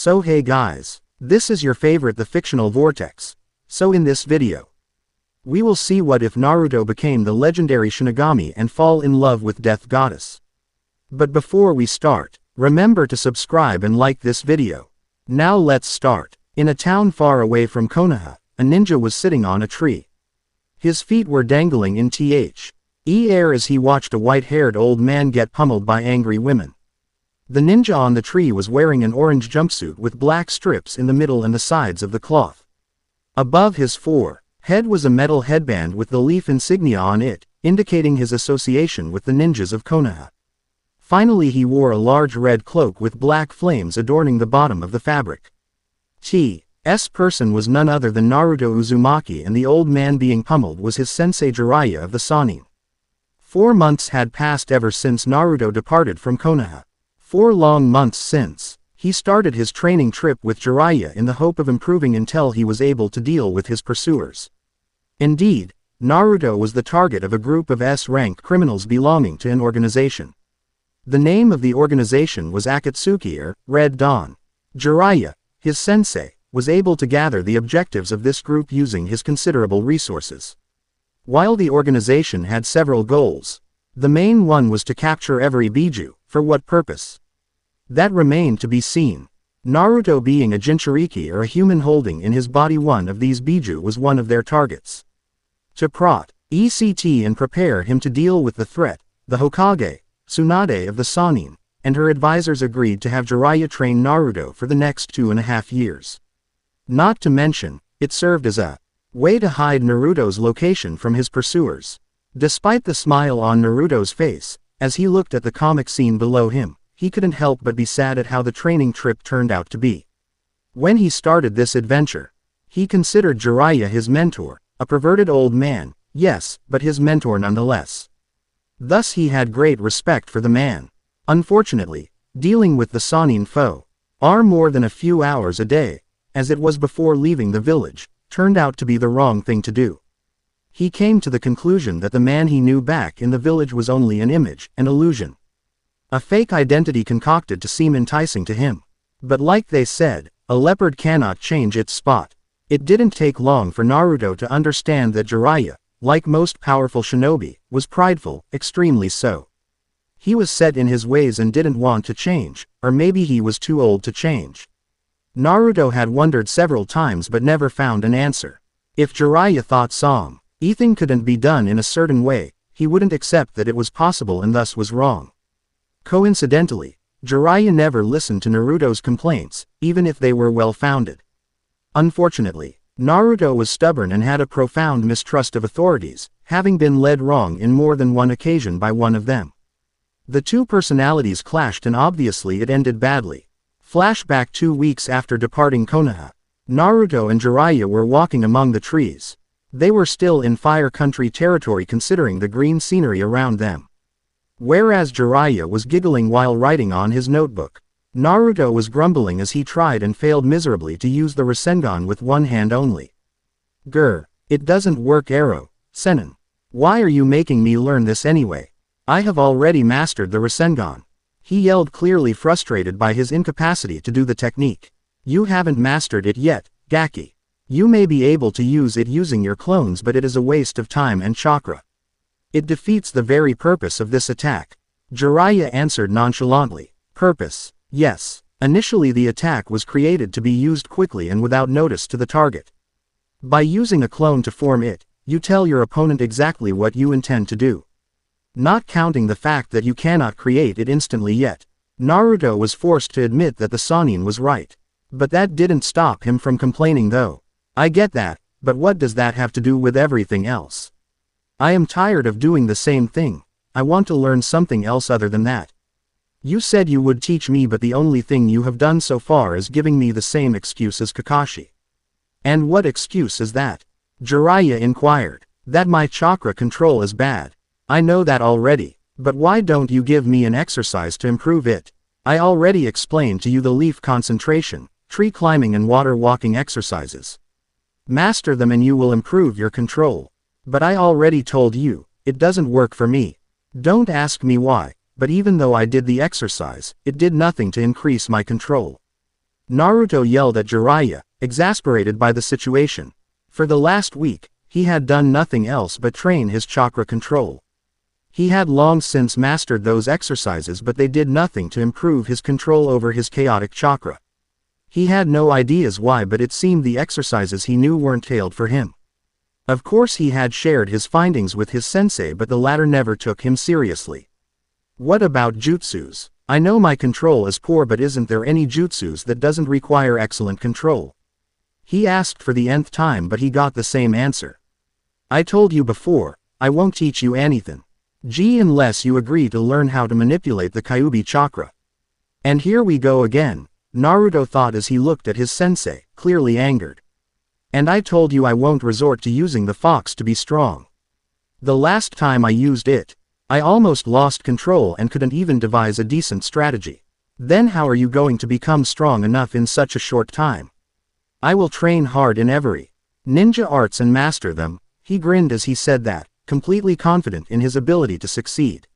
So hey guys, this is your favorite the fictional vortex. So in this video, we will see what if Naruto became the legendary Shinigami and fall in love with Death Goddess. But before we start, remember to subscribe and like this video. Now let's start. In a town far away from Konoha, a ninja was sitting on a tree. His feet were dangling in the air as he watched a white-haired old man get pummeled by angry women. The ninja on the tree was wearing an orange jumpsuit with black strips in the middle and the sides of the cloth. Above his forehead was a metal headband with the leaf insignia on it, indicating his association with the ninjas of Konoha. Finally, he wore a large red cloak with black flames adorning the bottom of the fabric. T.S. person was none other than Naruto Uzumaki, and the old man being pummeled was his sensei Jiraiya of the Sannin. 4 months had passed ever since Naruto departed from Konoha. 4 long months since he started his training trip with Jiraiya in the hope of improving until he was able to deal with his pursuers. Indeed, Naruto was the target of a group of S-rank criminals belonging to an organization. The name of the organization was Akatsuki, or Red Dawn. Jiraiya, his sensei, was able to gather the objectives of this group using his considerable resources. While the organization had several goals, the main one was to capture every Biju. For what purpose? That remained to be seen. Naruto, being a Jinchuriki, or a human holding in his body one of these Biju, was one of their targets. To protect and prepare him to deal with the threat, the Hokage, Tsunade of the Sannin, and her advisors agreed to have Jiraiya train Naruto for the next 2.5 years. Not to mention, it served as a way to hide Naruto's location from his pursuers. Despite the smile on Naruto's face, as he looked at the comic scene below him, he couldn't help but be sad at how the training trip turned out to be. When he started this adventure, he considered Jiraiya his mentor, a perverted old man, yes, but his mentor nonetheless. Thus he had great respect for the man. Unfortunately, dealing with the Sannin foe, more than a few hours a day, as it was before leaving the village, turned out to be the wrong thing to do. He came to the conclusion that the man he knew back in the village was only an image, an illusion. A fake identity concocted to seem enticing to him. But like they said, a leopard cannot change its spot. It didn't take long for Naruto to understand that Jiraiya, like most powerful shinobi, was prideful, extremely so. He was set in his ways and didn't want to change, or maybe he was too old to change. Naruto had wondered several times but never found an answer. If Jiraiya thought something couldn't be done in a certain way, he wouldn't accept that it was possible and thus was wrong. Coincidentally, Jiraiya never listened to Naruto's complaints, even if they were well-founded. Unfortunately, Naruto was stubborn and had a profound mistrust of authorities, having been led wrong in more than one occasion by one of them. The two personalities clashed and obviously it ended badly. Flashback 2 weeks after departing Konoha, Naruto and Jiraiya were walking among the trees. They were still in Fire Country territory considering the green scenery around them. Whereas Jiraiya was giggling while writing on his notebook, Naruto was grumbling as he tried and failed miserably to use the Rasengan with one hand only. Grr, it doesn't work, Arrow, Senin. Why are you making me learn this anyway? I have already mastered the Rasengan. He yelled, clearly frustrated by his incapacity to do the technique. You haven't mastered it yet, Gaki. You may be able to use it using your clones, but it is a waste of time and chakra. It defeats the very purpose of this attack. Jiraiya answered nonchalantly. Purpose? Yes. Initially the attack was created to be used quickly and without notice to the target. By using a clone to form it, you tell your opponent exactly what you intend to do. Not counting the fact that you cannot create it instantly yet, Naruto was forced to admit that the Sannin was right. But that didn't stop him from complaining though. I get that, but what does that have to do with everything else? I am tired of doing the same thing. I want to learn something else other than that. You said you would teach me, but the only thing you have done so far is giving me the same excuse as Kakashi. And what excuse is that? Jiraiya inquired. That my chakra control is bad. I know that already, but why don't you give me an exercise to improve it? I already explained to you the leaf concentration, tree climbing and water walking exercises. Master them and you will improve your control. But I already told you, it doesn't work for me. Don't ask me why, but even though I did the exercise, it did nothing to increase my control. Naruto yelled at Jiraiya, exasperated by the situation. For the last week, he had done nothing else but train his chakra control. He had long since mastered those exercises, but they did nothing to improve his control over his chaotic chakra. He had no ideas why, but it seemed the exercises he knew weren't tailored for him. Of course he had shared his findings with his sensei, but the latter never took him seriously. What about jutsus? I know my control is poor, but isn't there any jutsus that doesn't require excellent control? He asked for the nth time, but he got the same answer. I told you before, I won't teach you anything. Unless you agree to learn how to manipulate the Kyuubi chakra. And here we go again, Naruto thought as he looked at his sensei, clearly angered. And I told you I won't resort to using the fox to be strong. The last time I used it, I almost lost control and couldn't even devise a decent strategy. Then how are you going to become strong enough in such a short time? I will train hard in every ninja arts and master them. He grinned as he said that, completely confident in his ability to succeed.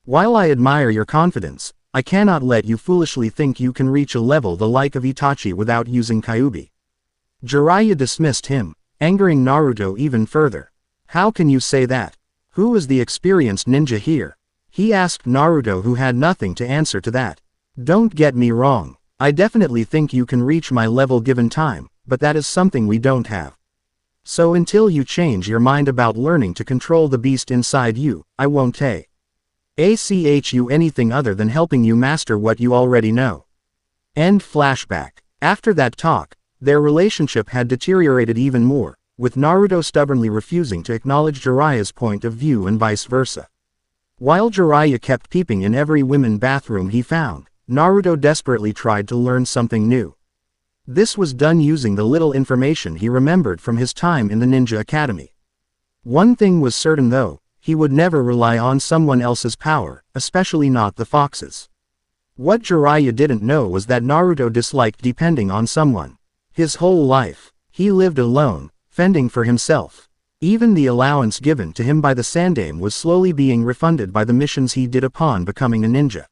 While I admire your confidence, I cannot let you foolishly think you can reach a level the like of Itachi without using Kyuubi. Jiraiya dismissed him, angering Naruto even further. How can you say that? Who is the experienced ninja here? He asked Naruto, who had nothing to answer to that. Don't get me wrong, I definitely think you can reach my level given time, but that is something we don't have. So until you change your mind about learning to control the beast inside you, I won't ask you anything other than helping you master what you already know. End flashback. After that talk, their relationship had deteriorated even more, with Naruto stubbornly refusing to acknowledge Jiraiya's point of view and vice versa. While Jiraiya kept peeping in every women's bathroom he found, Naruto desperately tried to learn something new. This was done using the little information he remembered from his time in the Ninja Academy. One thing was certain though, he would never rely on someone else's power, especially not the fox's. What Jiraiya didn't know was that Naruto disliked depending on someone. His whole life, he lived alone, fending for himself. Even the allowance given to him by the Sandaime was slowly being refunded by the missions he did upon becoming a ninja.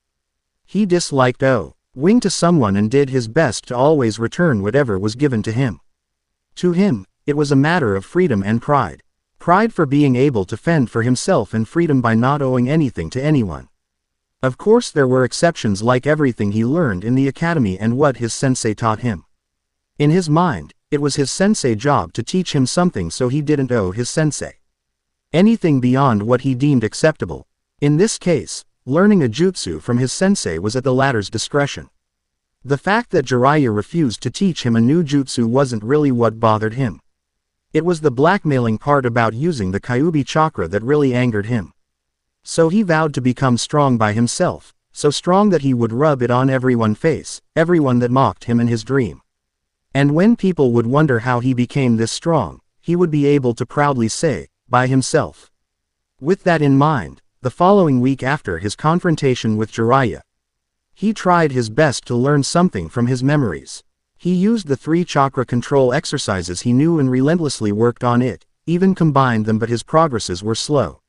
He disliked owing to someone and did his best to always return whatever was given to him. To him, it was a matter of freedom and pride. Pride for being able to fend for himself and freedom by not owing anything to anyone. Of course there were exceptions, like everything he learned in the academy and what his sensei taught him. In his mind, it was his sensei's job to teach him something, so he didn't owe his sensei anything beyond what he deemed acceptable. In this case, learning a jutsu from his sensei was at the latter's discretion. The fact that Jiraiya refused to teach him a new jutsu wasn't really what bothered him. It was the blackmailing part about using the Kyuubi chakra that really angered him. So he vowed to become strong by himself, so strong that he would rub it on everyone's face, everyone that mocked him in his dream. And when people would wonder how he became this strong, he would be able to proudly say, by himself. With that in mind, the following week after his confrontation with Jiraiya, he tried his best to learn something from his memories. He used the 3 chakra control exercises he knew and relentlessly worked on it, even combined them, but his progresses were slow.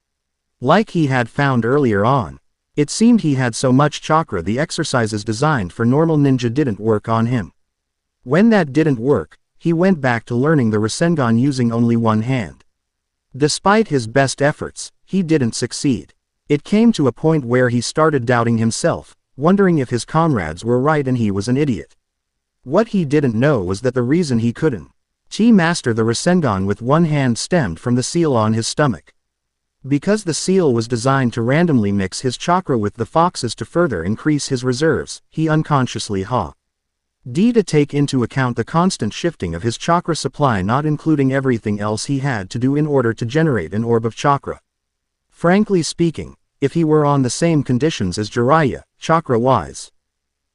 Like he had found earlier on, it seemed he had so much chakra the exercises designed for normal ninja didn't work on him. When that didn't work, he went back to learning the Rasengan using only one hand. Despite his best efforts, he didn't succeed. It came to a point where he started doubting himself, wondering if his comrades were right and he was an idiot. What he didn't know was that the reason he couldn't master the Rasengan with one hand stemmed from the seal on his stomach. Because the seal was designed to randomly mix his chakra with the fox's to further increase his reserves, he unconsciously to take into account the constant shifting of his chakra supply, not including everything else he had to do in order to generate an orb of chakra. Frankly speaking, if he were on the same conditions as Jiraiya, chakra-wise,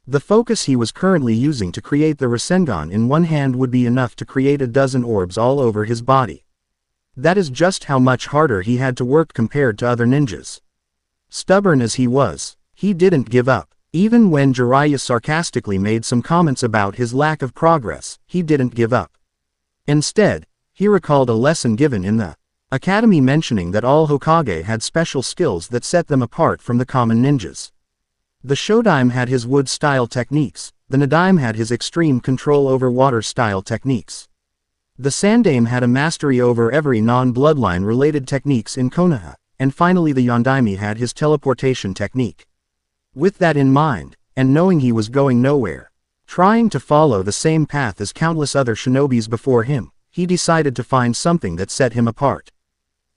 the focus he was currently using to create the Rasengan in one hand would be enough to create a dozen orbs all over his body. That is just how much harder he had to work compared to other ninjas. Stubborn as he was, he didn't give up. Even when Jiraiya sarcastically made some comments about his lack of progress, he didn't give up. Instead, he recalled a lesson given in the academy mentioning that all Hokage had special skills that set them apart from the common ninjas. The Shodaime had his wood-style techniques, the Nadaime had his extreme control over water-style techniques. The Sandaime had a mastery over every non-bloodline related techniques in Konoha, and finally the Yondaime had his teleportation technique. With that in mind, and knowing he was going nowhere, trying to follow the same path as countless other shinobis before him, he decided to find something that set him apart.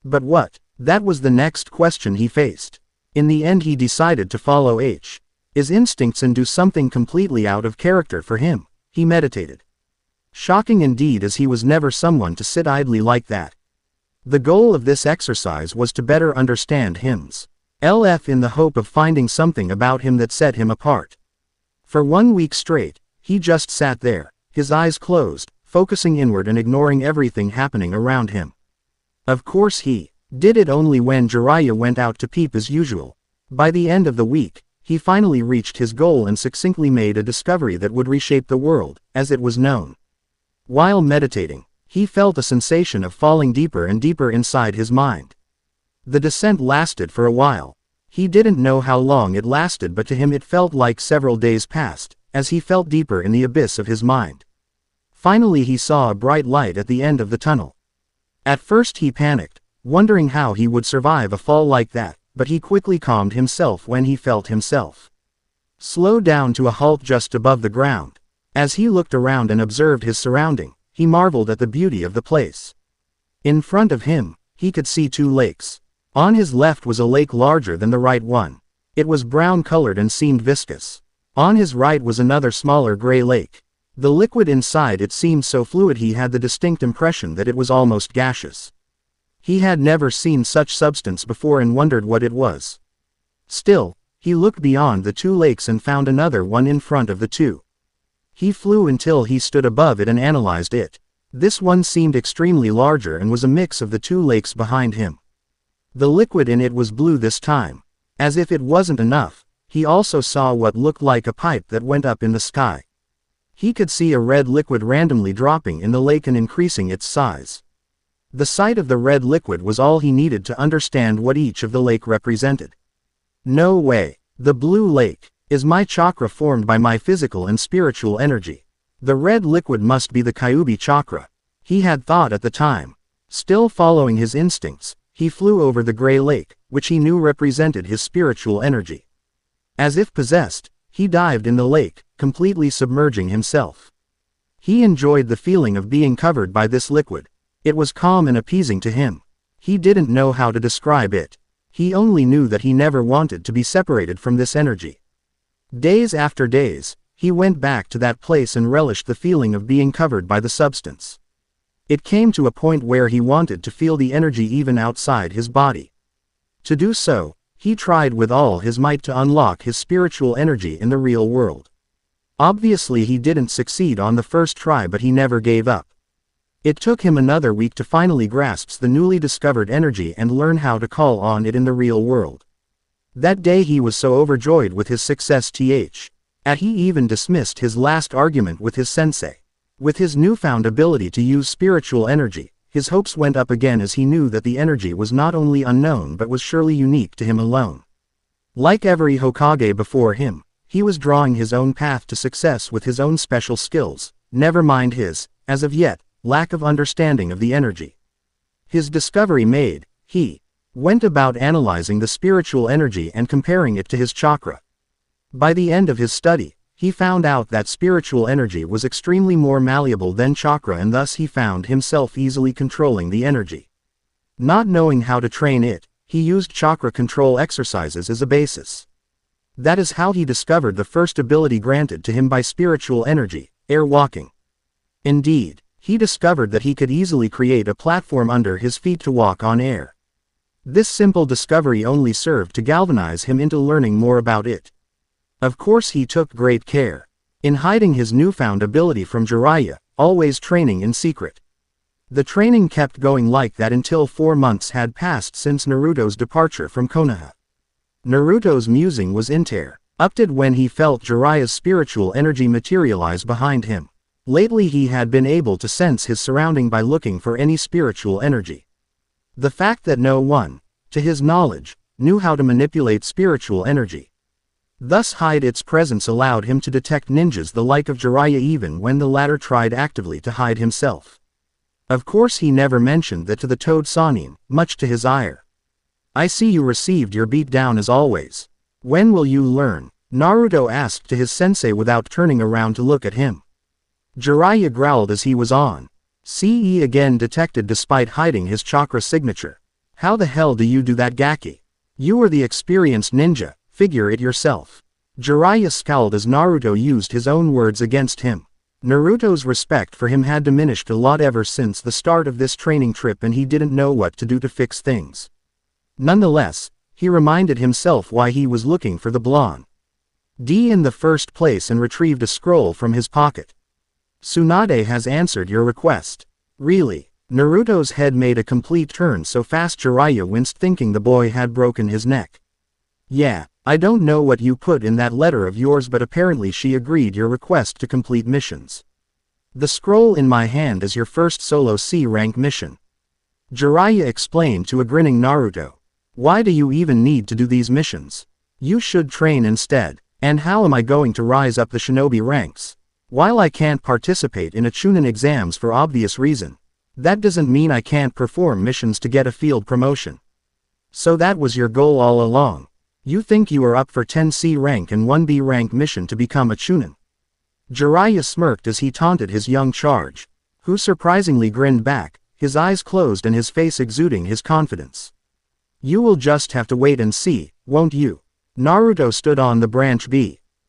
But what? That was the next question he faced. In the end he decided to follow his instincts and do something completely out of character for him. He meditated. Shocking indeed, as he was never someone to sit idly like that. The goal of this exercise was to better understand himself in the hope of finding something about him that set him apart. For 1 week straight, he just sat there, his eyes closed, focusing inward and ignoring everything happening around him. Of course he did it only when Jiraiya went out to peep as usual. By the end of the week, he finally reached his goal and succinctly made a discovery that would reshape the world, as it was known. While meditating, he felt a sensation of falling deeper and deeper inside his mind. The descent lasted for a while. He didn't know how long it lasted, but to him it felt like several days passed, as he felt deeper in the abyss of his mind. Finally he saw a bright light at the end of the tunnel. At first he panicked, wondering how he would survive a fall like that, but he quickly calmed himself when he felt himself slow down to a halt just above the ground. As he looked around and observed his surrounding, he marveled at the beauty of the place. In front of him, he could see 2 lakes. On his left was a lake larger than the right one. It was brown-colored and seemed viscous. On his right was another smaller gray lake. The liquid inside it seemed so fluid he had the distinct impression that it was almost gaseous. He had never seen such substance before and wondered what it was. Still, he looked beyond the 2 lakes and found another one in front of the 2. He flew until he stood above it and analyzed it. This one seemed extremely larger and was a mix of the 2 lakes behind him. The liquid in it was blue this time. As if it wasn't enough, he also saw what looked like a pipe that went up in the sky. He could see a red liquid randomly dropping in the lake and increasing its size. The sight of the red liquid was all he needed to understand what each of the lake represented. No way. The blue lake is my chakra formed by my physical and spiritual energy. The red liquid must be the Kyuubi chakra. He had thought at the time. Still following his instincts, he flew over the gray lake, which he knew represented his spiritual energy. As if possessed, he dived in the lake, completely submerging himself. He enjoyed the feeling of being covered by this liquid. It was calm and appeasing to him. He didn't know how to describe it. He only knew that he never wanted to be separated from this energy. Days after days, he went back to that place and relished the feeling of being covered by the substance. It came to a point where he wanted to feel the energy even outside his body. To do so, he tried with all his might to unlock his spiritual energy in the real world. Obviously he didn't succeed on the first try, but he never gave up. It took him another week to finally grasp the newly discovered energy and learn how to call on it in the real world. That day he was so overjoyed with his success that he even dismissed his last argument with his sensei. With his newfound ability to use spiritual energy, his hopes went up again as he knew that the energy was not only unknown but was surely unique to him alone. Like every Hokage before him, he was drawing his own path to success with his own special skills, never mind his, as of yet, lack of understanding of the energy. His discovery made, he went about analyzing the spiritual energy and comparing it to his chakra. By the end of his study, he found out that spiritual energy was extremely more malleable than chakra, and thus he found himself easily controlling the energy. Not knowing how to train it, he used chakra control exercises as a basis. That is how he discovered the first ability granted to him by spiritual energy, air walking. Indeed, he discovered that he could easily create a platform under his feet to walk on air. This simple discovery only served to galvanize him into learning more about it. Of course he took great care in hiding his newfound ability from Jiraiya, always training in secret. The training kept going like that until 4 months had passed since Naruto's departure from Konoha. Naruto's musing was interrupted when he felt Jiraiya's spiritual energy materialize behind him. Lately he had been able to sense his surrounding by looking for any spiritual energy. The fact that no one, to his knowledge, knew how to manipulate spiritual energy Thus hide its presence allowed him to detect ninjas the like of Jiraiya even when the latter tried actively to hide himself. Of course he never mentioned that to the Toad Sannin, much to his ire. I see you received your beat down as always. When will you learn? Naruto asked to his sensei without turning around to look at him. Jiraiya growled as he was on. CE again detected despite hiding his chakra signature. How the hell do you do that, Gaki? You are the experienced ninja, figure it yourself. Jiraiya scowled as Naruto used his own words against him. Naruto's respect for him had diminished a lot ever since the start of this training trip and he didn't know what to do to fix things. Nonetheless, he reminded himself why he was looking for the blonde D in the first place and retrieved a scroll from his pocket. Tsunade has answered your request. Really? Naruto's head made a complete turn so fast Jiraiya winced thinking the boy had broken his neck. Yeah, I don't know what you put in that letter of yours but apparently she agreed your request to complete missions. The scroll in my hand is your first solo C-rank mission. Jiraiya explained to a grinning Naruto. Why do you even need to do these missions? You should train instead. And how am I going to rise up the shinobi ranks? While I can't participate in a Chunin exams for obvious reason, that doesn't mean I can't perform missions to get a field promotion. So that was your goal all along. You think you are up for 10C rank and 1B rank mission to become a Chunin? Jiraiya smirked as he taunted his young charge, who surprisingly grinned back, his eyes closed and his face exuding his confidence. You will just have to wait and see, won't you? Naruto stood on the branch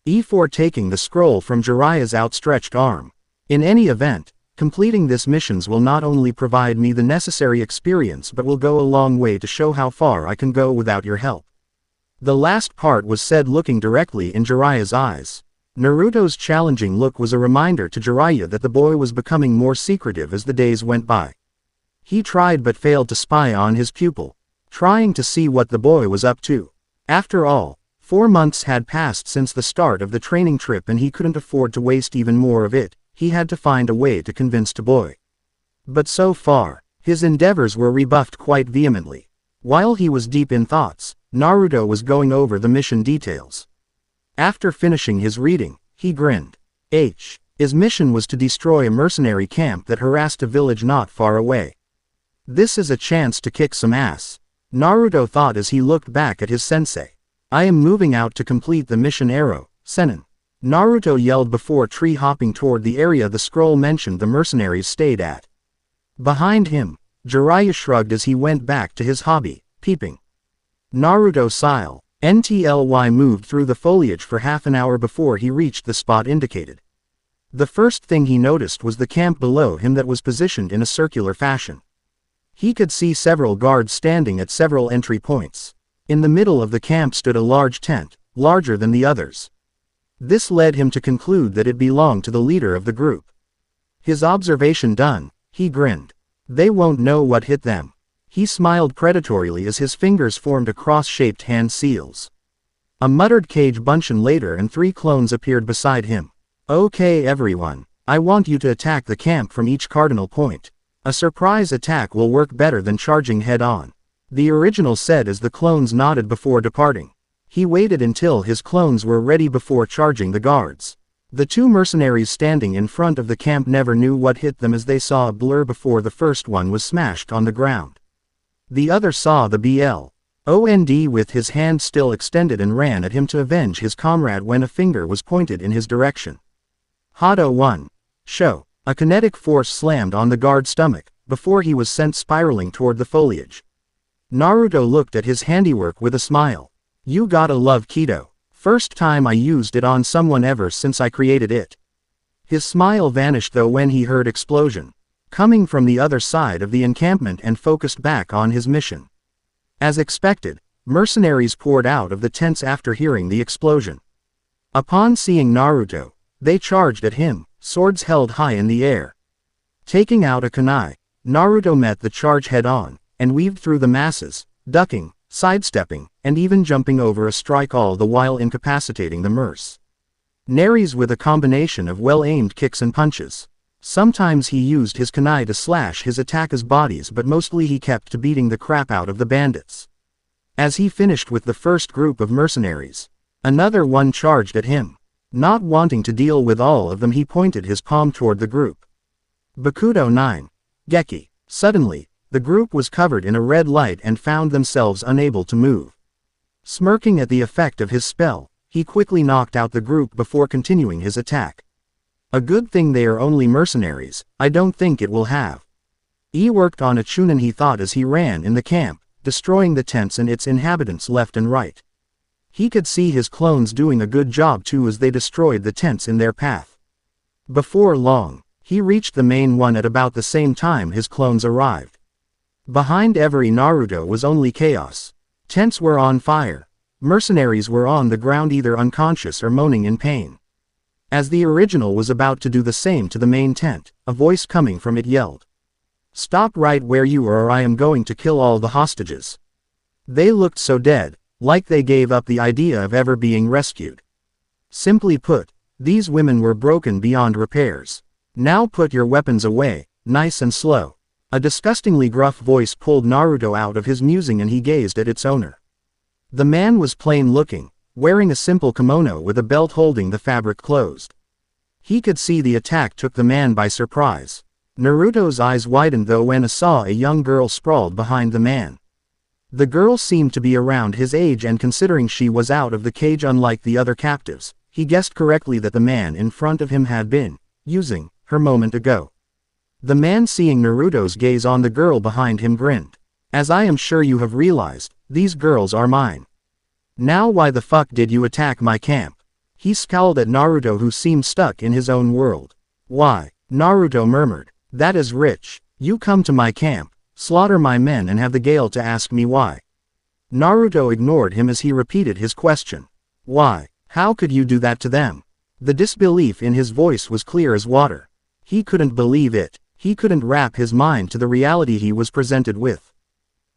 before taking the scroll from Jiraiya's outstretched arm. In any event, completing this missions will not only provide me the necessary experience but will go a long way to show how far I can go without your help. The last part was said looking directly in Jiraiya's eyes. Naruto's challenging look was a reminder to Jiraiya that the boy was becoming more secretive as the days went by. He tried but failed to spy on his pupil, trying to see what the boy was up to. After all, 4 months had passed since the start of the training trip and he couldn't afford to waste even more of it. He had to find a way to convince the boy. But so far, his endeavors were rebuffed quite vehemently. While he was deep in thoughts, Naruto was going over the mission details. After finishing his reading, he grinned. His mission was to destroy a mercenary camp that harassed a village not far away. This is a chance to kick some ass, Naruto thought as he looked back at his sensei. I am moving out to complete the mission arrow, Senin. Naruto yelled before tree-hopping toward the area the scroll mentioned the mercenaries stayed at. Behind him, Jiraiya shrugged as he went back to his hobby, peeping. Naruto NTLY moved through the foliage for half an hour before he reached the spot indicated. The first thing he noticed was the camp below him that was positioned in a circular fashion. He could see several guards standing at several entry points. In the middle of the camp stood a large tent, larger than the others. This led him to conclude that it belonged to the leader of the group. His observation done, he grinned. They won't know what hit them. He smiled predatorily as his fingers formed a cross-shaped hand seals. A muttered Cage Bunshin later and 3 clones appeared beside him. Okay everyone, I want you to attack the camp from each cardinal point. A surprise attack will work better than charging head-on, the original said as the clones nodded before departing. He waited until his clones were ready before charging the guards. The 2 mercenaries standing in front of the camp never knew what hit them as they saw a blur before the first one was smashed on the ground. The other saw the BLOND with his hand still extended and ran at him to avenge his comrade when a finger was pointed in his direction. Hado 1. Show. A kinetic force slammed on the guard's stomach, before he was sent spiraling toward the foliage. Naruto looked at his handiwork with a smile. You gotta love Kido. First time I used it on someone ever since I created it. His smile vanished though when he heard explosion, coming from the other side of the encampment and focused back on his mission. As expected, mercenaries poured out of the tents after hearing the explosion. Upon seeing Naruto, they charged at him, swords held high in the air. Taking out a kunai, Naruto met the charge head-on, and weaved through the masses, ducking, sidestepping, and even jumping over a strike all the while incapacitating the mercenaries with a combination of well-aimed kicks and punches. Sometimes he used his kunai to slash his attackers' bodies but mostly he kept to beating the crap out of the bandits. As he finished with the first group of mercenaries, Another one charged at him. Not wanting to deal with all of them, he pointed his palm toward the group. Bakudo 9. Geki. Suddenly, the group was covered in a red light and found themselves unable to move. Smirking at the effect of his spell, he quickly knocked out the group before continuing his attack. A good thing they are only mercenaries, I don't think it will have. He worked on a chunin, he thought as he ran in the camp, destroying the tents and its inhabitants left and right. He could see his clones doing a good job too as they destroyed the tents in their path. Before long, he reached the main one at about the same time his clones arrived. Behind every Naruto was only chaos. Tents were on fire. Mercenaries were on the ground either unconscious or moaning in pain. As the original was about to do the same to the main tent, a voice coming from it yelled, "Stop right where you are or I am going to kill all the hostages." They looked so dead, like they gave up the idea of ever being rescued. Simply put, these women were broken beyond repairs. Now put your weapons away, nice and slow. A disgustingly gruff voice pulled Naruto out of his musing and he gazed at its owner. The man was plain looking, wearing a simple kimono with a belt holding the fabric closed. He could see the attack took the man by surprise. Naruto's eyes widened though when he saw a young girl sprawled behind the man. The girl seemed to be around his age and considering she was out of the cage unlike the other captives, he guessed correctly that the man in front of him had been using her moment ago. The man seeing Naruto's gaze on the girl behind him grinned. As I am sure you have realized, these girls are mine. Now why the fuck did you attack my camp? He scowled at Naruto who seemed stuck in his own world. Why? Naruto murmured. That is rich. You come to my camp, slaughter my men and have the gale to ask me why. Naruto ignored him as he repeated his question. Why? How could you do that to them? The disbelief in his voice was clear as water. He couldn't believe it. He couldn't wrap his mind to the reality he was presented with.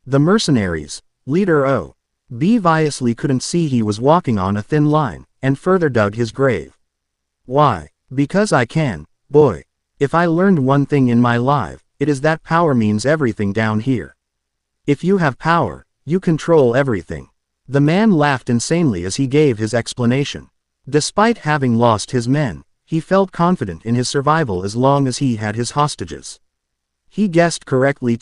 The mercenaries, Leader O. B. Obviously couldn't see he was walking on a thin line, and further dug his grave. Why? Because I can, boy. If I learned one thing in my life, it is that power means everything down here. If you have power, you control everything. The man laughed insanely as he gave his explanation. Despite having lost his men, he felt confident in his survival as long as he had his hostages. He guessed correctly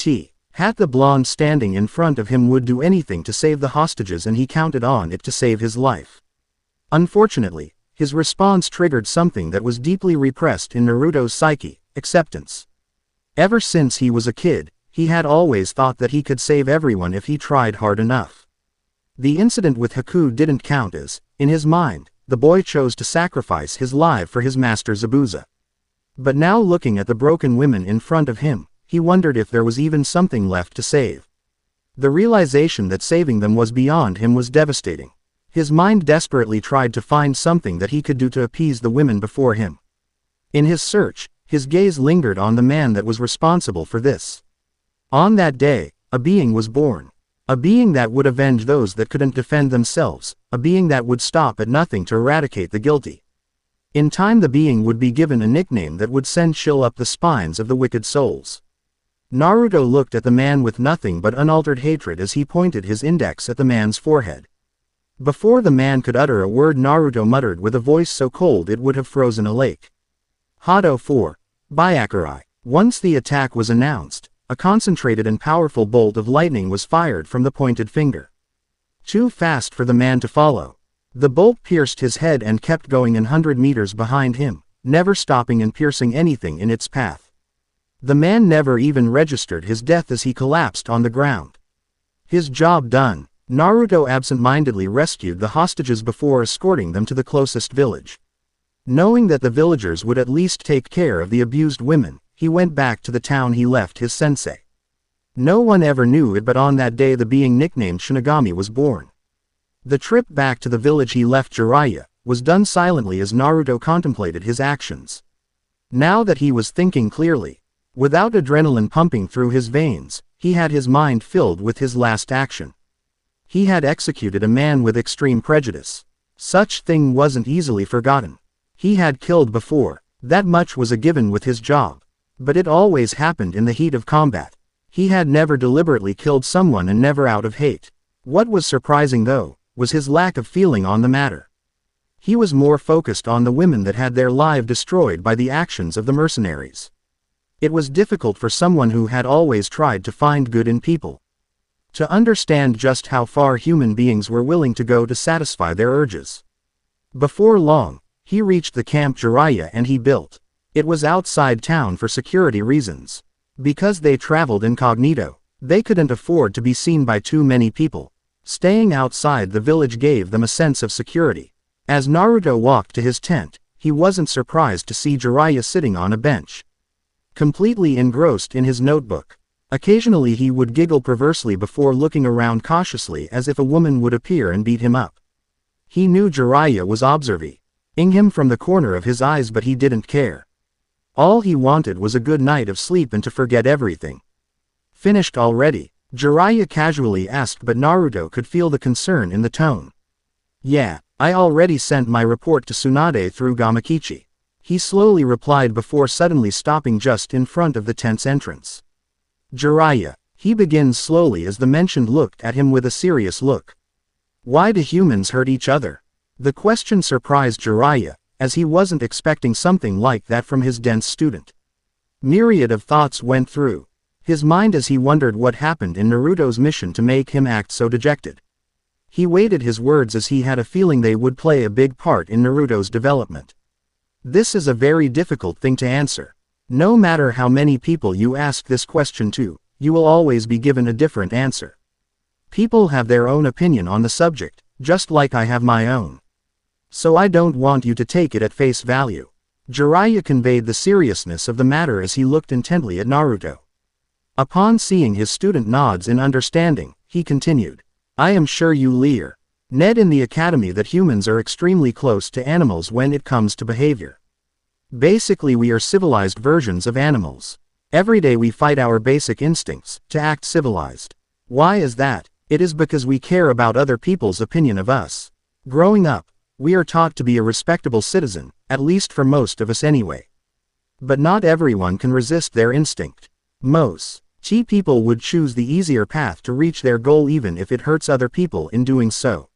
Hat the blonde standing in front of him would do anything to save the hostages and he counted on it to save his life. Unfortunately, his response triggered something that was deeply repressed in Naruto's psyche, acceptance. Ever since he was a kid, he had always thought that he could save everyone if he tried hard enough. The incident with Haku didn't count as, in his mind, the boy chose to sacrifice his life for his master Zabuza. But now looking at the broken women in front of him, he wondered if there was even something left to save. The realization that saving them was beyond him was devastating. His mind desperately tried to find something that he could do to appease the women before him. In his search, his gaze lingered on the man that was responsible for this. On that day, a being was born. A being that would avenge those that couldn't defend themselves, a being that would stop at nothing to eradicate the guilty. In time the being would be given a nickname that would send chill up the spines of the wicked souls. Naruto looked at the man with nothing but unaltered hatred as he pointed his index at the man's forehead. Before the man could utter a word, Naruto muttered with a voice so cold it would have frozen a lake. Hado 4. Byakurai. Once the attack was announced, a concentrated and powerful bolt of lightning was fired from the pointed finger. Too fast for the man to follow. The bolt pierced his head and kept going 100 meters behind him, never stopping and piercing anything in its path. The man never even registered his death as he collapsed on the ground. His job done, Naruto absent-mindedly rescued the hostages before escorting them to the closest village. Knowing that the villagers would at least take care of the abused women, he went back to the town he left his sensei. No one ever knew it, but on that day the being nicknamed Shinigami was born. The trip back to the village he left Jiraiya was done silently as Naruto contemplated his actions. Now that he was thinking clearly, without adrenaline pumping through his veins, he had his mind filled with his last action. He had executed a man with extreme prejudice. Such thing wasn't easily forgotten. He had killed before, that much was a given with his job. But it always happened in the heat of combat. He had never deliberately killed someone and never out of hate. What was surprising though, was his lack of feeling on the matter. He was more focused on the women that had their lives destroyed by the actions of the mercenaries. It was difficult for someone who had always tried to find good in people to understand just how far human beings were willing to go to satisfy their urges. Before long, he reached the camp Jiraiya and he built. It was outside town for security reasons. Because they traveled incognito, they couldn't afford to be seen by too many people. Staying outside the village gave them a sense of security. As Naruto walked to his tent, he wasn't surprised to see Jiraiya sitting on a bench, completely engrossed in his notebook. Occasionally he would giggle perversely before looking around cautiously as if a woman would appear and beat him up. He knew Jiraiya was observing him from the corner of his eyes, but he didn't care. All he wanted was a good night of sleep and to forget everything. Finished already? Jiraiya casually asked, but Naruto could feel the concern in the tone. Yeah, I already sent my report to Tsunade through Gamakichi. He slowly replied before suddenly stopping just in front of the tent's entrance. Jiraiya, he begins slowly as the mentioned looked at him with a serious look. Why do humans hurt each other? The question surprised Jiraiya, as he wasn't expecting something like that from his dense student. Myriad of thoughts went through his mind as he wondered what happened in Naruto's mission to make him act so dejected. He weighted his words as he had a feeling they would play a big part in Naruto's development. This is a very difficult thing to answer. No matter how many people you ask this question to, you will always be given a different answer. People have their own opinion on the subject, just like I have my own. So I don't want you to take it at face value. Jiraiya conveyed the seriousness of the matter as he looked intently at Naruto. Upon seeing his student nods in understanding, he continued. I am sure you Ned in the academy that humans are extremely close to animals when it comes to behavior. Basically we are civilized versions of animals. Every day we fight our basic instincts to act civilized. Why is that? It is because we care about other people's opinion of us. Growing up, we are taught to be a respectable citizen, at least for most of us anyway. But not everyone can resist their instinct. Most people would choose the easier path to reach their goal even if it hurts other people in doing so.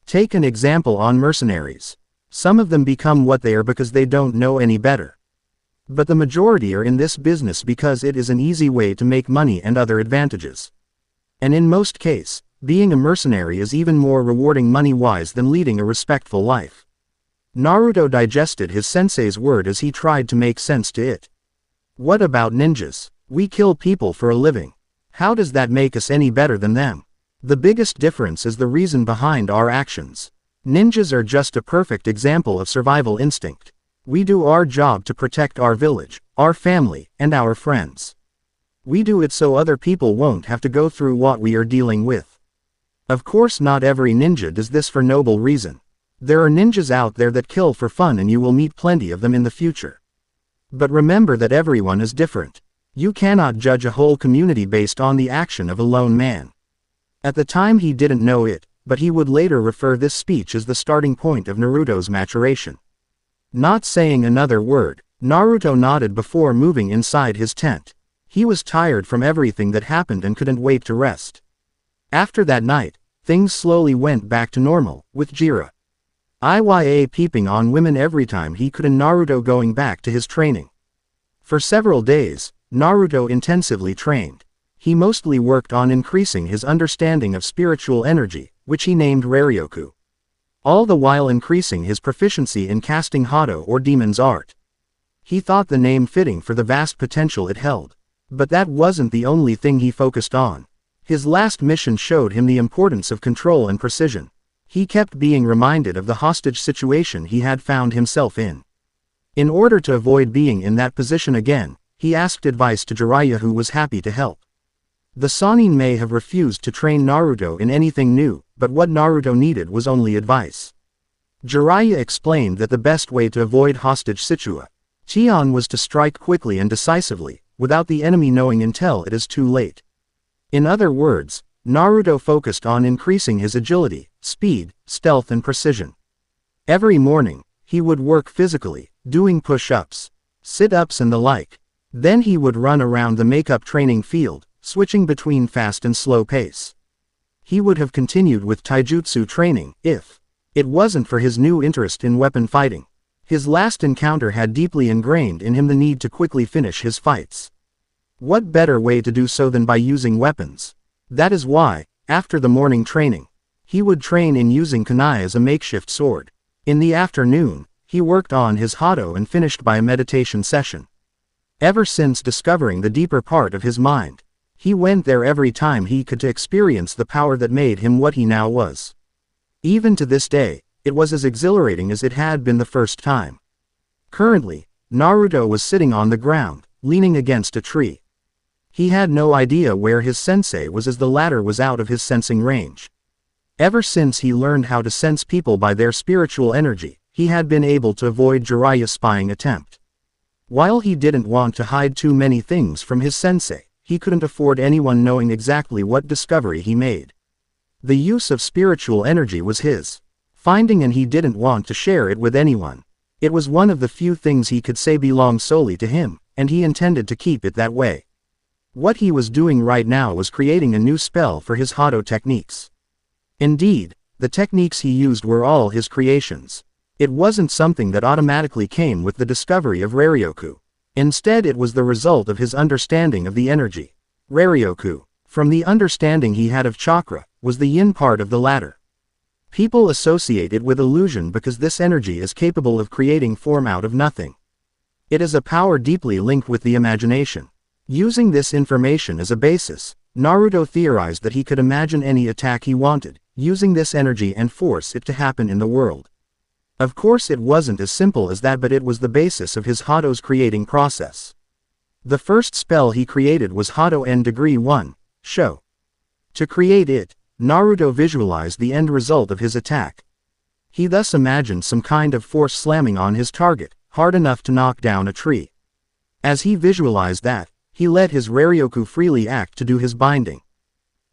Take an example on mercenaries. Some of them become what they are because they don't know any better. But the majority are in this business because it is an easy way to make money and other advantages. And in most cases, being a mercenary is even more rewarding money-wise than leading a respectful life. Naruto digested his sensei's word as he tried to make sense to it. What about ninjas? We kill people for a living. How does that make us any better than them? The biggest difference is the reason behind our actions. Ninjas are just a perfect example of survival instinct. We do our job to protect our village, our family, and our friends. We do it so other people won't have to go through what we are dealing with. Of course not every ninja does this for noble reason. There are ninjas out there that kill for fun and you will meet plenty of them in the future. But remember that everyone is different. You cannot judge a whole community based on the action of a lone man. At the time he didn't know it, but he would later refer this speech as the starting point of Naruto's maturation. Not saying another word, Naruto nodded before moving inside his tent. He was tired from everything that happened and couldn't wait to rest. After that night, things slowly went back to normal, with Jiraiya peeping on women every time he could and Naruto going back to his training. For several days, Naruto intensively trained. He mostly worked on increasing his understanding of spiritual energy, which he named Raryoku. All the while increasing his proficiency in casting Hado or demon's art. He thought the name fitting for the vast potential it held. But that wasn't the only thing he focused on. His last mission showed him the importance of control and precision. He kept being reminded of the hostage situation he had found himself in. In order to avoid being in that position again, he asked advice to Jiraiya, who was happy to help. The Sannin may have refused to train Naruto in anything new, but what Naruto needed was only advice. Jiraiya explained that the best way to avoid hostage situation was to strike quickly and decisively, without the enemy knowing until it is too late. In other words, Naruto focused on increasing his agility, speed, stealth and precision. Every morning, he would work physically, doing push-ups, sit-ups and the like. Then he would run around the makeup training field, switching between fast and slow pace. He would have continued with taijutsu training, if It wasn't for his new interest in weapon fighting. His last encounter had deeply ingrained in him the need to quickly finish his fights. What better way to do so than by using weapons? That is why, after the morning training, he would train in using kunai as a makeshift sword. In the afternoon, he worked on his hado and finished by a meditation session. Ever since discovering the deeper part of his mind, he went there every time he could to experience the power that made him what he now was. Even to this day, it was as exhilarating as it had been the first time. Currently, Naruto was sitting on the ground, leaning against a tree. He had no idea where his sensei was as the latter was out of his sensing range. Ever since he learned how to sense people by their spiritual energy, he had been able to avoid Jiraiya's spying attempt. While he didn't want to hide too many things from his sensei, he couldn't afford anyone knowing exactly what discovery he made. The use of spiritual energy was his finding and he didn't want to share it with anyone. It was one of the few things he could say belonged solely to him, and he intended to keep it that way. What he was doing right now was creating a new spell for his hado techniques. Indeed, the techniques he used were all his creations. It wasn't something that automatically came with the discovery of Raryoku. Instead, it was the result of his understanding of the energy. Raryoku, from the understanding he had of chakra, was the yin part of the latter. People associate it with illusion because this energy is capable of creating form out of nothing. It is a power deeply linked with the imagination. Using this information as a basis, Naruto theorized that he could imagine any attack he wanted, using this energy and force it to happen in the world. Of course it wasn't as simple as that, but it was the basis of his hado's creating process. The first spell he created was Hado N Degree 1, Sho. To create it, Naruto visualized the end result of his attack. He thus imagined some kind of force slamming on his target, hard enough to knock down a tree. As he visualized that, he let his Raryoku freely act to do his binding.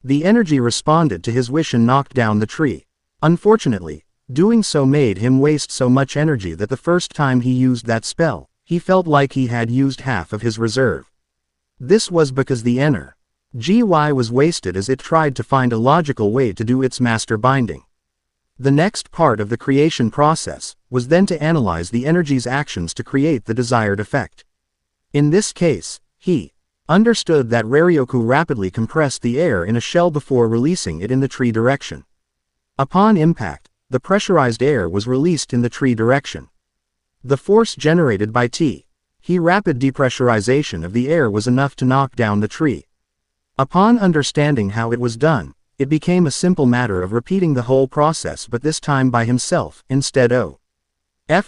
The energy responded to his wish and knocked down the tree. Unfortunately, doing so made him waste so much energy that the first time he used that spell, he felt like he had used half of his reserve. This was because the energy was wasted as it tried to find a logical way to do its master binding. The next part of the creation process was then to analyze the energy's actions to create the desired effect. In this case, he understood that Raryoku rapidly compressed the air in a shell before releasing it in the tree direction. Upon impact, the pressurized air was released in the tree direction. The force generated by rapid depressurization of the air was enough to knock down the tree. Upon understanding how it was done, it became a simple matter of repeating the whole process, but this time by himself, instead of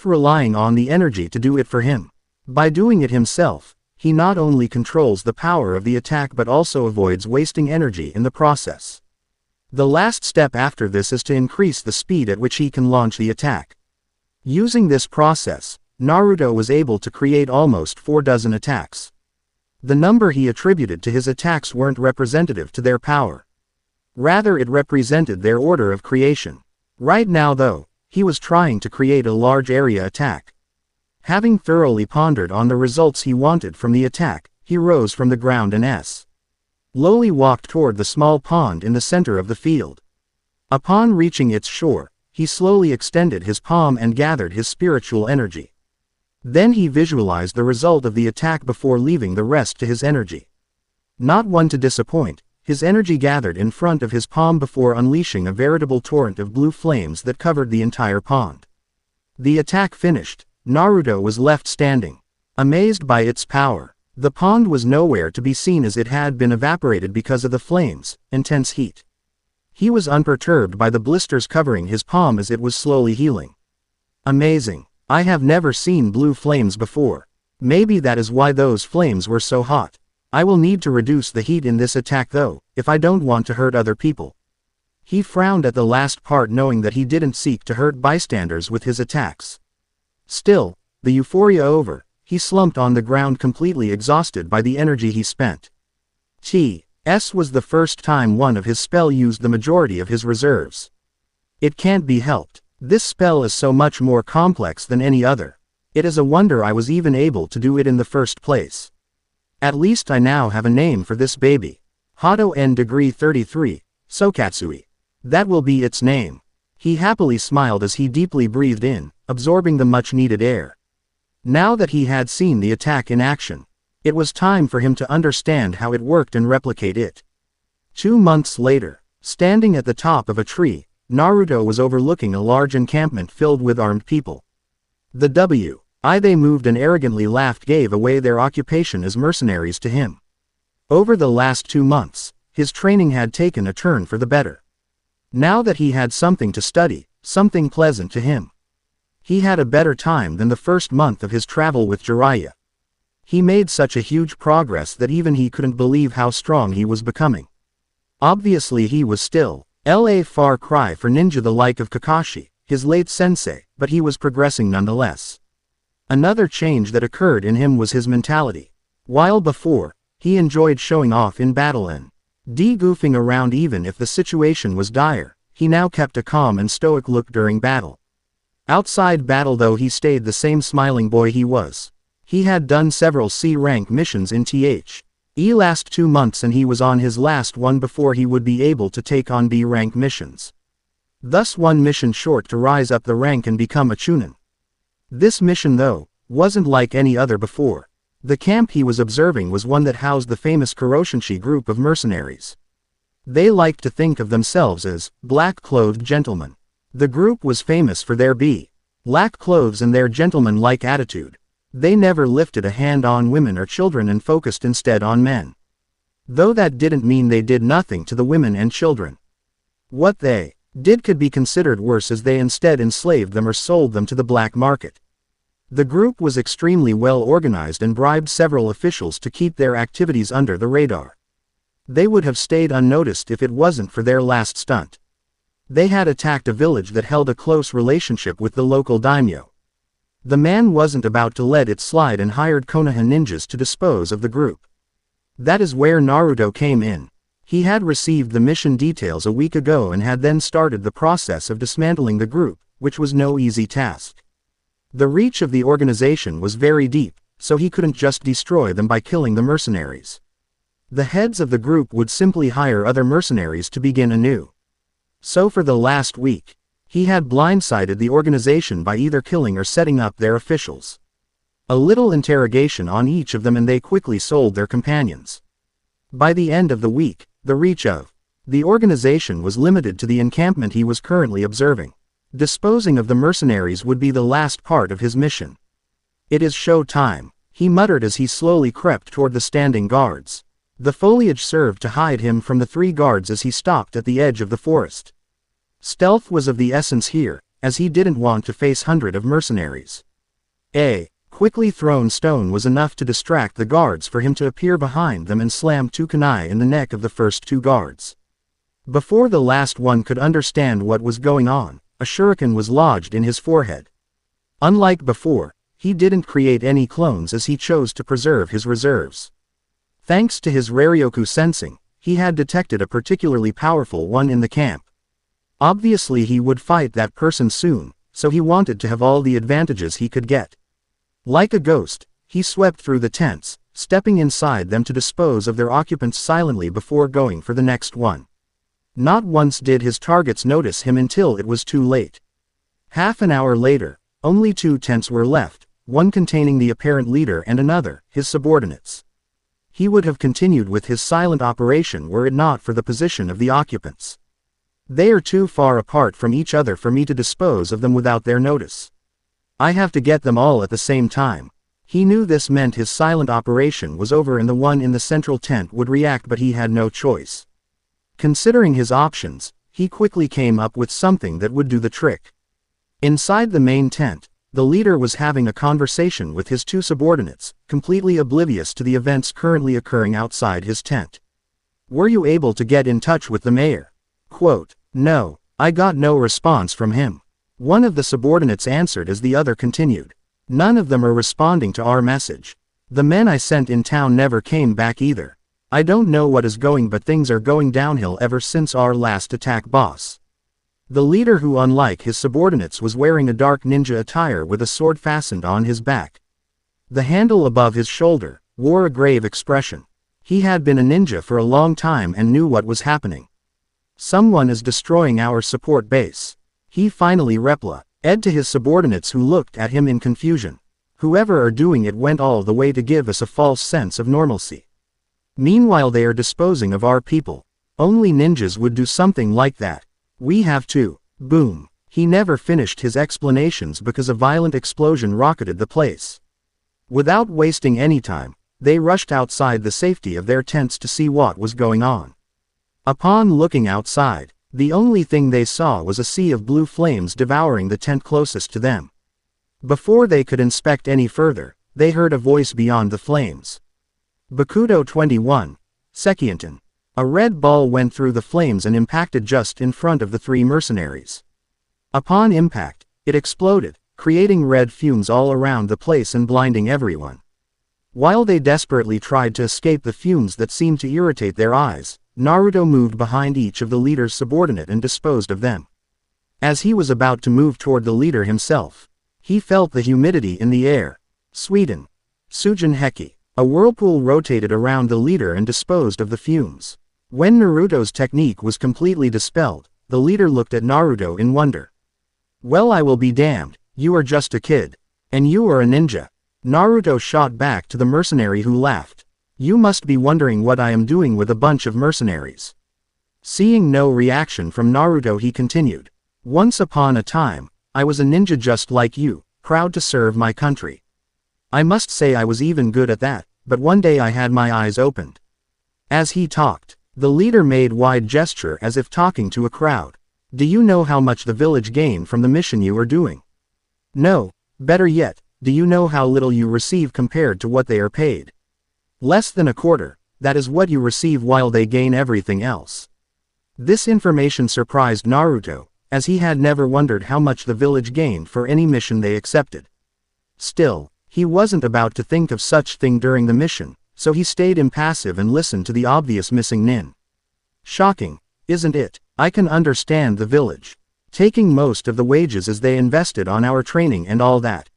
relying on the energy to do it for him. By doing it himself, he not only controls the power of the attack but also avoids wasting energy in the process. The last step after this is to increase the speed at which he can launch the attack. Using this process, Naruto was able to create almost 4 dozen attacks. The number he attributed to his attacks weren't representative to their power. Rather, it represented their order of creation. Right now though, he was trying to create a large area attack. Having thoroughly pondered on the results he wanted from the attack, he rose from the ground and slowly walked toward the small pond in the center of the field. Upon reaching its shore, he slowly extended his palm and gathered his spiritual energy. Then he visualized the result of the attack before leaving the rest to his energy. Not one to disappoint, his energy gathered in front of his palm before unleashing a veritable torrent of blue flames that covered the entire pond. The attack finished, Naruto was left standing, amazed by its power. The pond was nowhere to be seen as it had been evaporated because of the flames' intense heat. He was unperturbed by the blisters covering his palm as it was slowly healing. Amazing. I have never seen blue flames before. Maybe that is why those flames were so hot. I will need to reduce the heat in this attack though, if I don't want to hurt other people. He frowned at the last part, knowing that he didn't seek to hurt bystanders with his attacks. Still, the euphoria over, he slumped on the ground completely exhausted by the energy he spent. This was the first time one of his spell used the majority of his reserves. It can't be helped. This spell is so much more complex than any other. It is a wonder I was even able to do it in the first place. At least I now have a name for this baby. Hado N Degree 33, Sokatsui. That will be its name. He happily smiled as he deeply breathed in, absorbing the much-needed air. Now that he had seen the attack in action, it was time for him to understand how it worked and replicate it. 2 months later, standing at the top of a tree, Naruto was overlooking a large encampment filled with armed people. The they moved and arrogantly laughed gave away their occupation as mercenaries to him. Over the last 2 months, his training had taken a turn for the better. Now that he had something to study, something pleasant to him, he had a better time than the first month of his travel with Jiraiya. He made such a huge progress that even he couldn't believe how strong he was becoming. Obviously he was still a far cry for ninja the like of Kakashi, his late sensei, but he was progressing nonetheless. Another change that occurred in him was his mentality. While before, he enjoyed showing off in battle and goofing around even if the situation was dire, he now kept a calm and stoic look during battle. Outside battle though he stayed the same smiling boy he was. He had done several C-rank missions in last 2 months and he was on his last one before he would be able to take on B-rank missions. Thus one mission short to rise up the rank and become a chunin. This mission though, wasn't like any other before. The camp he was observing was one that housed the famous Kuroshinshi group of mercenaries. They liked to think of themselves as black-clothed gentlemen. The group was famous for their black clothes and their gentleman-like attitude. They never lifted a hand on women or children and focused instead on men. Though that didn't mean they did nothing to the women and children. What they did could be considered worse as they instead enslaved them or sold them to the black market. The group was extremely well organized and bribed several officials to keep their activities under the radar. They would have stayed unnoticed if it wasn't for their last stunt. They had attacked a village that held a close relationship with the local daimyo. The man wasn't about to let it slide and hired Konoha ninjas to dispose of the group. That is where Naruto came in. He had received the mission details a week ago and had then started the process of dismantling the group, which was no easy task. The reach of the organization was very deep, so he couldn't just destroy them by killing the mercenaries. The heads of the group would simply hire other mercenaries to begin anew. So for the last week, he had blindsided the organization by either killing or setting up their officials. A little interrogation on each of them and they quickly sold their companions. By the end of the week, the reach of the organization was limited to the encampment he was currently observing. Disposing of the mercenaries would be the last part of his mission. "It is show time," he muttered as he slowly crept toward the standing guards. The foliage served to hide him from the 3 guards as he stopped at the edge of the forest. Stealth was of the essence here, as he didn't want to face hundreds of mercenaries. A quickly thrown stone was enough to distract the guards for him to appear behind them and slam 2 kunai in the neck of the first 2 guards. Before the last one could understand what was going on, a shuriken was lodged in his forehead. Unlike before, he didn't create any clones as he chose to preserve his reserves. Thanks to his Raryoku sensing, he had detected a particularly powerful one in the camp. Obviously he would fight that person soon, so he wanted to have all the advantages he could get. Like a ghost, he swept through the tents, stepping inside them to dispose of their occupants silently before going for the next one. Not once did his targets notice him until it was too late. Half an hour later, only 2 tents were left, one containing the apparent leader and another, his subordinates. He would have continued with his silent operation were it not for the position of the occupants. They are too far apart from each other for me to dispose of them without their notice. I have to get them all at the same time. He knew this meant his silent operation was over and the one in the central tent would react, but he had no choice. Considering his options, he quickly came up with something that would do the trick. Inside the main tent, the leader was having a conversation with his 2 subordinates, completely oblivious to the events currently occurring outside his tent. "Were you able to get in touch with the mayor?" Quote, "No, I got no response from him." One of the subordinates answered as the other continued. "None of them are responding to our message. The men I sent in town never came back either. I don't know what is going, but things are going downhill ever since our last attack, boss." The leader, who unlike his subordinates was wearing a dark ninja attire with a sword fastened on his back. The handle above his shoulder, wore a grave expression. He had been a ninja for a long time and knew what was happening. "Someone is destroying our support base." He finally replied to his subordinates who looked at him in confusion. Whoever are doing it went all the way to give us a false sense of normalcy. Meanwhile they are disposing of our people. Only ninjas would do something like that. We have to. Boom. He never finished his explanations because a violent explosion rocketed the place. Without wasting any time, they rushed outside the safety of their tents to see what was going on. Upon looking outside, the only thing they saw was a sea of blue flames devouring the tent closest to them. Before they could inspect any further, they heard a voice beyond the flames. Bakudo 21. Sekienton. A red ball went through the flames and impacted just in front of the three mercenaries. Upon impact, it exploded, creating red fumes all around the place and blinding everyone. While they desperately tried to escape the fumes that seemed to irritate their eyes, Naruto moved behind each of the leader's subordinate and disposed of them. As he was about to move toward the leader himself, he felt the humidity in the air. Sweden. Sujin Heki. A whirlpool rotated around the leader and disposed of the fumes. When Naruto's technique was completely dispelled, the leader looked at Naruto in wonder. "Well, I will be damned, you are just a kid. And you are a ninja." Naruto shot back to the mercenary who laughed. "You must be wondering what I am doing with a bunch of mercenaries." Seeing no reaction from Naruto, he continued. "Once upon a time, I was a ninja just like you, proud to serve my country. I must say I was even good at that, but one day I had my eyes opened." As he talked, the leader made wide gesture as if talking to a crowd. "Do you know how much the village gained from the mission you are doing? No, better yet, do you know how little you receive compared to what they are paid? Less than a quarter, that is what you receive while they gain everything else." This information surprised Naruto, as he had never wondered how much the village gained for any mission they accepted. Still, he wasn't about to think of such thing during the mission, so he stayed impassive and listened to the obvious missing nin. "Shocking, isn't it? I can understand the village taking most of the wages as they invested on our training and all that.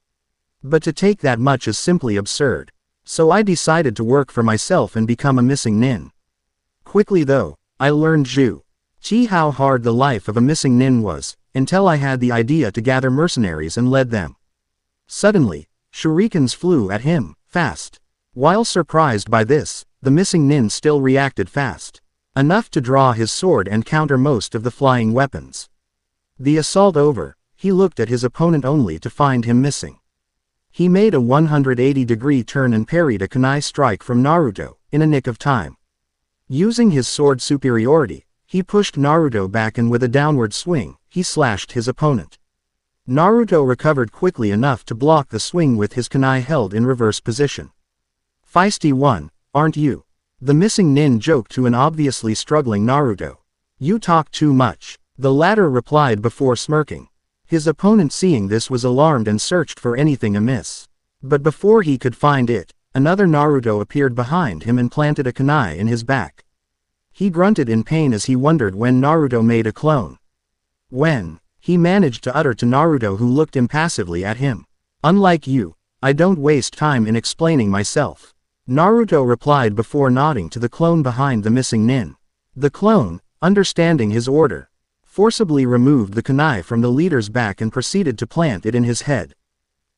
But to take that much is simply absurd. So I decided to work for myself and become a missing nin. Quickly though, I learned Ju Chi how hard the life of a missing nin was, until I had the idea to gather mercenaries and led them." Suddenly, shurikens flew at him, fast. While surprised by this, the missing nin still reacted fast. Enough to draw his sword and counter most of the flying weapons. The assault over, he looked at his opponent only to find him missing. He made a 180-degree turn and parried a kunai strike from Naruto, in a nick of time. Using his sword superiority, he pushed Naruto back and with a downward swing, he slashed his opponent. Naruto recovered quickly enough to block the swing with his kunai held in reverse position. "Feisty one, aren't you?" The missing nin joked to an obviously struggling Naruto. "You talk too much," the latter replied before smirking. His opponent seeing this was alarmed and searched for anything amiss. But before he could find it, another Naruto appeared behind him and planted a kunai in his back. He grunted in pain as he wondered when Naruto made a clone. When he managed to utter to Naruto, who looked impassively at him, "Unlike you, I don't waste time in explaining myself." Naruto replied before nodding to the clone behind the missing nin. The clone, understanding his order, forcibly removed the kunai from the leader's back and proceeded to plant it in his head.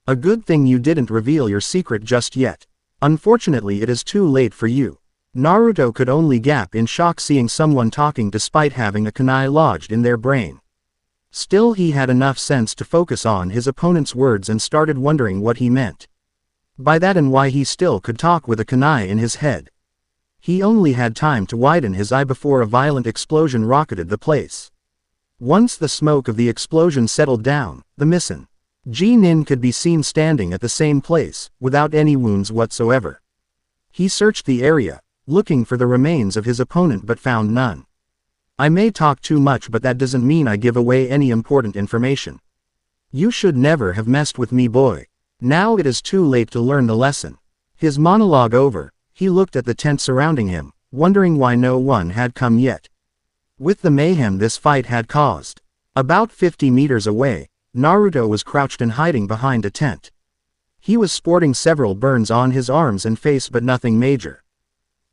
"A good thing you didn't reveal your secret just yet. Unfortunately, it is too late for you." Naruto could only gap in shock seeing someone talking despite having a kunai lodged in their brain. Still, he had enough sense to focus on his opponent's words and started wondering what he meant by that and why he still could talk with a kunai in his head. He only had time to widen his eye before a violent explosion rocketed the place. Once the smoke of the explosion settled down, the missing nin could be seen standing at the same place, without any wounds whatsoever. He searched the area, looking for the remains of his opponent but found none. "I may talk too much, but that doesn't mean I give away any important information. You should never have messed with me, boy. Now it is too late to learn the lesson." His monologue over, he looked at the tent surrounding him, wondering why no one had come yet. With the mayhem this fight had caused. About 50 meters away, Naruto was crouched and hiding behind a tent. He was sporting several burns on his arms and face but nothing major.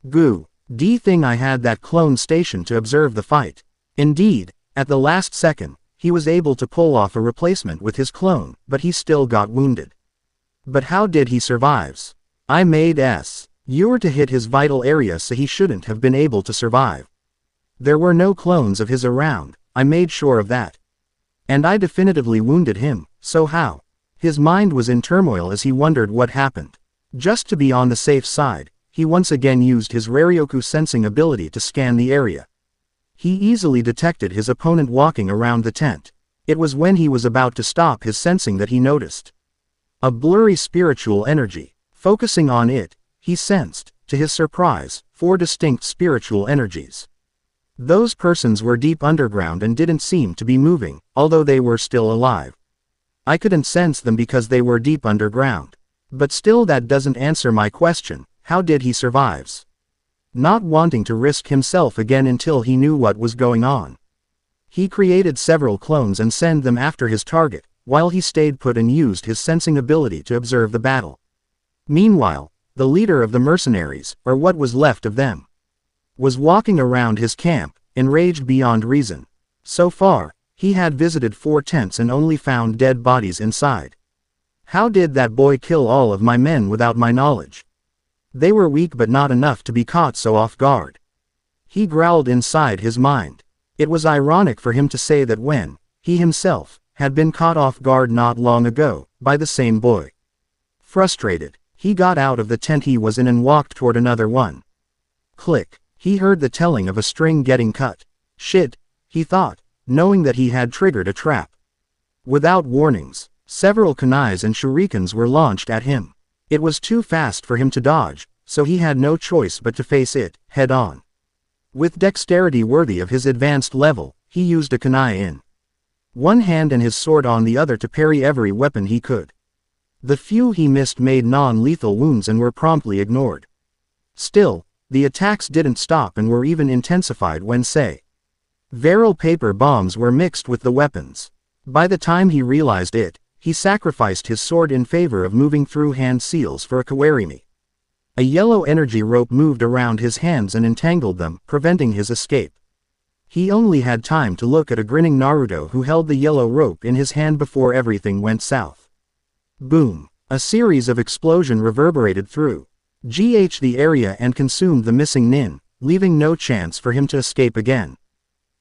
"Goo. D thing I had that clone stationed to observe the fight." Indeed, at the last second, he was able to pull off a replacement with his clone, but he still got wounded. But how did he survive? I made S. You were to hit his vital area, so he shouldn't have been able to survive. There were no clones of his around, I made sure of that. And I definitively wounded him, so how? His mind was in turmoil as he wondered what happened. Just to be on the safe side, he once again used his Raryoku sensing ability to scan the area. He easily detected his opponent walking around the tent. It was when he was about to stop his sensing that he noticed a blurry spiritual energy. Focusing on it, he sensed, to his surprise, 4 distinct spiritual energies. Those persons were deep underground and didn't seem to be moving, although they were still alive. I couldn't sense them because they were deep underground. But still, that doesn't answer my question, how did he survive? Not wanting to risk himself again until he knew what was going on, he created several clones and sent them after his target, while he stayed put and used his sensing ability to observe the battle. Meanwhile, the leader of the mercenaries, or what was left of them, was walking around his camp, enraged beyond reason. So far, he had visited 4 tents and only found dead bodies inside. How did that boy kill all of my men without my knowledge? They were weak but not enough to be caught so off guard. He growled inside his mind. It was ironic for him to say that when he himself had been caught off guard not long ago by the same boy. Frustrated, he got out of the tent he was in and walked toward another one. Click. He heard the telling of a string getting cut. Shit, he thought, knowing that he had triggered a trap. Without warnings, several kunais and shurikens were launched at him. It was too fast for him to dodge, so he had no choice but to face it, head on. With dexterity worthy of his advanced level, he used a kunai in one hand and his sword on the other to parry every weapon he could. The few he missed made non-lethal wounds and were promptly ignored. Still, the attacks didn't stop and were even intensified when several paper bombs were mixed with the weapons. By the time he realized it, he sacrificed his sword in favor of moving through hand seals for a kawarimi. A yellow energy rope moved around his hands and entangled them, preventing his escape. He only had time to look at a grinning Naruto who held the yellow rope in his hand before everything went south. Boom! A series of explosions reverberated through the area and consumed the missing nin, leaving no chance for him to escape again.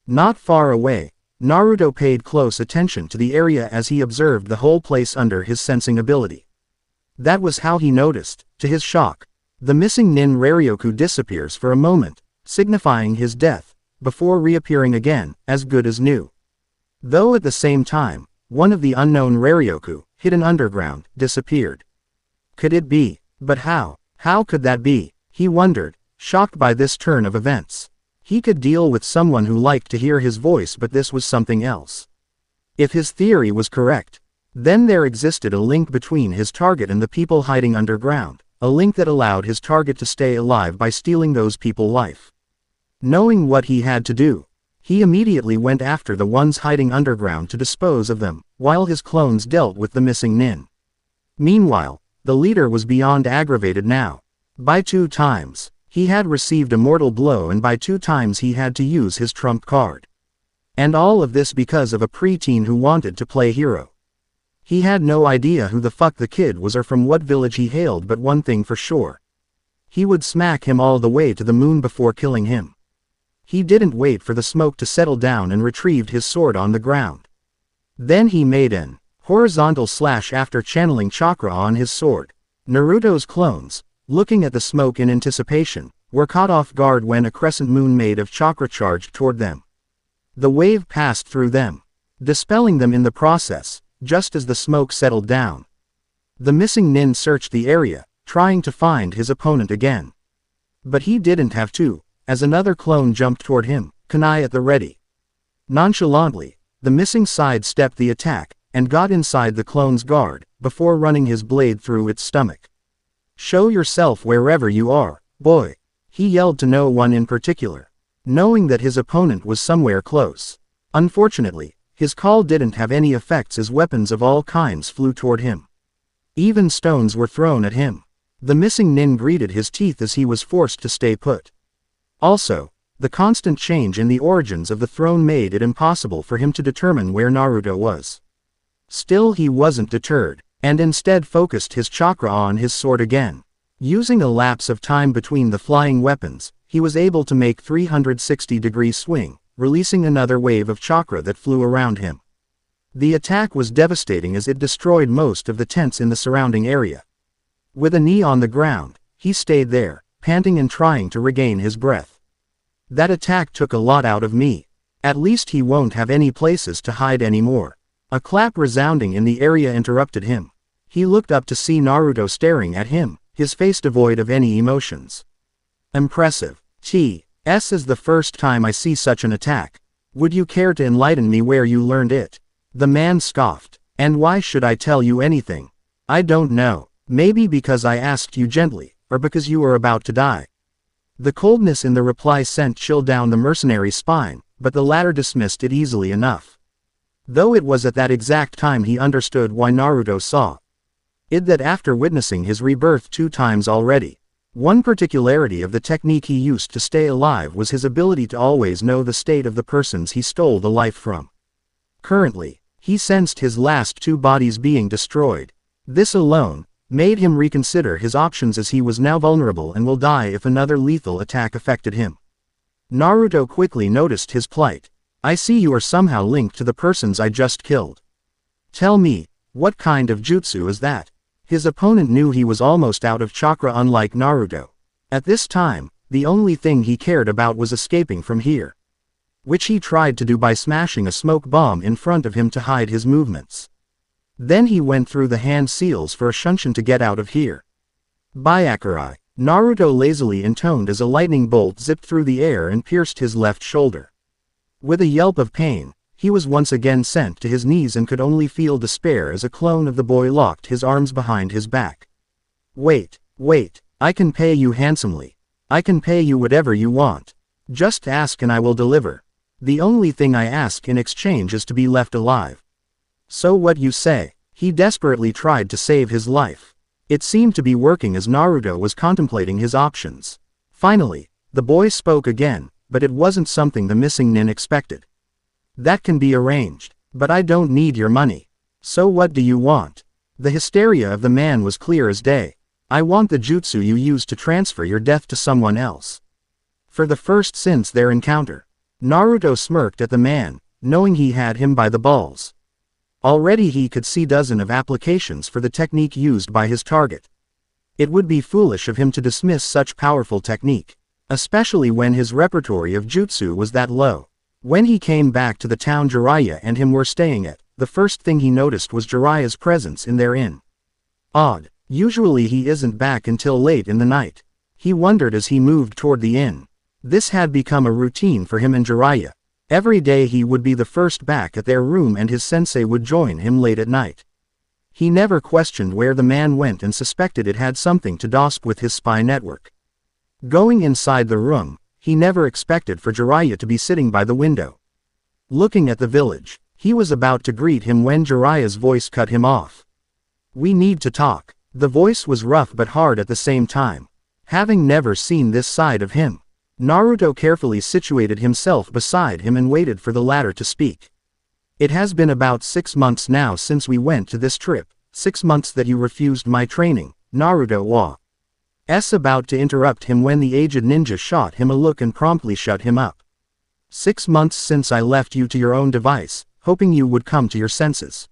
Not far away, Naruto paid close attention to the area as he observed the whole place under his sensing ability. That was how he noticed, to his shock, the missing nin Raryoku disappears for a moment, signifying his death, before reappearing again, as good as new. Though at the same time, one of the unknown Raryoku, hidden underground, disappeared. Could it be? But how? How could that be? He wondered, shocked by this turn of events. He could deal with someone who liked to hear his voice, but this was something else. If his theory was correct, then there existed a link between his target and the people hiding underground, a link that allowed his target to stay alive by stealing those people's life. Knowing what he had to do, he immediately went after the ones hiding underground to dispose of them, while his clones dealt with the missing nin. Meanwhile, the leader was beyond aggravated now. By 2 times, he had received a mortal blow, and by 2 times he had to use his trump card. And all of this because of a preteen who wanted to play hero. He had no idea who the fuck the kid was or from what village he hailed, but one thing for sure. He would smack him all the way to the moon before killing him. He didn't wait for the smoke to settle down and retrieved his sword on the ground. Then he made an horizontal slash after channeling chakra on his sword. Naruto's clones, looking at the smoke in anticipation, were caught off guard when a crescent moon made of chakra charged toward them. The wave passed through them, dispelling them in the process, just as the smoke settled down. The missing nin searched the area, trying to find his opponent again. But he didn't have to, as another clone jumped toward him, kunai at the ready. Nonchalantly, the missing sidestepped the attack, and got inside the clone's guard, before running his blade through its stomach. "Show yourself wherever you are, boy," he yelled to no one in particular, knowing that his opponent was somewhere close. Unfortunately, his call didn't have any effects as weapons of all kinds flew toward him. Even stones were thrown at him. The missing nin gritted his teeth as he was forced to stay put. Also, The constant change in the origins of the throne made it impossible for him to determine where Naruto was. Still he wasn't deterred, and instead focused his chakra on his sword again. Using a lapse of time between the flying weapons, he was able to make 360-degree swing, releasing another wave of chakra that flew around him. The attack was devastating as it destroyed most of the tents in the surrounding area. With a knee on the ground, he stayed there, panting and trying to regain his breath. That attack took a lot out of me. At least he won't have any places to hide anymore. A clap resounding in the area interrupted him. He looked up to see Naruto staring at him, his face devoid of any emotions. Impressive. T.S. is the first time I see such an attack. Would you care to enlighten me where you learned it? The man scoffed. And why should I tell you anything? I don't know. Maybe because I asked you gently, or because you were about to die. The coldness in the reply sent chill down the mercenary's spine, but the latter dismissed it easily enough. Though it was at that exact time he understood why Naruto saw it that after witnessing his rebirth 2 times already. One particularity of the technique he used to stay alive was his ability to always know the state of the persons he stole the life from. Currently, he sensed his last 2 bodies being destroyed. This alone made him reconsider his options as he was now vulnerable and will die if another lethal attack affected him. Naruto quickly noticed his plight. I see you are somehow linked to the persons I just killed. Tell me, what kind of jutsu is that? His opponent knew he was almost out of chakra unlike Naruto. At this time, the only thing he cared about was escaping from here. Which he tried to do by smashing a smoke bomb in front of him to hide his movements. Then he went through the hand seals for a shunshin to get out of here. Byakurai, Naruto lazily intoned as a lightning bolt zipped through the air and pierced his left shoulder. With a yelp of pain, he was once again sent to his knees and could only feel despair as a clone of the boy locked his arms behind his back. Wait, I can pay you handsomely. I can pay you whatever you want. Just ask and I will deliver. The only thing I ask in exchange is to be left alive. So what you say? He desperately tried to save his life. It seemed to be working as Naruto was contemplating his options. Finally, the boy spoke again, but it wasn't something the missing nin expected. That can be arranged, but I don't need your money. So what do you want? The hysteria of the man was clear as day. I want the jutsu you used to transfer your death to someone else. For the first since their encounter, Naruto smirked at the man, knowing he had him by the balls. Already he could see dozens of applications for the technique used by his target. It would be foolish of him to dismiss such powerful technique, especially when his repertoire of jutsu was that low. When he came back to the town Jiraiya and him were staying at, the first thing he noticed was Jiraiya's presence in their inn. Odd, usually he isn't back until late in the night. He wondered as he moved toward the inn. This had become a routine for him and Jiraiya. Every day he would be the first back at their room and his sensei would join him late at night. He never questioned where the man went and suspected it had something to do with his spy network. Going inside the room, he never expected for Jiraiya to be sitting by the window, looking at the village. He was about to greet him when Jiraiya's voice cut him off. We need to talk. The voice was rough but hard at the same time. Having never seen this side of him, Naruto carefully situated himself beside him and waited for the latter to speak. It has been about 6 months now since we went to this trip, 6 months that you refused my training, Naruto was about to interrupt him when the aged ninja shot him a look and promptly shut him up. 6 months since I left you to your own device, hoping you would come to your senses.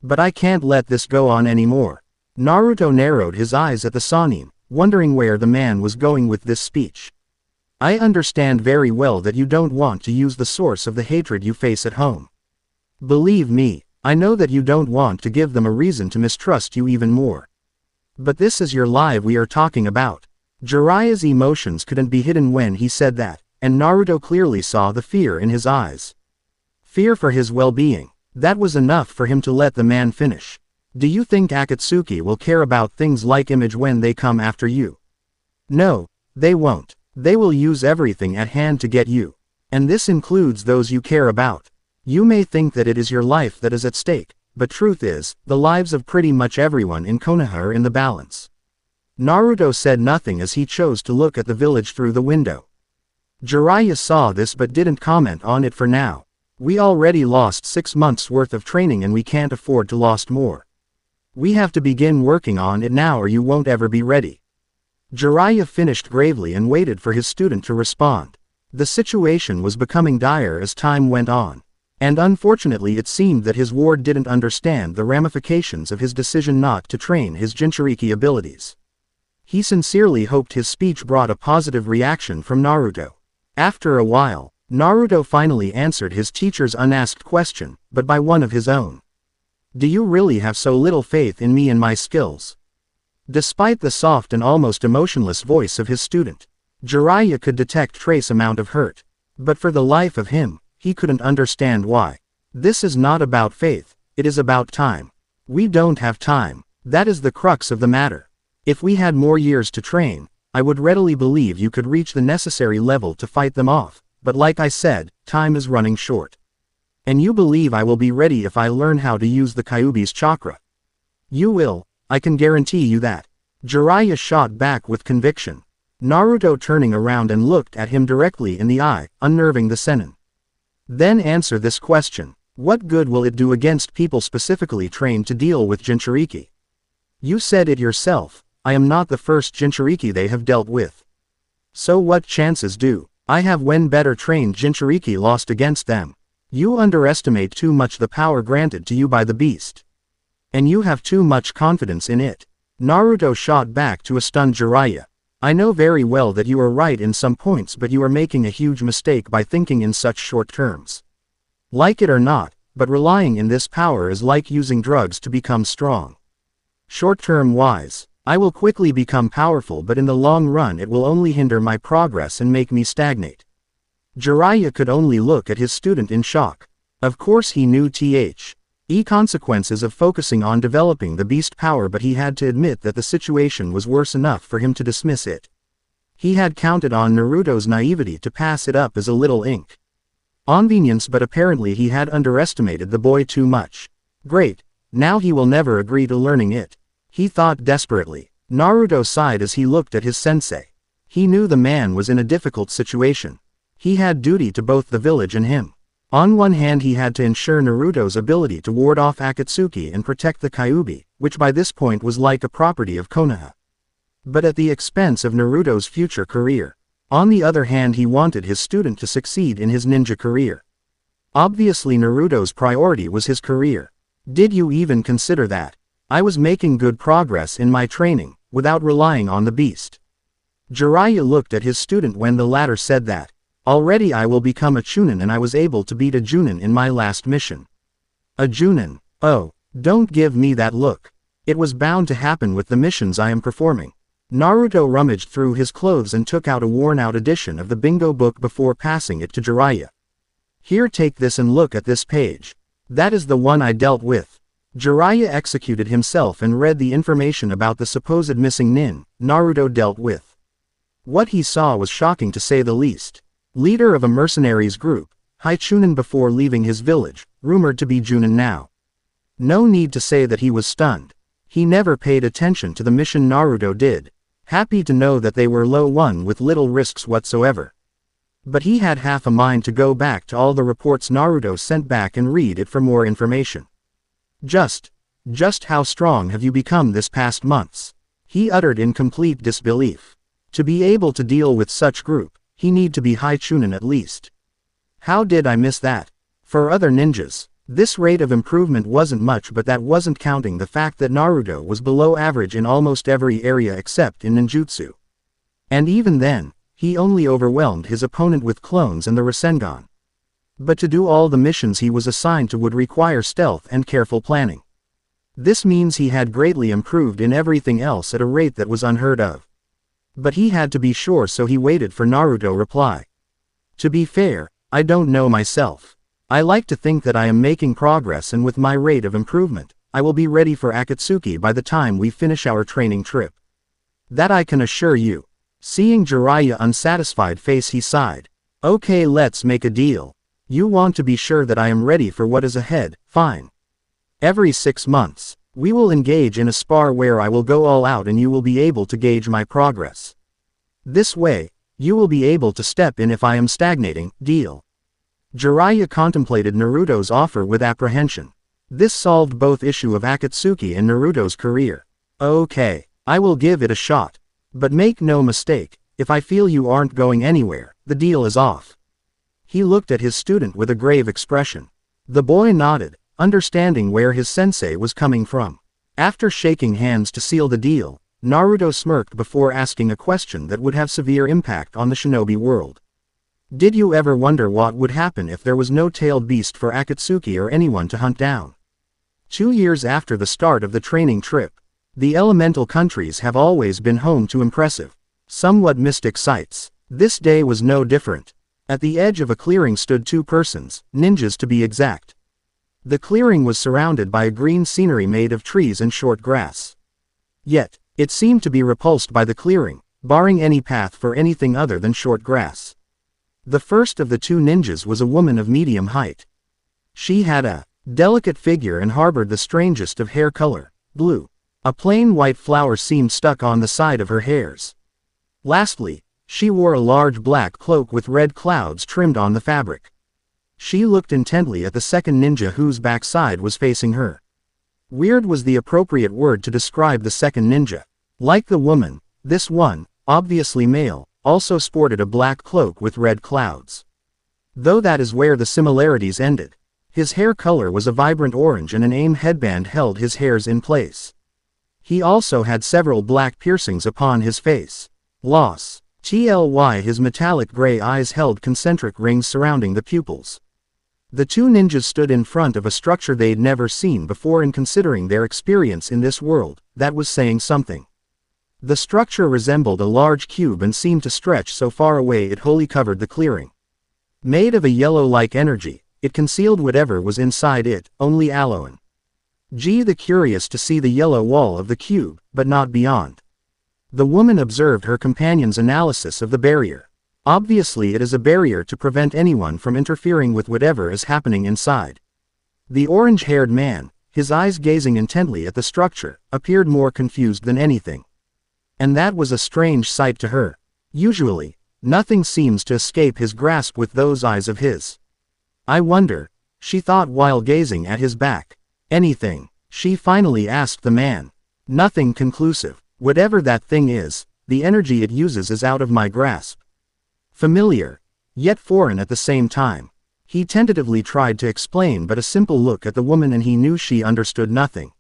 But I can't let this go on anymore. Naruto narrowed his eyes at the Sannin, wondering where the man was going with this speech. I understand very well that you don't want to use the source of the hatred you face at home. Believe me, I know that you don't want to give them a reason to mistrust you even more. But this is your life we are talking about. Jiraiya's emotions couldn't be hidden when he said that, and Naruto clearly saw the fear in his eyes. Fear for his well-being. That was enough for him to let the man finish. Do you think Akatsuki will care about things like image when they come after you? No, they won't. They will use everything at hand to get you. And this includes those you care about. You may think that it is your life that is at stake, but truth is, the lives of pretty much everyone in Konoha are in the balance. Naruto said nothing as he chose to look at the village through the window. Jiraiya saw this but didn't comment on it for now. We already lost 6 months worth of training and we can't afford to lose more. We have to begin working on it now or you won't ever be ready. Jiraiya finished gravely and waited for his student to respond. The situation was becoming dire as time went on. And unfortunately it seemed that his ward didn't understand the ramifications of his decision not to train his Jinchuriki abilities. He sincerely hoped his speech brought a positive reaction from Naruto. After a while, Naruto finally answered his teacher's unasked question, but by one of his own. Do you really have so little faith in me and my skills? Despite the soft and almost emotionless voice of his student, Jiraiya could detect trace amount of hurt. But for the life of him, he couldn't understand why. This is not about faith, it is about time. We don't have time. That is the crux of the matter. If we had more years to train, I would readily believe you could reach the necessary level to fight them off, but like I said, time is running short. And you believe I will be ready if I learn how to use the Kyuubi's chakra. You will, I can guarantee you that. Jiraiya shot back with conviction. Naruto turning around and looked at him directly in the eye, unnerving the senin. Then answer this question. What good will it do against people specifically trained to deal with Jinchuriki? You said it yourself, I am not the first Jinchuriki they have dealt with. So what chances do I have when better trained Jinchuriki lost against them? You underestimate too much the power granted to you by the beast. And you have too much confidence in it. Naruto shot back to a stunned Jiraiya. I know very well that you are right in some points but you are making a huge mistake by thinking in such short terms. Like it or not, but relying in this power is like using drugs to become strong. Short-term wise, I will quickly become powerful but in the long run it will only hinder my progress and make me stagnate. Jiraiya could only look at his student in shock. Of course he knew the consequences of focusing on developing the beast power but he had to admit that the situation was worse enough for him to dismiss it. He had counted on Naruto's naivety to pass it up as a little inconvenience but apparently he had underestimated the boy too much. Great, now he will never agree to learning it. He thought desperately. Naruto sighed as he looked at his sensei. He knew the man was in a difficult situation. He had duty to both the village and him. On one hand he had to ensure Naruto's ability to ward off Akatsuki and protect the Kyuubi, which by this point was like a property of Konoha. But at the expense of Naruto's future career. On the other hand he wanted his student to succeed in his ninja career. Obviously Naruto's priority was his career. Did you even consider that? I was making good progress in my training, without relying on the beast. Jiraiya looked at his student when the latter said that. Already I will become a Chunin and I was able to beat a Junin in my last mission. A Junin? Oh, don't give me that look. It was bound to happen with the missions I am performing. Naruto rummaged through his clothes and took out a worn-out edition of the bingo book before passing it to Jiraiya. Here, take this and look at this page. That is the one I dealt with. Jiraiya executed himself and read the information about the supposed missing nin Naruto dealt with. What he saw was shocking to say the least. Leader of a mercenaries group, High Chunin before leaving his village, rumored to be Junin now. No need to say that he was stunned. He never paid attention to the mission Naruto did, happy to know that they were low one with little risks whatsoever. But he had half a mind to go back to all the reports Naruto sent back and read it for more information. Just how strong have you become this past months? He uttered in complete disbelief. To be able to deal with such group, he need to be High Chunin at least. How did I miss that? For other ninjas, this rate of improvement wasn't much, but that wasn't counting the fact that Naruto was below average in almost every area except in ninjutsu. And even then, he only overwhelmed his opponent with clones and the Rasengan. But to do all the missions he was assigned to would require stealth and careful planning. This means he had greatly improved in everything else at a rate that was unheard of. But he had to be sure, so he waited for Naruto's reply. To be fair, I don't know myself. I like to think that I am making progress, and with my rate of improvement, I will be ready for Akatsuki by the time we finish our training trip. That I can assure you. Seeing Jiraiya's unsatisfied face, he sighed. Okay, let's make a deal. You want to be sure that I am ready for what is ahead, fine. Every 6 months, we will engage in a spar where I will go all out and you will be able to gauge my progress. This way, You will be able to step in if I am stagnating, deal? Jiraiya contemplated Naruto's offer with apprehension. This solved both issue of Akatsuki and Naruto's career. Okay, I will give it a shot. But make no mistake, if I feel you aren't going anywhere, the deal is off. He looked at his student with a grave expression. The boy nodded, understanding where his sensei was coming from. After shaking hands to seal the deal, Naruto smirked before asking a question that would have severe impact on the shinobi world. Did you ever wonder what would happen if there was no tailed beast for Akatsuki or anyone to hunt down? 2 years after the start of the training trip, the elemental countries have always been home to impressive, somewhat mystic sights. This day was no different. At the edge of a clearing stood 2 persons, ninjas to be exact. The clearing was surrounded by a green scenery made of trees and short grass. Yet, it seemed to be repulsed by the clearing, barring any path for anything other than short grass. The first of the 2 ninjas was a woman of medium height. She had a delicate figure and harbored the strangest of hair color, blue. A plain white flower seemed stuck on the side of her hairs. Lastly, she wore a large black cloak with red clouds trimmed on the fabric. She looked intently at the second ninja whose backside was facing her. Weird was the appropriate word to describe the second ninja. Like the woman, this one, obviously male, also sported a black cloak with red clouds. Though that is where the similarities ended. His hair color was a vibrant orange and an aim headband held his hairs in place. He also had several black piercings upon his face. His metallic gray eyes held concentric rings surrounding the pupils. The 2 ninjas stood in front of a structure they'd never seen before, and considering their experience in this world, that was saying something. The structure resembled a large cube and seemed to stretch so far away it wholly covered the clearing. Made of a yellow-like energy, it concealed whatever was inside it, only Alolan. The curious to see the yellow wall of the cube, but not beyond. The woman observed her companion's analysis of the barrier. Obviously it is a barrier to prevent anyone from interfering with whatever is happening inside. The orange-haired man, his eyes gazing intently at the structure, appeared more confused than anything. And that was a strange sight to her. Usually, nothing seems to escape his grasp with those eyes of his. I wonder, she thought while gazing at his back. Anything, she finally asked the man. Nothing conclusive. Whatever that thing is, the energy it uses is out of my grasp. Familiar, yet foreign at the same time. He tentatively tried to explain, but a simple look at the woman and he knew she understood nothing.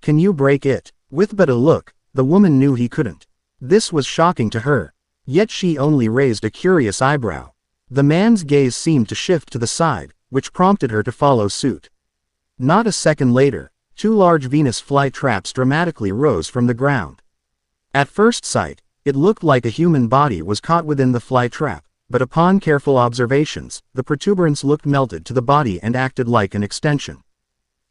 Can you break it? With but a look, the woman knew he couldn't. This was shocking to her. Yet she only raised a curious eyebrow. The man's gaze seemed to shift to the side, which prompted her to follow suit. Not a second later, 2 large Venus fly traps dramatically rose from the ground. At first sight, it looked like a human body was caught within the fly trap, but upon careful observations, the protuberance looked melted to the body and acted like an extension.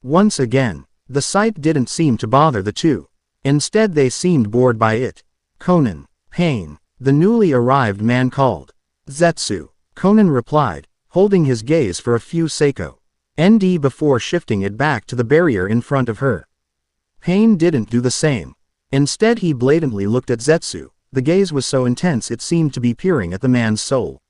Once again, the sight didn't seem to bother the 2. Instead they seemed bored by it. Conan, Pain, the newly arrived man called. Zetsu, Conan replied, holding his gaze for a few seconds. Before shifting it back to the barrier in front of her. Pain didn't do the same. Instead he blatantly looked at Zetsu. The gaze was so intense it seemed to be peering at the man's soul.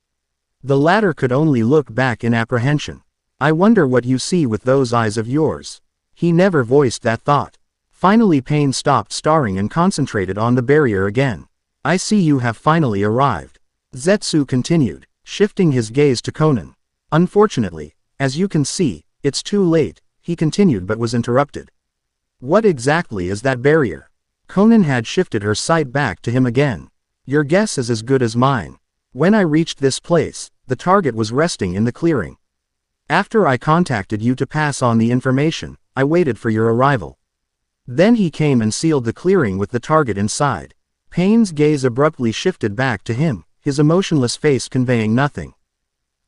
The latter could only look back in apprehension. I wonder what you see with those eyes of yours. He never voiced that thought. Finally Pain stopped staring and concentrated on the barrier again. I see you have finally arrived. Zetsu continued, shifting his gaze to Conan. Unfortunately, as you can see, it's too late, he continued but was interrupted. What exactly is that barrier? Conan had shifted her sight back to him again. Your guess is as good as mine. When I reached this place, the target was resting in the clearing. After I contacted you to pass on the information, I waited for your arrival. Then he came and sealed the clearing with the target inside. Pain's gaze abruptly shifted back to him, his emotionless face conveying nothing.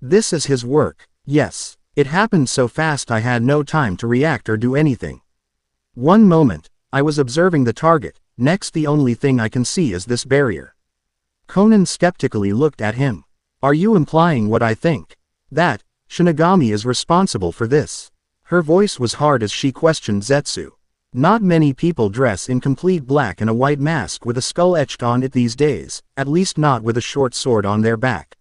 This is his work. Yes, it happened so fast I had no time to react or do anything. One moment, I was observing the target, next the only thing I can see is this barrier. Conan skeptically looked at him. Are you implying what I think? That Shinigami is responsible for this? Her voice was hard as she questioned Zetsu. Not many people dress in complete black and a white mask with a skull etched on it these days, at least not with a short sword on their back.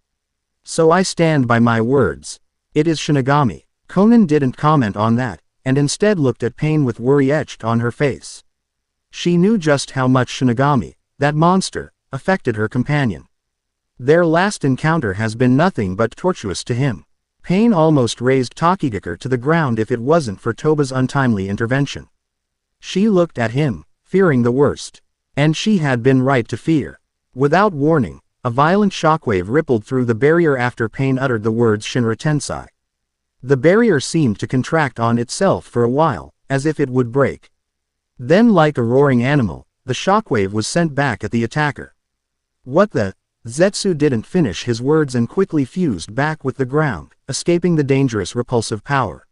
So I stand by my words. It is Shinigami. Conan didn't comment on that, and instead looked at Pain with worry etched on her face. She knew just how much Shinigami, that monster, affected her companion. Their last encounter has been nothing but tortuous to him. Pain almost raised Takigakure to the ground if it wasn't for Toba's untimely intervention. She looked at him, fearing the worst. And she had been right to fear. Without warning, a violent shockwave rippled through the barrier after Pain uttered the words Shinra Tensei. The barrier seemed to contract on itself for a while, as if it would break. Then, like a roaring animal, the shockwave was sent back at the attacker. What the? Zetsu didn't finish his words and quickly fused back with the ground, escaping the dangerous repulsive power.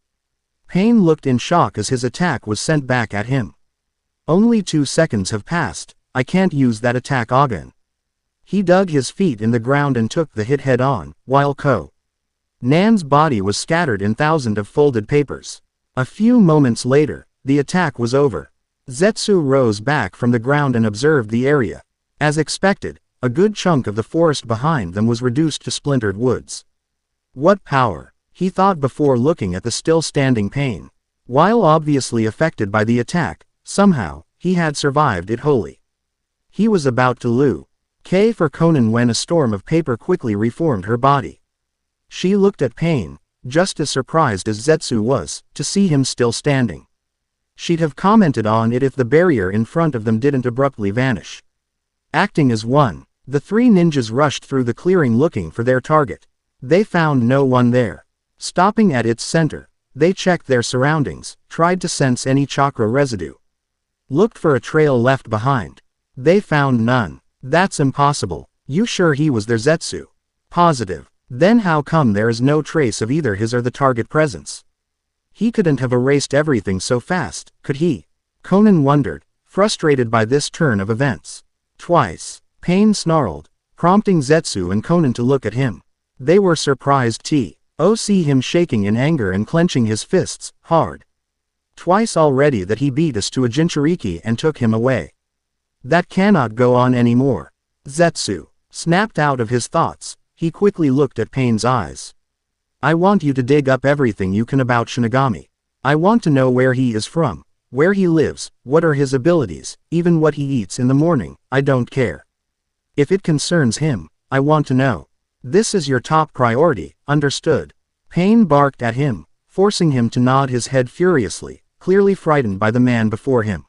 Pain looked in shock as his attack was sent back at him. Only 2 seconds have passed, I can't use that attack again. He dug his feet in the ground and took the hit head on, while Nan's body was scattered in thousands of folded papers. A few moments later, the attack was over. Zetsu rose back from the ground and observed the area. As expected, a good chunk of the forest behind them was reduced to splintered woods. What power, he thought before looking at the still-standing Pain. While obviously affected by the attack, somehow, he had survived it wholly. He was about to lose for Conan when a storm of paper quickly reformed her body. She looked at Pain, just as surprised as Zetsu was, to see him still standing. She'd have commented on it if the barrier in front of them didn't abruptly vanish. Acting as one, the 3 ninjas rushed through the clearing looking for their target. They found no one there. Stopping at its center, they checked their surroundings, tried to sense any chakra residue. Looked for a trail left behind. They found none. That's impossible. You sure he was there, Zetsu? Positive. Then how come there is no trace of either his or the target presence? He couldn't have erased everything so fast, could he? Conan wondered, frustrated by this turn of events. Twice, Pain snarled, prompting Zetsu and Conan to look at him. They were surprised to see him shaking in anger and clenching his fists hard. Twice already that he beat us to a jinchuriki and took him away. That cannot go on anymore. Zetsu snapped out of his thoughts. He quickly looked at Pain's eyes. I want you to dig up everything you can about Shinigami. I want to know where he is from, where he lives, what are his abilities, even what he eats in the morning, I don't care. If it concerns him, I want to know. This is your top priority, understood? Pain barked at him, forcing him to nod his head furiously, clearly frightened by the man before him.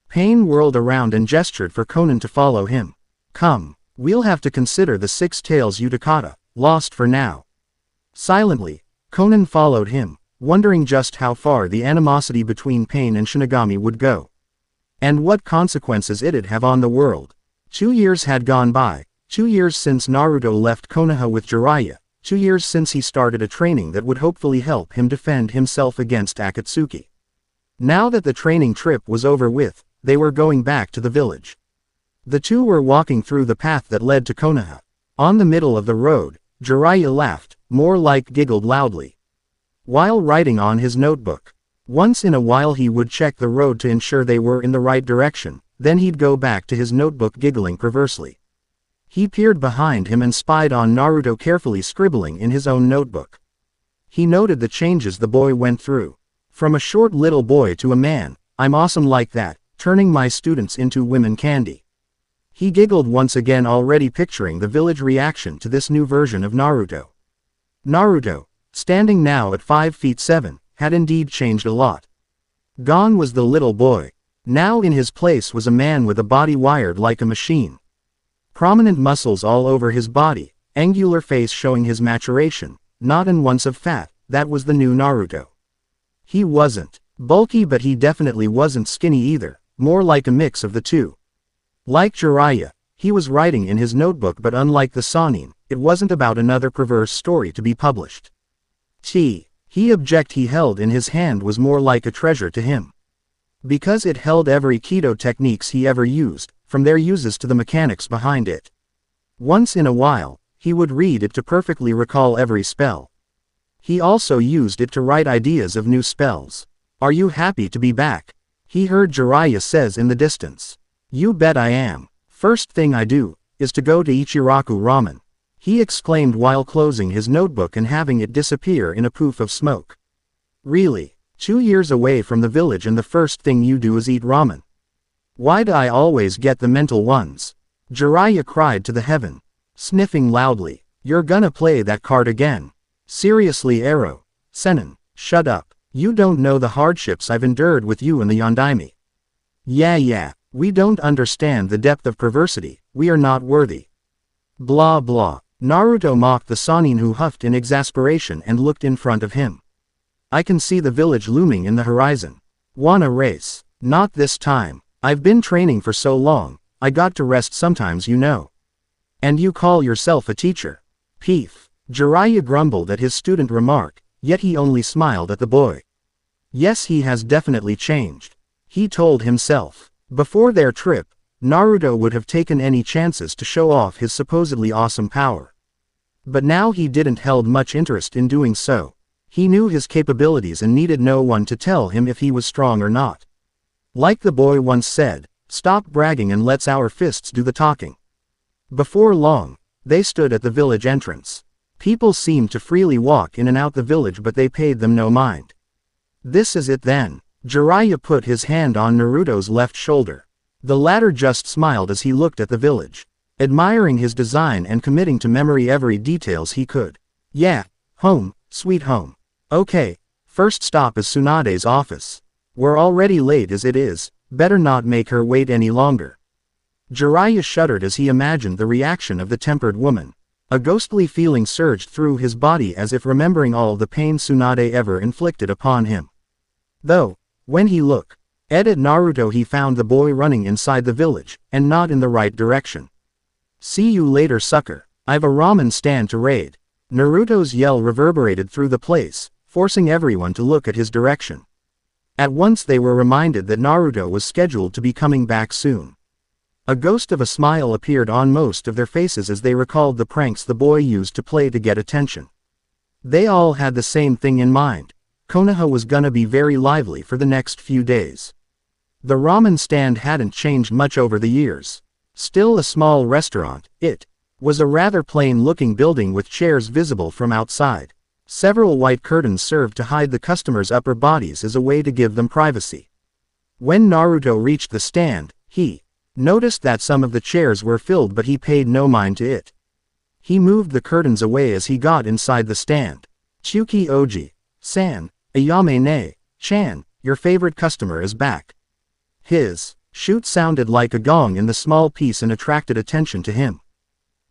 Pain whirled around and gestured for Conan to follow him. Come, we'll have to consider the 6 tails Utakata, lost for now. Silently, Conan followed him, wondering just how far the animosity between Pain and Shinigami would go. And what consequences it'd have on the world. 2 years had gone by, 2 years since Naruto left Konoha with Jiraiya, 2 years since he started a training that would hopefully help him defend himself against Akatsuki. Now that the training trip was over with, they were going back to the village. The two were walking through the path that led to Konoha. On the middle of the road, Jiraiya laughed, more like giggled loudly. While writing on his notebook. Once in a while he would check the road to ensure they were in the right direction, then he'd go back to his notebook giggling perversely. He peered behind him and spied on Naruto carefully scribbling in his own notebook. He noted the changes the boy went through. From a short little boy to a man, I'm awesome like that, turning my students into women candy. He giggled once again, already picturing the village reaction to this new version of Naruto. Naruto, standing now at 5'7", had indeed changed a lot. Gone was the little boy. Now in his place was a man with a body wired like a machine. Prominent muscles all over his body, angular face showing his maturation, not an ounce of fat, that was the new Naruto. He wasn't bulky, but he definitely wasn't skinny either, more like a mix of the two. Like Jiraiya, he was writing in his notebook, but unlike the Sannin, it wasn't about another perverse story to be published. The object he held in his hand was more like a treasure to him. Because it held every Kido techniques he ever used, from their uses to the mechanics behind it. Once in a while, he would read it to perfectly recall every spell. He also used it to write ideas of new spells. Are you happy to be back? He heard Jiraiya says in the distance. You bet I am. First thing I do, is to go to Ichiraku Ramen. He exclaimed while closing his notebook and having it disappear in a poof of smoke. Really? 2 years away from the village and the first thing you do is eat ramen? Why do I always get the mental ones? Jiraiya cried to the heaven, sniffing loudly. You're gonna play that card again. Seriously Ero. Sennin, shut up. You don't know the hardships I've endured with you and the Yondaime. Yeah, we don't understand the depth of perversity, we are not worthy. Blah blah. Naruto mocked the Sannin who huffed in exasperation and looked in front of him. I can see the village looming in the horizon. Wanna race? Not this time. I've been training for so long, I got to rest sometimes you know. And you call yourself a teacher? Peef. Jiraiya grumbled at his student remark, yet he only smiled at the boy. Yes, he has definitely changed. He told himself. Before their trip, Naruto would have taken any chances to show off his supposedly awesome power. But now he didn't held much interest in doing so. He knew his capabilities and needed no one to tell him if he was strong or not. Like the boy once said, stop bragging and let's our fists do the talking. Before long, they stood at the village entrance. People seemed to freely walk in and out the village but they paid them no mind. This is it then. Jiraiya put his hand on Naruto's left shoulder. The latter just smiled as he looked at the village, admiring his design and committing to memory every details he could. Yeah, home, sweet home. Okay, first stop is Tsunade's office. We're already late as it is, better not make her wait any longer. Jiraiya shuddered as he imagined the reaction of the tempered woman. A ghostly feeling surged through his body as if remembering all the pain Tsunade ever inflicted upon him. Though, when he looked at Naruto he found the boy running inside the village, and not in the right direction. See you later sucker, I've a ramen stand to raid. Naruto's yell reverberated through the place, forcing everyone to look at his direction. At once they were reminded that Naruto was scheduled to be coming back soon. A ghost of a smile appeared on most of their faces as they recalled the pranks the boy used to play to get attention. They all had the same thing in mind. Konoha was gonna be very lively for the next few days. The ramen stand hadn't changed much over the years. Still a small restaurant, it was a rather plain-looking building with chairs visible from outside. Several white curtains served to hide the customers' upper bodies as a way to give them privacy. When Naruto reached the stand, he noticed that some of the chairs were filled but he paid no mind to it. He moved the curtains away as he got inside the stand. Chuki Oji-san, Ayame ne, Chan, your favorite customer is back. His shoot sounded like a gong in the small piece and attracted attention to him.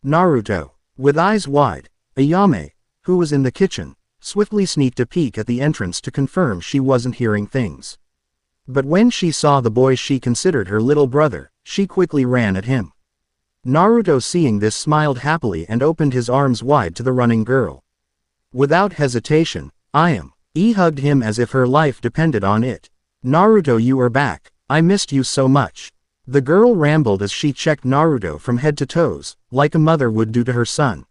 Naruto, with eyes wide, Ayame, who was in the kitchen, swiftly sneaked a peek at the entrance to confirm she wasn't hearing things. But when she saw the boy she considered her little brother, she quickly ran at him. Naruto seeing this smiled happily and opened his arms wide to the running girl. Without hesitation, He hugged him as if her life depended on it. Naruto, you are back. I missed you so much. The girl rambled as she checked Naruto from head to toes, like a mother would do to her son.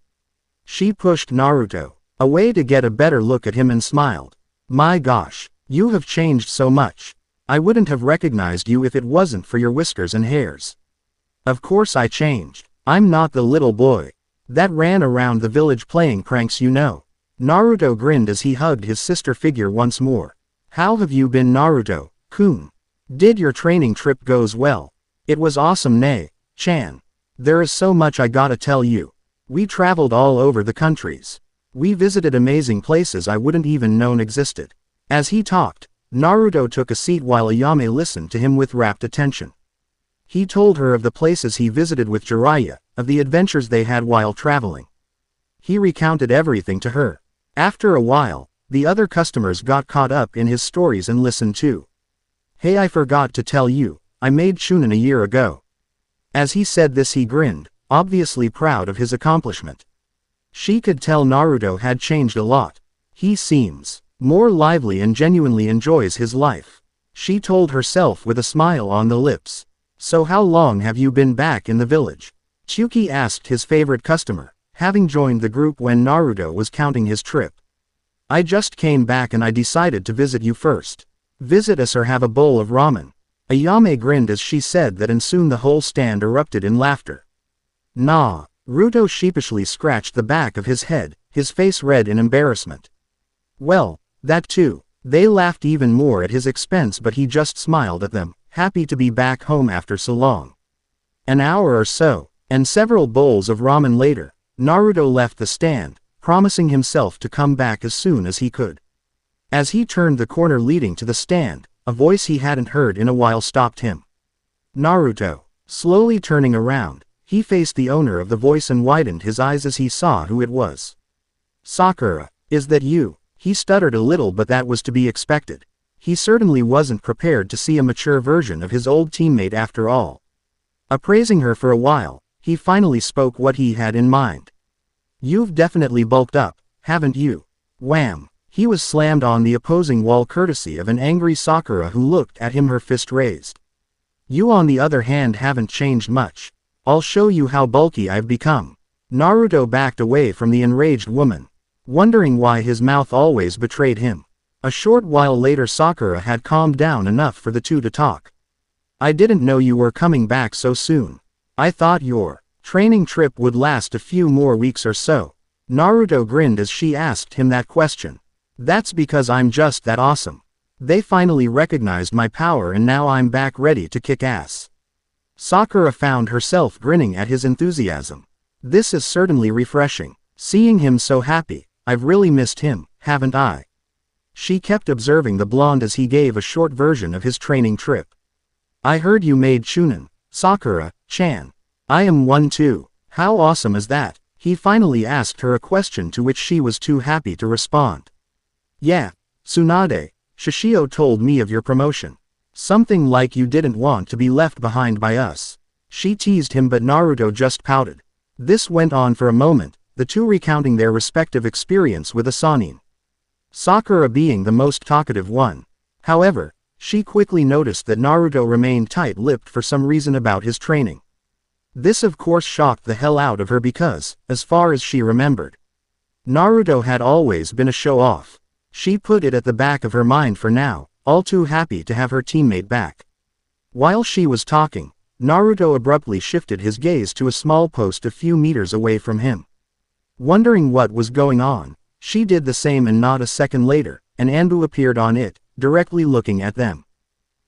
She pushed Naruto away to get a better look at him and smiled. My gosh, you have changed so much. I wouldn't have recognized you if it wasn't for your whiskers and hairs. Of course I changed. I'm not the little boy that ran around the village playing pranks, you know. Naruto grinned as he hugged his sister figure once more. How have you been, Naruto-kun? Did your training trip goes well? It was awesome, Chan. There is so much I gotta tell you. We traveled all over the countries. We visited amazing places I wouldn't even known existed. As he talked, Naruto took a seat while Ayame listened to him with rapt attention. He told her of the places he visited with Jiraiya, of the adventures they had while traveling. He recounted everything to her. After a while, the other customers got caught up in his stories and listened too. Hey, I forgot to tell you, I made Chunin a year ago. As he said this he grinned, obviously proud of his accomplishment. She could tell Naruto had changed a lot. He seems more lively and genuinely enjoys his life. She told herself with a smile on the lips. So how long have you been back in the village? Chuki asked his favorite customer, having joined the group when Naruto was counting his trip. I just came back and I decided to visit you first. Visit us or have a bowl of ramen. Ayame grinned as she said that, and soon the whole stand erupted in laughter. Nah. Naruto sheepishly scratched the back of his head, his face red in embarrassment. Well, that too. They laughed even more at his expense, but he just smiled at them, happy to be back home after so long. An hour or so, and several bowls of ramen later, Naruto left the stand, promising himself to come back as soon as he could. As he turned the corner leading to the stand, a voice he hadn't heard in a while stopped him. Naruto. Slowly turning around, he faced the owner of the voice and widened his eyes as he saw who it was. Sakura, is that you? He stuttered a little, but that was to be expected. He certainly wasn't prepared to see a mature version of his old teammate after all. Appraising her for a while, he finally spoke what he had in mind. You've definitely bulked up, haven't you? Wham! He was slammed on the opposing wall courtesy of an angry Sakura who looked at him, her fist raised. You on the other hand haven't changed much. I'll show you how bulky I've become. Naruto backed away from the enraged woman, wondering why his mouth always betrayed him. A short while later Sakura had calmed down enough for the two to talk. I didn't know you were coming back so soon. I thought your training trip would last a few more weeks or so. Naruto grinned as she asked him that question. That's because I'm just that awesome. They finally recognized my power and now I'm back ready to kick ass. Sakura found herself grinning at his enthusiasm. This is certainly refreshing. Seeing him so happy, I've really missed him, haven't I? She kept observing the blonde as he gave a short version of his training trip. I heard you made Chunin, Sakura-chan. I am one too. How awesome is that? He finally asked her a question to which she was too happy to respond. Yeah, Tsunade, Shishio told me of your promotion. Something like you didn't want to be left behind by us. She teased him, but Naruto just pouted. This went on for a moment, the two recounting their respective experience with Asanin. Sakura being the most talkative one. However, she quickly noticed that Naruto remained tight-lipped for some reason about his training. This of course shocked the hell out of her because, as far as she remembered, Naruto had always been a show-off. She put it at the back of her mind for now, all too happy to have her teammate back. While she was talking, Naruto abruptly shifted his gaze to a small post a few meters away from him. Wondering what was going on, she did the same, and not a second later, an Anbu appeared on it, directly looking at them.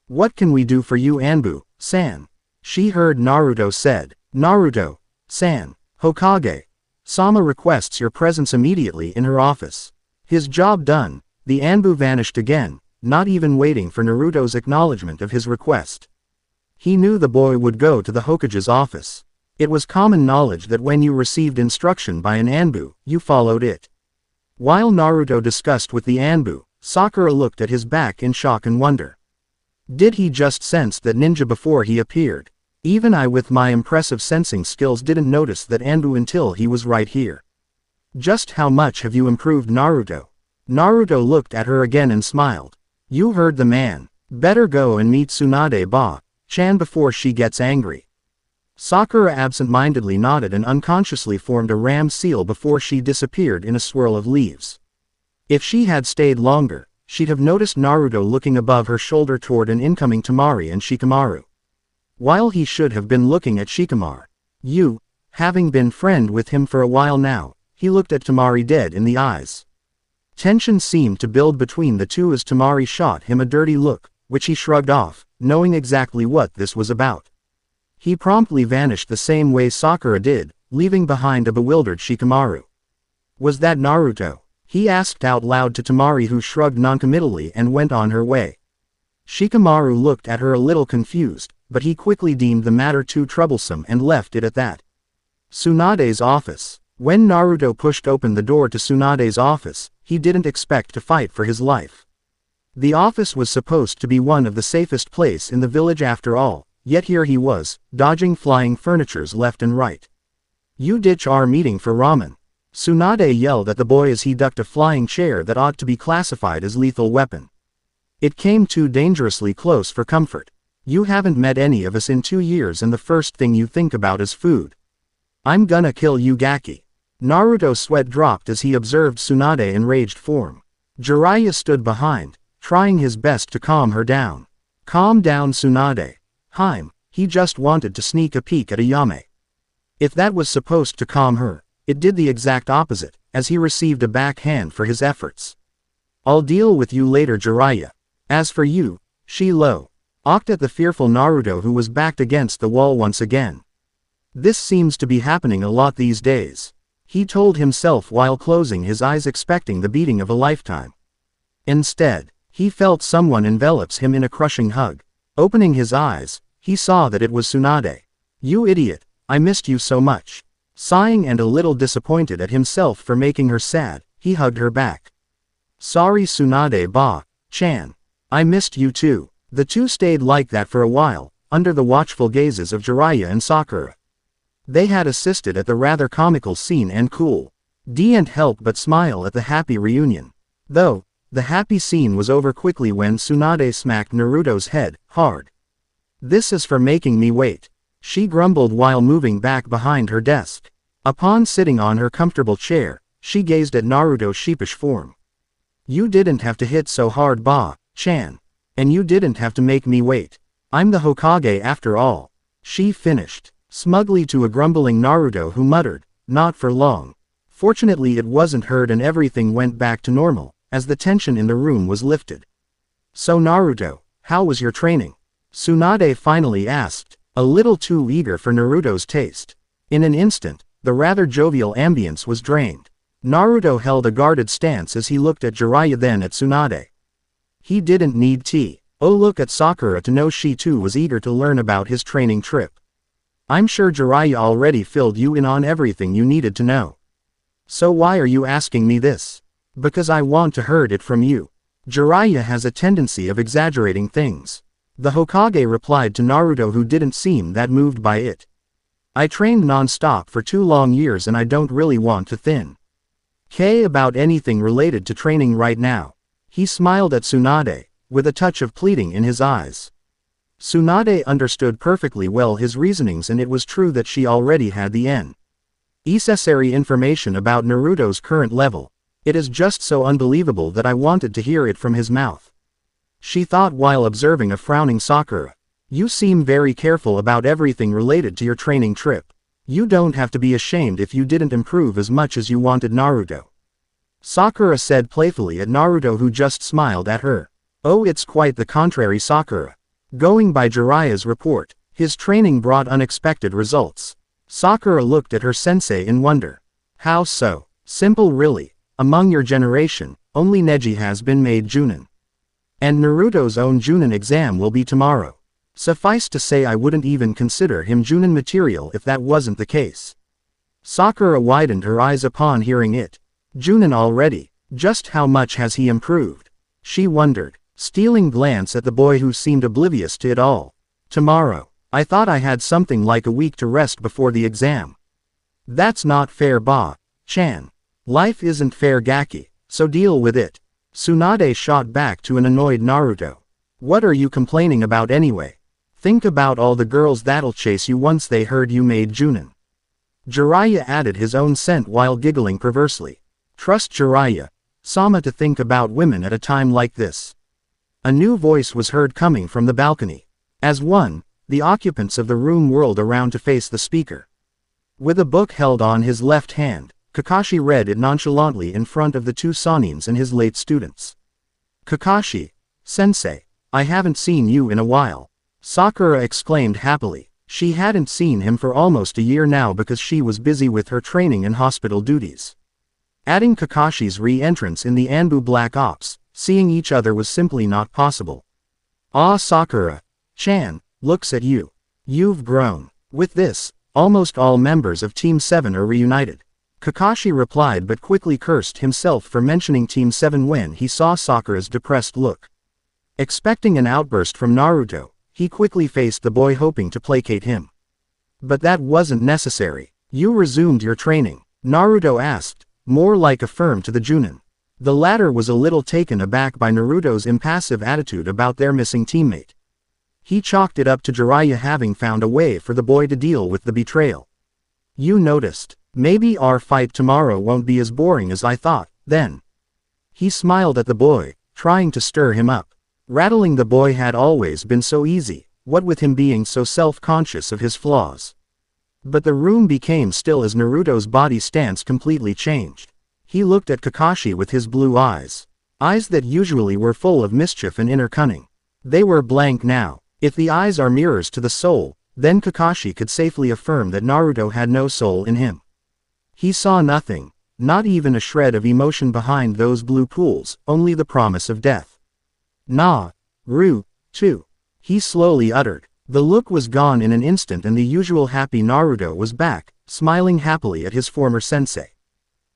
What can we do for you, Anbu-san? She heard Naruto said. Naruto-san, Hokage-sama requests your presence immediately in her office. His job done, the Anbu vanished again, not even waiting for Naruto's acknowledgement of his request. He knew the boy would go to the Hokage's office. It was common knowledge that when you received instruction by an Anbu, you followed it. While Naruto discussed with the Anbu, Sakura looked at his back in shock and wonder. Did he just sense that ninja before he appeared? Even I with my impressive sensing skills didn't notice that Anbu until he was right here. Just how much have you improved, Naruto? Naruto looked at her again and smiled. You heard the man. Better go and meet Tsunade-chan before she gets angry. Sakura absent-mindedly nodded and unconsciously formed a ram seal before she disappeared in a swirl of leaves. If she had stayed longer, she'd have noticed Naruto looking above her shoulder toward an incoming Temari and Shikamaru. While he should have been looking at Shikamaru, having been friend with him for a while now, he looked at Temari dead in the eyes. Tension seemed to build between the two as Temari shot him a dirty look, which he shrugged off, knowing exactly what this was about. He promptly vanished the same way Sakura did, leaving behind a bewildered Shikamaru. Was that Naruto? He asked out loud to Temari, who shrugged noncommittally and went on her way. Shikamaru looked at her a little confused, but he quickly deemed the matter too troublesome and left it at that. Tsunade's office. When Naruto pushed open the door to Tsunade's office, he didn't expect to fight for his life. The office was supposed to be one of the safest places in the village after all, yet here he was, dodging flying furnitures left and right. You ditch our meeting for ramen. Tsunade yelled at the boy as he ducked a flying chair that ought to be classified as lethal weapon. It came too dangerously close for comfort. You haven't met any of us in 2 years and the first thing you think about is food. I'm gonna kill you, Gaki. Naruto's sweat dropped as he observed Tsunade in enraged form. Jiraiya stood behind, trying his best to calm her down. Calm down, Tsunade. He just wanted to sneak a peek at Ayame. If that was supposed to calm her, it did the exact opposite, as he received a backhand for his efforts. I'll deal with you later, Jiraiya. As for you, Shilo. Awked at the fearful Naruto, who was backed against the wall once again. This seems to be happening a lot these days, he told himself while closing his eyes, expecting the beating of a lifetime. Instead, he felt someone envelops him in a crushing hug. Opening his eyes, he saw that it was Tsunade. You idiot, I missed you so much. Sighing and a little disappointed at himself for making her sad, he hugged her back. Sorry, Tsunade Ba-chan. I missed you too. The two stayed like that for a while, under the watchful gazes of Jiraiya and Sakura. They had assisted at the rather comical scene and didn't help but smile at the happy reunion. Though, the happy scene was over quickly when Tsunade smacked Naruto's head hard. This is for making me wait, she grumbled while moving back behind her desk. Upon sitting on her comfortable chair, she gazed at Naruto's sheepish form. You didn't have to hit so hard, Ba-chan. And you didn't have to make me wait. I'm the Hokage after all, she finished, smugly to a grumbling Naruto, who muttered, not for long. Fortunately it wasn't heard and everything went back to normal, as the tension in the room was lifted. So Naruto, how was your training? Tsunade finally asked, a little too eager for Naruto's taste. In an instant, the rather jovial ambience was drained. Naruto held a guarded stance as he looked at Jiraiya, then at Tsunade. He didn't need to look at Sakura to know she too was eager to learn about his training trip. I'm sure Jiraiya already filled you in on everything you needed to know. So why are you asking me this? Because I want to heard it from you. Jiraiya has a tendency of exaggerating things. The Hokage replied to Naruto, who didn't seem that moved by it. I trained non-stop for 2 long years and I don't really want to thin about anything related to training right now. He smiled at Tsunade, with a touch of pleading in his eyes. Tsunade understood perfectly well his reasonings, and it was true that she already had the necessary information about Naruto's current level. It is just so unbelievable that I wanted to hear it from his mouth, she thought while observing a frowning Sakura. You seem very careful about everything related to your training trip. You don't have to be ashamed if you didn't improve as much as you wanted, Naruto. Sakura said playfully at Naruto, who just smiled at her. Oh, it's quite the contrary, Sakura. Going by Jiraiya's report, his training brought unexpected results. Sakura looked at her sensei in wonder. How so? Simple really. Among your generation, only Neji has been made Junin. And Naruto's own Junin exam will be tomorrow. Suffice to say, I wouldn't even consider him Junin material if that wasn't the case. Sakura widened her eyes upon hearing it. Junin already? Just how much has he improved? She wondered, stealing glance at the boy who seemed oblivious to it all. Tomorrow. I thought I had something like a week to rest before the exam. That's not fair, Ba-chan. Life isn't fair, Gaki, so deal with it. Tsunade shot back to an annoyed Naruto. What are you complaining about anyway? Think about all the girls that'll chase you once they heard you made Junin. Jiraiya added his own scent while giggling perversely. Trust Jiraiya-sama to think about women at a time like this. A new voice was heard coming from the balcony. As one, the occupants of the room whirled around to face the speaker. With a book held on his left hand, Kakashi read it nonchalantly in front of the 2 Sanins and his late students. Kakashi, sensei, I haven't seen you in a while. Sakura exclaimed happily. She hadn't seen him for almost a year now because she was busy with her training and hospital duties. Adding Kakashi's re-entrance in the Anbu Black Ops, seeing each other was simply not possible. Ah, Sakura-chan, looks at you. You've grown. With this, almost all members of Team 7 are reunited. Kakashi replied but quickly cursed himself for mentioning Team 7 when he saw Sakura's depressed look. Expecting an outburst from Naruto, he quickly faced the boy, hoping to placate him. But that wasn't necessary. You resumed your training? Naruto asked, more like affirmed to the Junin. The latter was a little taken aback by Naruto's impassive attitude about their missing teammate. He chalked it up to Jiraiya having found a way for the boy to deal with the betrayal. You noticed. Maybe our fight tomorrow won't be as boring as I thought, then. He smiled at the boy, trying to stir him up. Rattling the boy had always been so easy, what with him being so self-conscious of his flaws. But the room became still as Naruto's body stance completely changed. He looked at Kakashi with his blue eyes. Eyes that usually were full of mischief and inner cunning. They were blank now. If the eyes are mirrors to the soul, then Kakashi could safely affirm that Naruto had no soul in him. He saw nothing, not even a shred of emotion behind those blue pools, only the promise of death. Na-ru-to, he slowly uttered. The look was gone in an instant and the usual happy Naruto was back, smiling happily at his former sensei.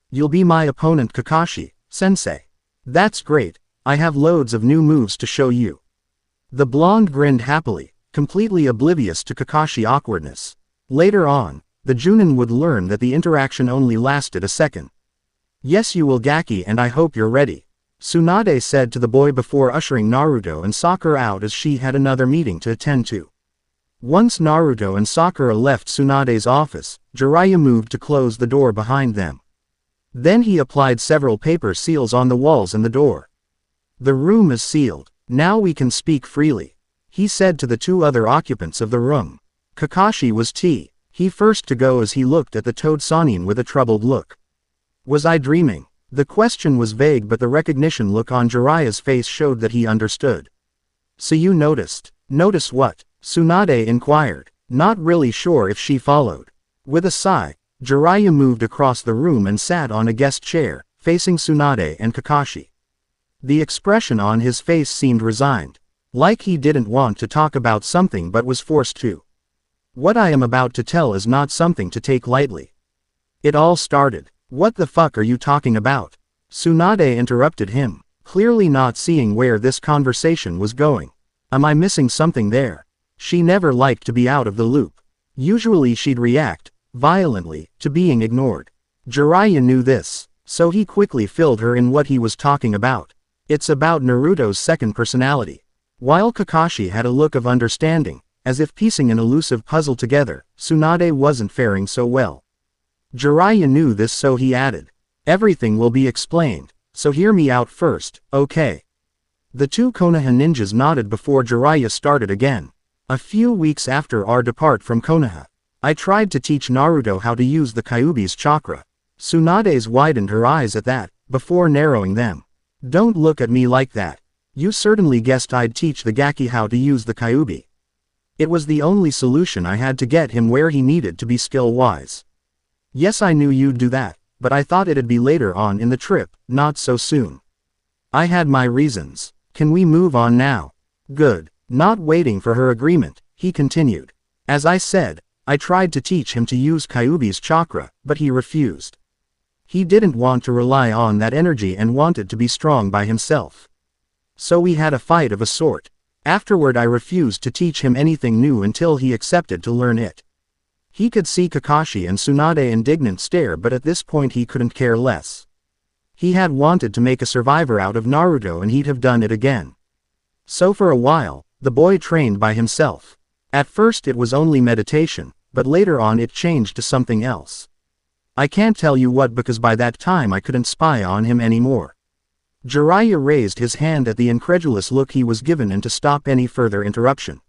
You'll be my opponent Kakashi, sensei. That's great, I have loads of new moves to show you. The blonde grinned happily, completely oblivious to Kakashi's awkwardness. Later on, the Junin would learn that the interaction only lasted a second. Yes, you will, Gaki, and I hope you're ready, Tsunade said to the boy before ushering Naruto and Sakura out as she had another meeting to attend to. Once Naruto and Sakura left Tsunade's office, Jiraiya moved to close the door behind them. Then he applied several paper seals on the walls and the door. The room is sealed. Now we can speak freely, he said to the two other occupants of the room. Kakashi was he first to go as he looked at the Toad Sannin with a troubled look. Was I dreaming? The question was vague but the recognition look on Jiraiya's face showed that he understood. So you noticed? Notice what? Tsunade inquired, not really sure if she followed. With a sigh, Jiraiya moved across the room and sat on a guest chair, facing Tsunade and Kakashi. The expression on his face seemed resigned, like he didn't want to talk about something but was forced to. What I am about to tell is not something to take lightly. It all started. What the fuck are you talking about? Tsunade interrupted him, clearly not seeing where this conversation was going. Am I missing something there? She never liked to be out of the loop. Usually she'd react violently to being ignored. Jiraiya knew this, so he quickly filled her in what he was talking about. It's about Naruto's second personality. While Kakashi had a look of understanding, as if piecing an elusive puzzle together, Tsunade wasn't faring so well. Jiraiya knew this, so he added, everything will be explained, so hear me out first, okay? The two Konoha ninjas nodded before Jiraiya started again. A few weeks after our depart from Konoha, I tried to teach Naruto how to use the Kyuubi's chakra. Tsunade's widened her eyes at that, before narrowing them. Don't look at me like that. You certainly guessed I'd teach the Gaki how to use the Kyuubi. It was the only solution I had to get him where he needed to be skill-wise. Yes, I knew you'd do that, but I thought it'd be later on in the trip, not so soon. I had my reasons. Can we move on now? Good. Not waiting for her agreement, he continued. As I said, I tried to teach him to use Kyuubi's chakra, but he refused. He didn't want to rely on that energy and wanted to be strong by himself. So we had a fight of a sort. Afterward I refused to teach him anything new until he accepted to learn it. He could see Kakashi and Tsunade indignant stare, but at this point he couldn't care less. He had wanted to make a survivor out of Naruto and he'd have done it again. So for a while, the boy trained by himself. At first it was only meditation, but later on it changed to something else. I can't tell you what because by that time I couldn't spy on him anymore. Jiraiya raised his hand at the incredulous look he was given and to stop any further interruption.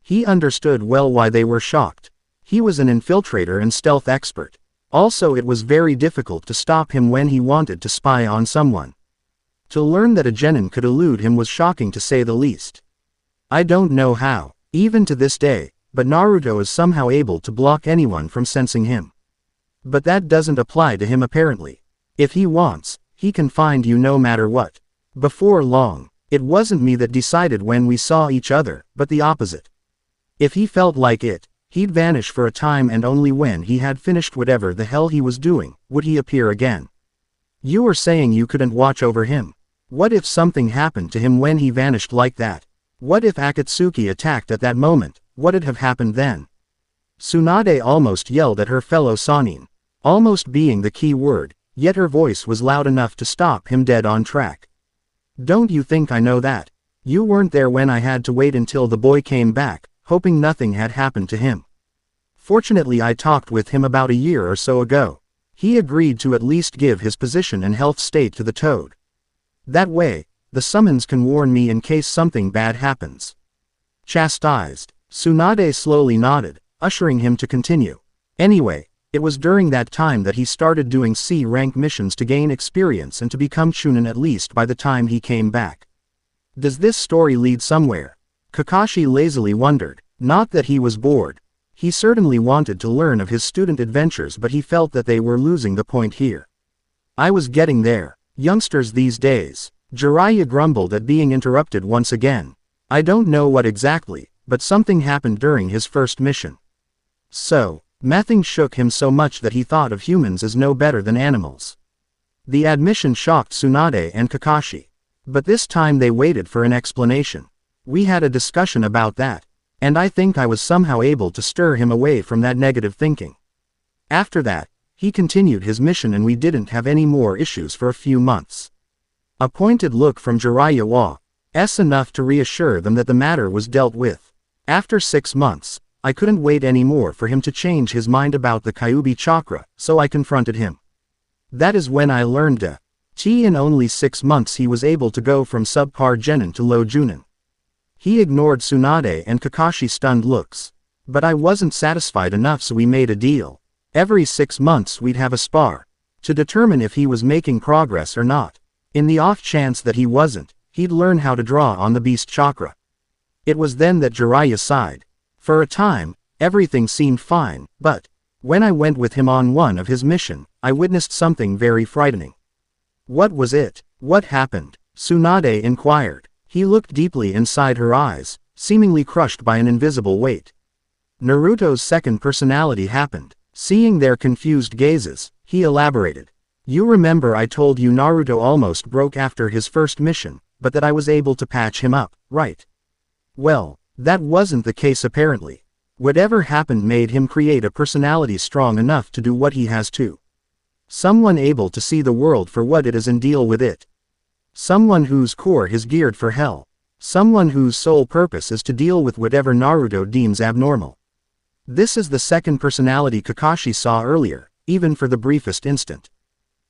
He understood well why they were shocked. He was an infiltrator and stealth expert. Also it was very difficult to stop him when he wanted to spy on someone. To learn that a genin could elude him was shocking to say the least. I don't know how, even to this day, but Naruto is somehow able to block anyone from sensing him. But that doesn't apply to him apparently. If he wants, he can find you no matter what. Before long, it wasn't me that decided when we saw each other, but the opposite. If he felt like it, he'd vanish for a time and only when he had finished whatever the hell he was doing, would he appear again. You were saying you couldn't watch over him. What if something happened to him when he vanished like that? What if Akatsuki attacked at that moment? What'd have happened then? Tsunade almost yelled at her fellow Sannin. Almost being the key word, yet her voice was loud enough to stop him dead on track. Don't you think I know that? You weren't there when I had to wait until the boy came back, hoping nothing had happened to him. Fortunately I talked with him about a year or so ago. He agreed to at least give his position and health state to the Toad. That way, the summons can warn me in case something bad happens. Chastised. Tsunade slowly nodded, ushering him to continue. Anyway, it was during that time that he started doing C-rank missions to gain experience and to become Chunin at least by the time he came back. Does this story lead somewhere? Kakashi lazily wondered. Not that he was bored. He certainly wanted to learn of his student adventures, but he felt that they were losing the point here. I was getting there. Youngsters these days. Jiraiya grumbled at being interrupted once again. I don't know what exactly, but something happened during his first mission. So, nothing shook him so much that he thought of humans as no better than animals. The admission shocked Tsunade and Kakashi. But this time they waited for an explanation. We had a discussion about that, and I think I was somehow able to stir him away from that negative thinking. After that, he continued his mission and we didn't have any more issues for a few months. A pointed look from Jiraiya was enough to reassure them that the matter was dealt with. After 6 months, I couldn't wait anymore for him to change his mind about the Kyuubi chakra, so I confronted him. That is when I learned that in only 6 months he was able to go from subpar genin to low junin. He ignored Tsunade and Kakashi's stunned looks. But I wasn't satisfied enough, so we made a deal. Every 6 months we'd have a spar, to determine if he was making progress or not. In the off chance that he wasn't, he'd learn how to draw on the beast chakra. It was then that Jiraiya sighed. For a time, everything seemed fine, but when I went with him on one of his missions, I witnessed something very frightening. What was it? What happened? Tsunade inquired. He looked deeply inside her eyes, seemingly crushed by an invisible weight. Naruto's second personality happened. Seeing their confused gazes, he elaborated. You remember I told you Naruto almost broke after his first mission, but that I was able to patch him up, right? Well, that wasn't the case apparently. Whatever happened made him create a personality strong enough to do what he has to. Someone able to see the world for what it is and deal with it. Someone whose core is geared for hell. Someone whose sole purpose is to deal with whatever Naruto deems abnormal. This is the second personality Kakashi saw earlier, even for the briefest instant.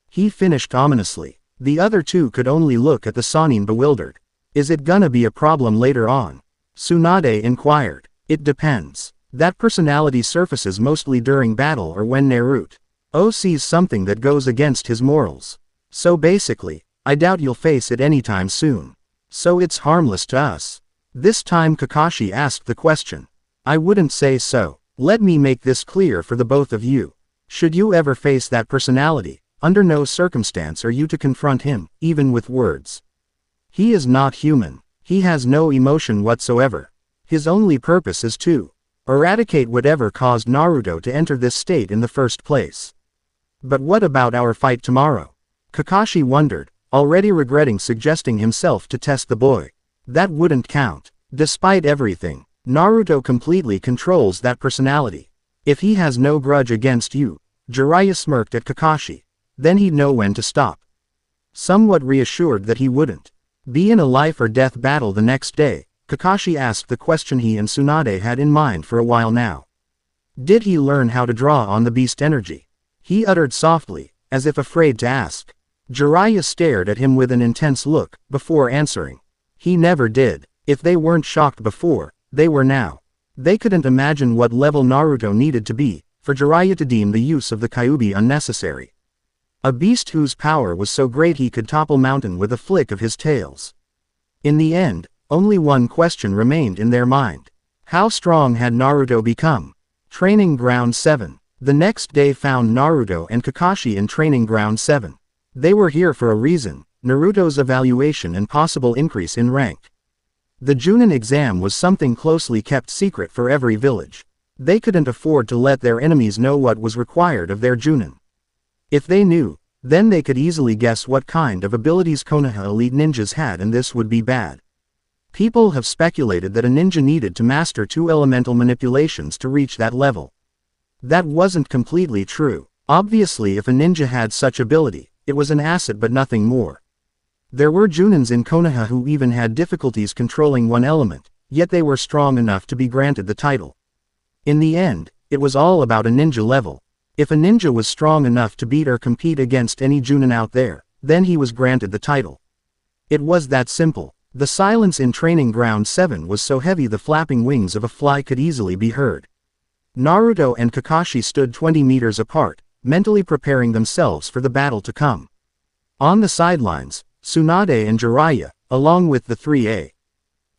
He finished ominously. The other two could only look at the Sannin bewildered. Is it gonna be a problem later on? Tsunade inquired. It depends. That personality surfaces mostly during battle or when Naruto sees something that goes against his morals. So basically, I doubt you'll face it anytime soon. So it's harmless to us. This time Kakashi asked the question. I wouldn't say so. Let me make this clear for the both of you. Should you ever face that personality, under no circumstance are you to confront him, even with words. He is not human. He has no emotion whatsoever. His only purpose is to eradicate whatever caused Naruto to enter this state in the first place. But what about our fight tomorrow? Kakashi wondered, already regretting suggesting himself to test the boy. That wouldn't count. Despite everything, Naruto completely controls that personality. If he has no grudge against you, Jiraiya smirked at Kakashi, then he'd know when to stop. Somewhat reassured that he wouldn't be in a life or death battle the next day, Kakashi asked the question he and Tsunade had in mind for a while now. Did he learn how to draw on the beast energy? He uttered softly, as if afraid to ask. Jiraiya stared at him with an intense look, before answering. He never did. If they weren't shocked before, they were now. They couldn't imagine what level Naruto needed to be, for Jiraiya to deem the use of the Kyuubi unnecessary. A beast whose power was so great he could topple mountain with a flick of his tails. In the end, only one question remained in their mind. How strong had Naruto become? Training Ground 7. The next day found Naruto and Kakashi in Training Ground 7. They were here for a reason, Naruto's evaluation and possible increase in rank. The Junin exam was something closely kept secret for every village. They couldn't afford to let their enemies know what was required of their Junin. If they knew, then they could easily guess what kind of abilities Konoha elite ninjas had, and this would be bad. People have speculated that a ninja needed to master 2 elemental manipulations to reach that level. That wasn't completely true. Obviously, if a ninja had such ability, it was an asset but nothing more. There were Junins in Konoha who even had difficulties controlling one element, yet they were strong enough to be granted the title. In the end, it was all about a ninja level. If a ninja was strong enough to beat or compete against any Junin out there, then he was granted the title. It was that simple. The silence in Training Ground 7 was so heavy the flapping wings of a fly could easily be heard. Naruto and Kakashi stood 20 meters apart, mentally preparing themselves for the battle to come. On the sidelines, Tsunade and Jiraiya, along with the 3A.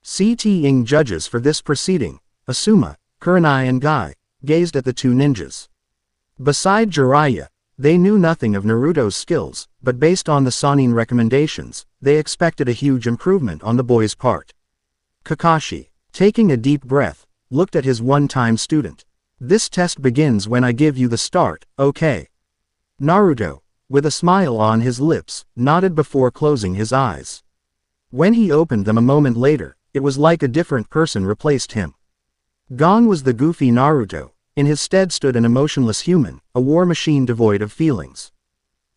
CTing judges for this proceeding, Asuma, Kurenai and Guy, gazed at the two ninjas. Beside Jiraiya, they knew nothing of Naruto's skills, but based on the Sannin recommendations, they expected a huge improvement on the boy's part. Kakashi, taking a deep breath, looked at his one-time student. This test begins when I give you the start, okay? Naruto, with a smile on his lips, nodded before closing his eyes. When he opened them a moment later, it was like a different person replaced him. Gone was the goofy Naruto. In his stead stood an emotionless human, a war machine devoid of feelings.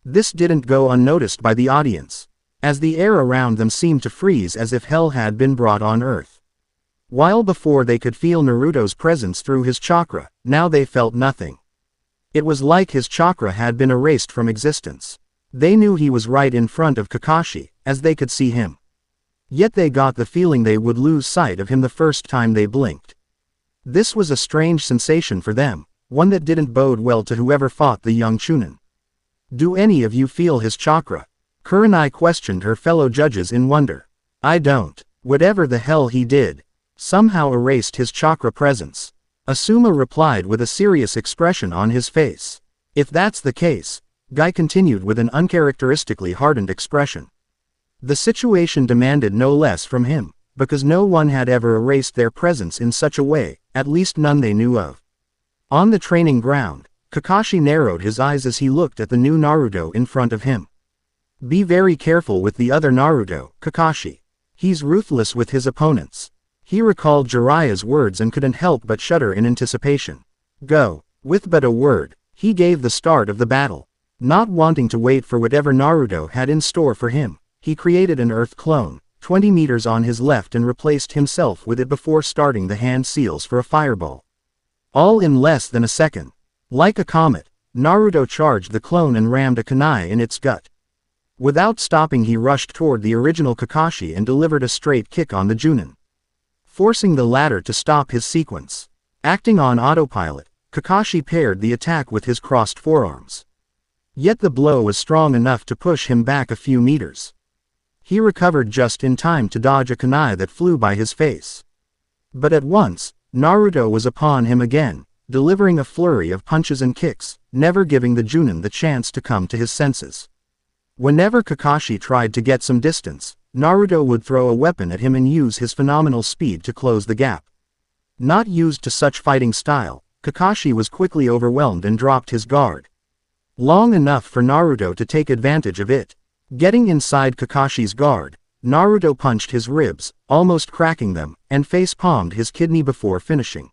This didn't go unnoticed by the audience, as the air around them seemed to freeze as if hell had been brought on Earth. While before they could feel Naruto's presence through his chakra, now they felt nothing. It was like his chakra had been erased from existence. They knew he was right in front of Kakashi, as they could see him. Yet they got the feeling they would lose sight of him the first time they blinked. This was a strange sensation for them, one that didn't bode well to whoever fought the young Chunin. Do any of you feel his chakra? Kurenai questioned her fellow judges in wonder. I don't. Whatever the hell he did, somehow erased his chakra presence. Asuma replied with a serious expression on his face. If that's the case, Guy continued with an uncharacteristically hardened expression. The situation demanded no less from him, because no one had ever erased their presence in such a way, at least none they knew of. On the training ground, Kakashi narrowed his eyes as he looked at the new Naruto in front of him. Be very careful with the other Naruto, Kakashi. He's ruthless with his opponents. He recalled Jiraiya's words and couldn't help but shudder in anticipation. Go. With but a word, he gave the start of the battle. Not wanting to wait for whatever Naruto had in store for him, he created an earth clone, 20 meters on his left and replaced himself with it before starting the hand seals for a fireball. All in less than a second. Like a comet, Naruto charged the clone and rammed a kunai in its gut. Without stopping he rushed toward the original Kakashi and delivered a straight kick on the Junin, forcing the latter to stop his sequence. Acting on autopilot, Kakashi paired the attack with his crossed forearms. Yet the blow was strong enough to push him back a few meters. He recovered just in time to dodge a kunai that flew by his face. But at once, Naruto was upon him again, delivering a flurry of punches and kicks, never giving the Junin the chance to come to his senses. Whenever Kakashi tried to get some distance, Naruto would throw a weapon at him and use his phenomenal speed to close the gap. Not used to such fighting style, Kakashi was quickly overwhelmed and dropped his guard. Long enough for Naruto to take advantage of it. Getting inside Kakashi's guard, Naruto punched his ribs, almost cracking them, and face-palmed his kidney before finishing.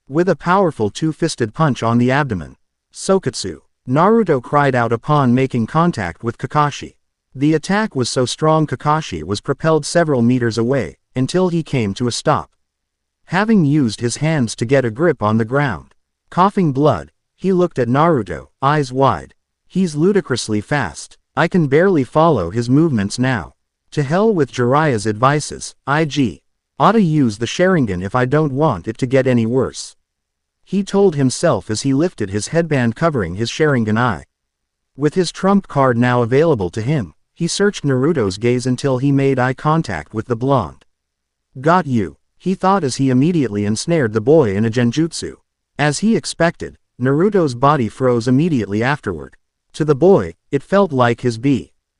With a powerful two-fisted punch on the abdomen, Sokatsu, Naruto cried out upon making contact with Kakashi. The attack was so strong Kakashi was propelled several meters away, until he came to a stop. Having used his hands to get a grip on the ground, coughing blood, he looked at Naruto, eyes wide. He's ludicrously fast. I can barely follow his movements now. To hell with Jiraiya's advices, I.G. oughta use the Sharingan if I don't want it to get any worse. He told himself as he lifted his headband covering his Sharingan eye. With his trump card now available to him, he searched Naruto's gaze until he made eye contact with the blonde. Got you, he thought as he immediately ensnared the boy in a genjutsu. As he expected, Naruto's body froze immediately afterward. To the boy, it felt like his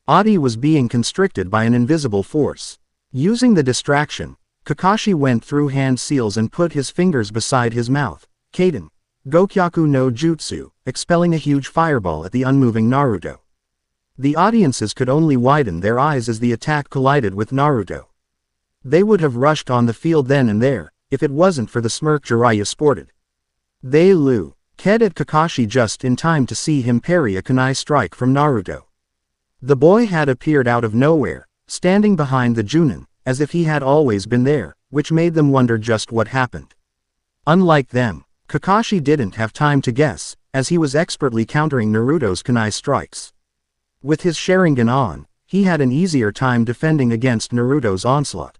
body was being constricted by an invisible force. Using the distraction, Kakashi went through hand seals and put his fingers beside his mouth. Kaden, Gokyaku no Jutsu, expelling a huge fireball at the unmoving Naruto. The audiences could only widen their eyes as the attack collided with Naruto. They would have rushed on the field then and there, if it wasn't for the smirk Jiraiya sported. They looked at Kakashi just in time to see him parry a kunai strike from Naruto. The boy had appeared out of nowhere, standing behind the Junin, as if he had always been there, which made them wonder just what happened. Unlike them, Kakashi didn't have time to guess, as he was expertly countering Naruto's kunai strikes. With his Sharingan on, he had an easier time defending against Naruto's onslaught.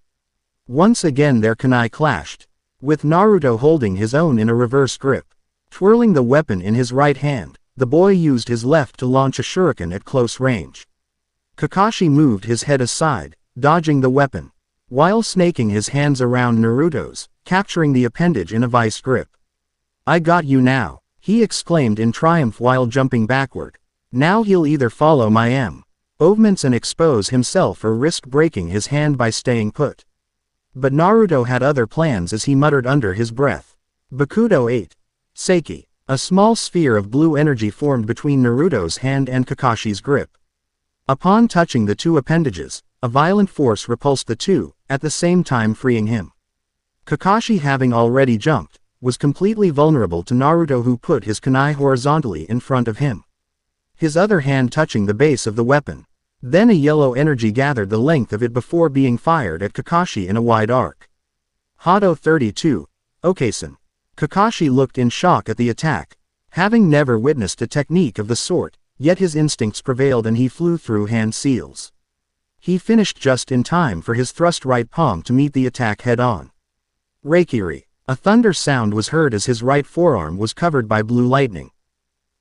Once again their kunai clashed, with Naruto holding his own in a reverse grip. Twirling the weapon in his right hand, the boy used his left to launch a shuriken at close range. Kakashi moved his head aside, dodging the weapon, while snaking his hands around Naruto's, capturing the appendage in a vice grip. "I got you now," he exclaimed in triumph while jumping backward. "Now he'll either follow my movements and expose himself or risk breaking his hand by staying put." But Naruto had other plans as he muttered under his breath. Bakudo 8. Seiki. A small sphere of blue energy formed between Naruto's hand and Kakashi's grip. Upon touching the two appendages, a violent force repulsed the two, at the same time freeing him. Kakashi, having already jumped, was completely vulnerable to Naruto, who put his kunai horizontally in front of him, his other hand touching the base of the weapon. Then a yellow energy gathered the length of it before being fired at Kakashi in a wide arc. Hado 32. Okasen. Kakashi looked in shock at the attack, having never witnessed a technique of the sort, yet his instincts prevailed and he flew through hand seals. He finished just in time for his thrust right palm to meet the attack head-on. Reikiri. A thunder sound was heard as his right forearm was covered by blue lightning.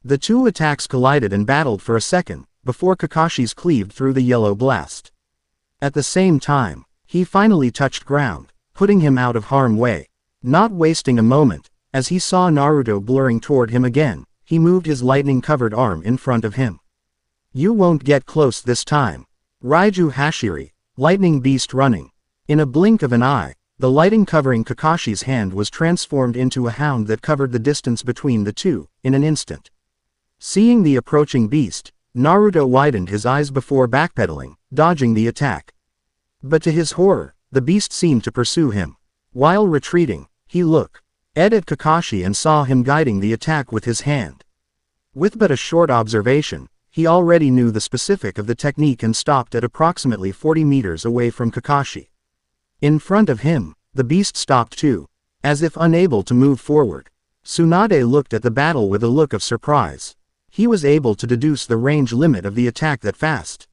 The two attacks collided and battled for a second, before Kakashi's cleaved through the yellow blast. At the same time, he finally touched ground, putting him out of harm's way. Not wasting a moment, as he saw Naruto blurring toward him again, he moved his lightning-covered arm in front of him. "You won't get close this time." Raiju Hashiri, lightning beast running. In a blink of an eye, the lighting covering Kakashi's hand was transformed into a hound that covered the distance between the two, in an instant. Seeing the approaching beast, Naruto widened his eyes before backpedaling, dodging the attack. But to his horror, the beast seemed to pursue him. While retreating, he looked at Kakashi and saw him guiding the attack with his hand. With but a short observation, he already knew the specific of the technique and stopped at approximately 40 meters away from Kakashi. In front of him, the beast stopped too, as if unable to move forward. Tsunade looked at the battle with a look of surprise. He was able to deduce the range limit of the attack that fast.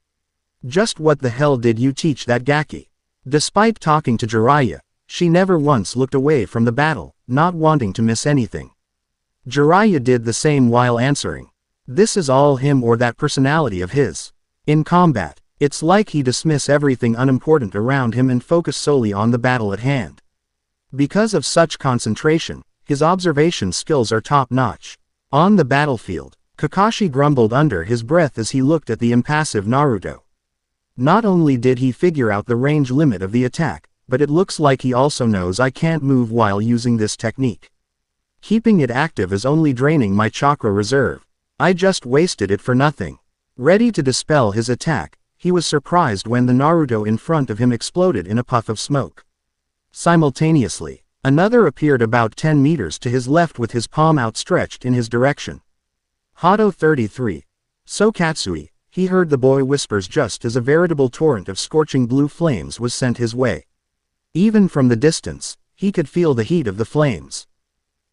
"Just what the hell did you teach that Gaki?" Despite talking to Jiraiya, she never once looked away from the battle, not wanting to miss anything. Jiraiya did the same while answering. This is all him or that personality of his. In combat, it's like he dismiss everything unimportant around him and focus solely on the battle at hand. Because of such concentration, his observation skills are top-notch. On the battlefield, Kakashi grumbled under his breath as he looked at the impassive Naruto. Not only did he figure out the range limit of the attack, but it looks like he also knows I can't move while using this technique. Keeping it active is only draining my chakra reserve. I just wasted it for nothing. Ready to dispel his attack, he was surprised when the Naruto in front of him exploded in a puff of smoke. Simultaneously, another appeared about 10 meters to his left with his palm outstretched in his direction. Hado 33. Sokatsui. He heard the boy whispers just as a veritable torrent of scorching blue flames was sent his way. Even from the distance, he could feel the heat of the flames.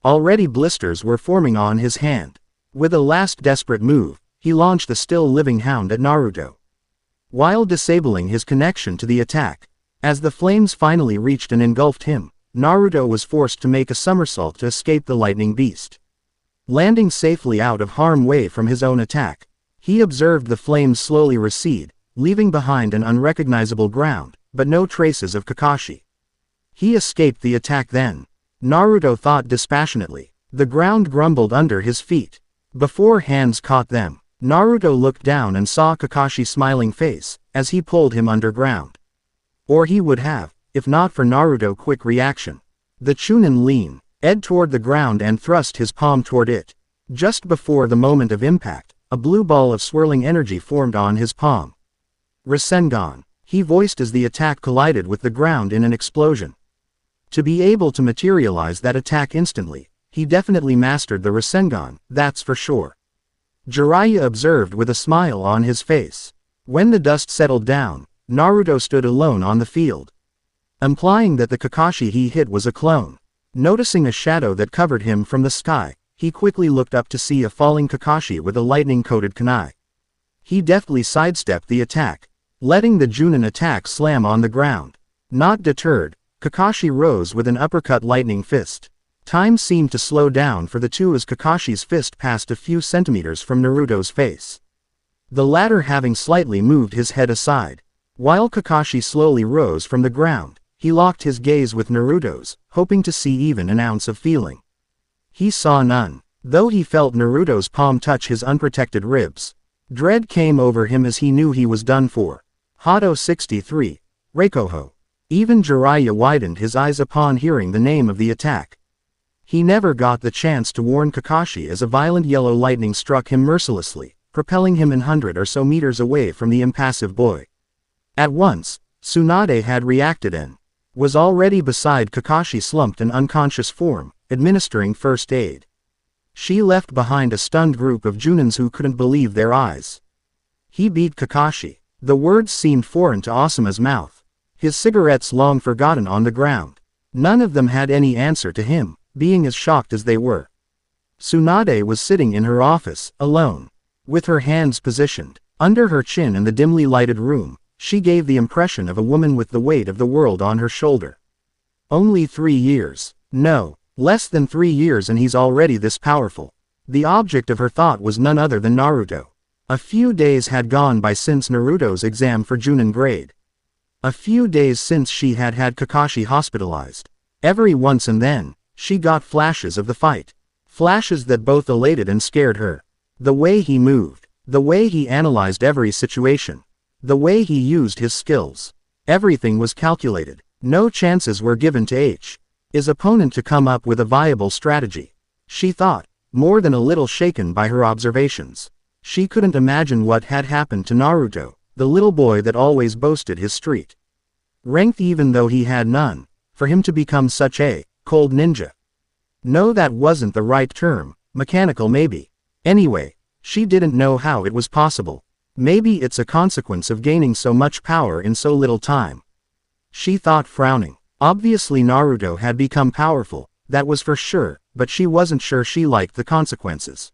Already blisters were forming on his hand. With a last desperate move, he launched the still-living hound at Naruto, while disabling his connection to the attack. As the flames finally reached and engulfed him, Naruto was forced to make a somersault to escape the lightning beast. Landing safely out of harm's way from his own attack, he observed the flames slowly recede, leaving behind an unrecognizable ground, but no traces of Kakashi. He escaped the attack then, Naruto thought dispassionately. The ground grumbled under his feet. Before hands caught them, Naruto looked down and saw Kakashi's smiling face, as he pulled him underground. Or he would have, if not for Naruto's quick reaction. The Chunin leaned toward the ground and thrust his palm toward it. Just before the moment of impact, a blue ball of swirling energy formed on his palm. Rasengan, he voiced as the attack collided with the ground in an explosion. To be able to materialize that attack instantly, he definitely mastered the Rasengan, that's for sure. Jiraiya observed with a smile on his face. When the dust settled down, Naruto stood alone on the field, implying that the Kakashi he hit was a clone. Noticing a shadow that covered him from the sky, he quickly looked up to see a falling Kakashi with a lightning-coated kunai. He deftly sidestepped the attack, letting the Junin attack slam on the ground. Not deterred, Kakashi rose with an uppercut lightning fist. Time seemed to slow down for the two as Kakashi's fist passed a few centimeters from Naruto's face, the latter having slightly moved his head aside. While Kakashi slowly rose from the ground, he locked his gaze with Naruto's, hoping to see even an ounce of feeling. He saw none, though he felt Naruto's palm touch his unprotected ribs. Dread came over him as he knew he was done for. Hado 63, Reikoho. Even Jiraiya widened his eyes upon hearing the name of the attack. He never got the chance to warn Kakashi as a violent yellow lightning struck him mercilessly, propelling him 100 or so meters away from the impassive boy. At once, Tsunade had reacted and was already beside Kakashi slumped in unconscious form, administering first aid. She left behind a stunned group of Junins who couldn't believe their eyes. He beat Kakashi. The words seemed foreign to Asuma's mouth. His cigarettes long forgotten on the ground. None of them had any answer to him, being as shocked as they were. Tsunade was sitting in her office, alone. With her hands positioned under her chin in the dimly lighted room, she gave the impression of a woman with the weight of the world on her shoulder. Only 3 years. No, less than 3 years and he's already this powerful. The object of her thought was none other than Naruto. A few days had gone by since Naruto's exam for Junin grade. A few days since she had had Kakashi hospitalized. Every once and then, she got flashes of the fight. Flashes that both elated and scared her. The way he moved. The way he analyzed every situation. The way he used his skills. Everything was calculated. No chances were given to his opponent to come up with a viable strategy. She thought, more than a little shaken by her observations. She couldn't imagine what had happened to Naruto, the little boy that always boasted his street rank even though he had none, for him to become such a cold ninja. No, that wasn't the right term, mechanical maybe. Anyway, she didn't know how it was possible. Maybe it's a consequence of gaining so much power in so little time. She thought, frowning. Obviously Naruto had become powerful, that was for sure, but she wasn't sure she liked the consequences.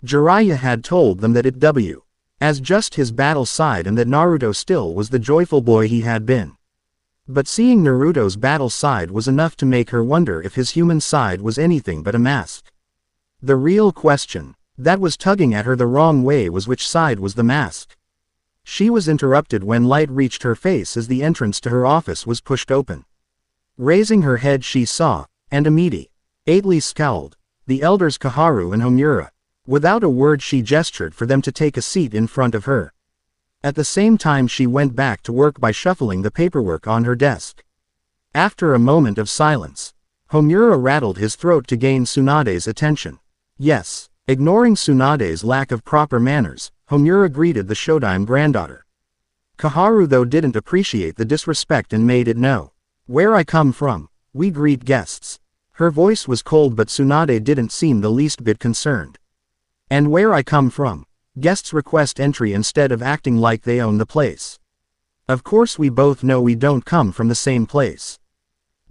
Jiraiya had told them that it was as just his battle side and that Naruto still was the joyful boy he had been. But seeing Naruto's battle side was enough to make her wonder if his human side was anything but a mask. The real question that was tugging at her the wrong way was which side was the mask. She was interrupted when light reached her face as the entrance to her office was pushed open. Raising her head she saw, and immediately scowled, the elders Koharu and Homura. Without a word she gestured for them to take a seat in front of her. At the same time she went back to work by shuffling the paperwork on her desk. After a moment of silence, Homura rattled his throat to gain Tsunade's attention. Yes. Ignoring Tsunade's lack of proper manners, Homura greeted the Shodaime granddaughter. Koharu though didn't appreciate the disrespect and made it know. Where I come from, we greet guests. Her voice was cold but Tsunade didn't seem the least bit concerned. And where I come from, guests request entry instead of acting like they own the place. Of course we both know we don't come from the same place.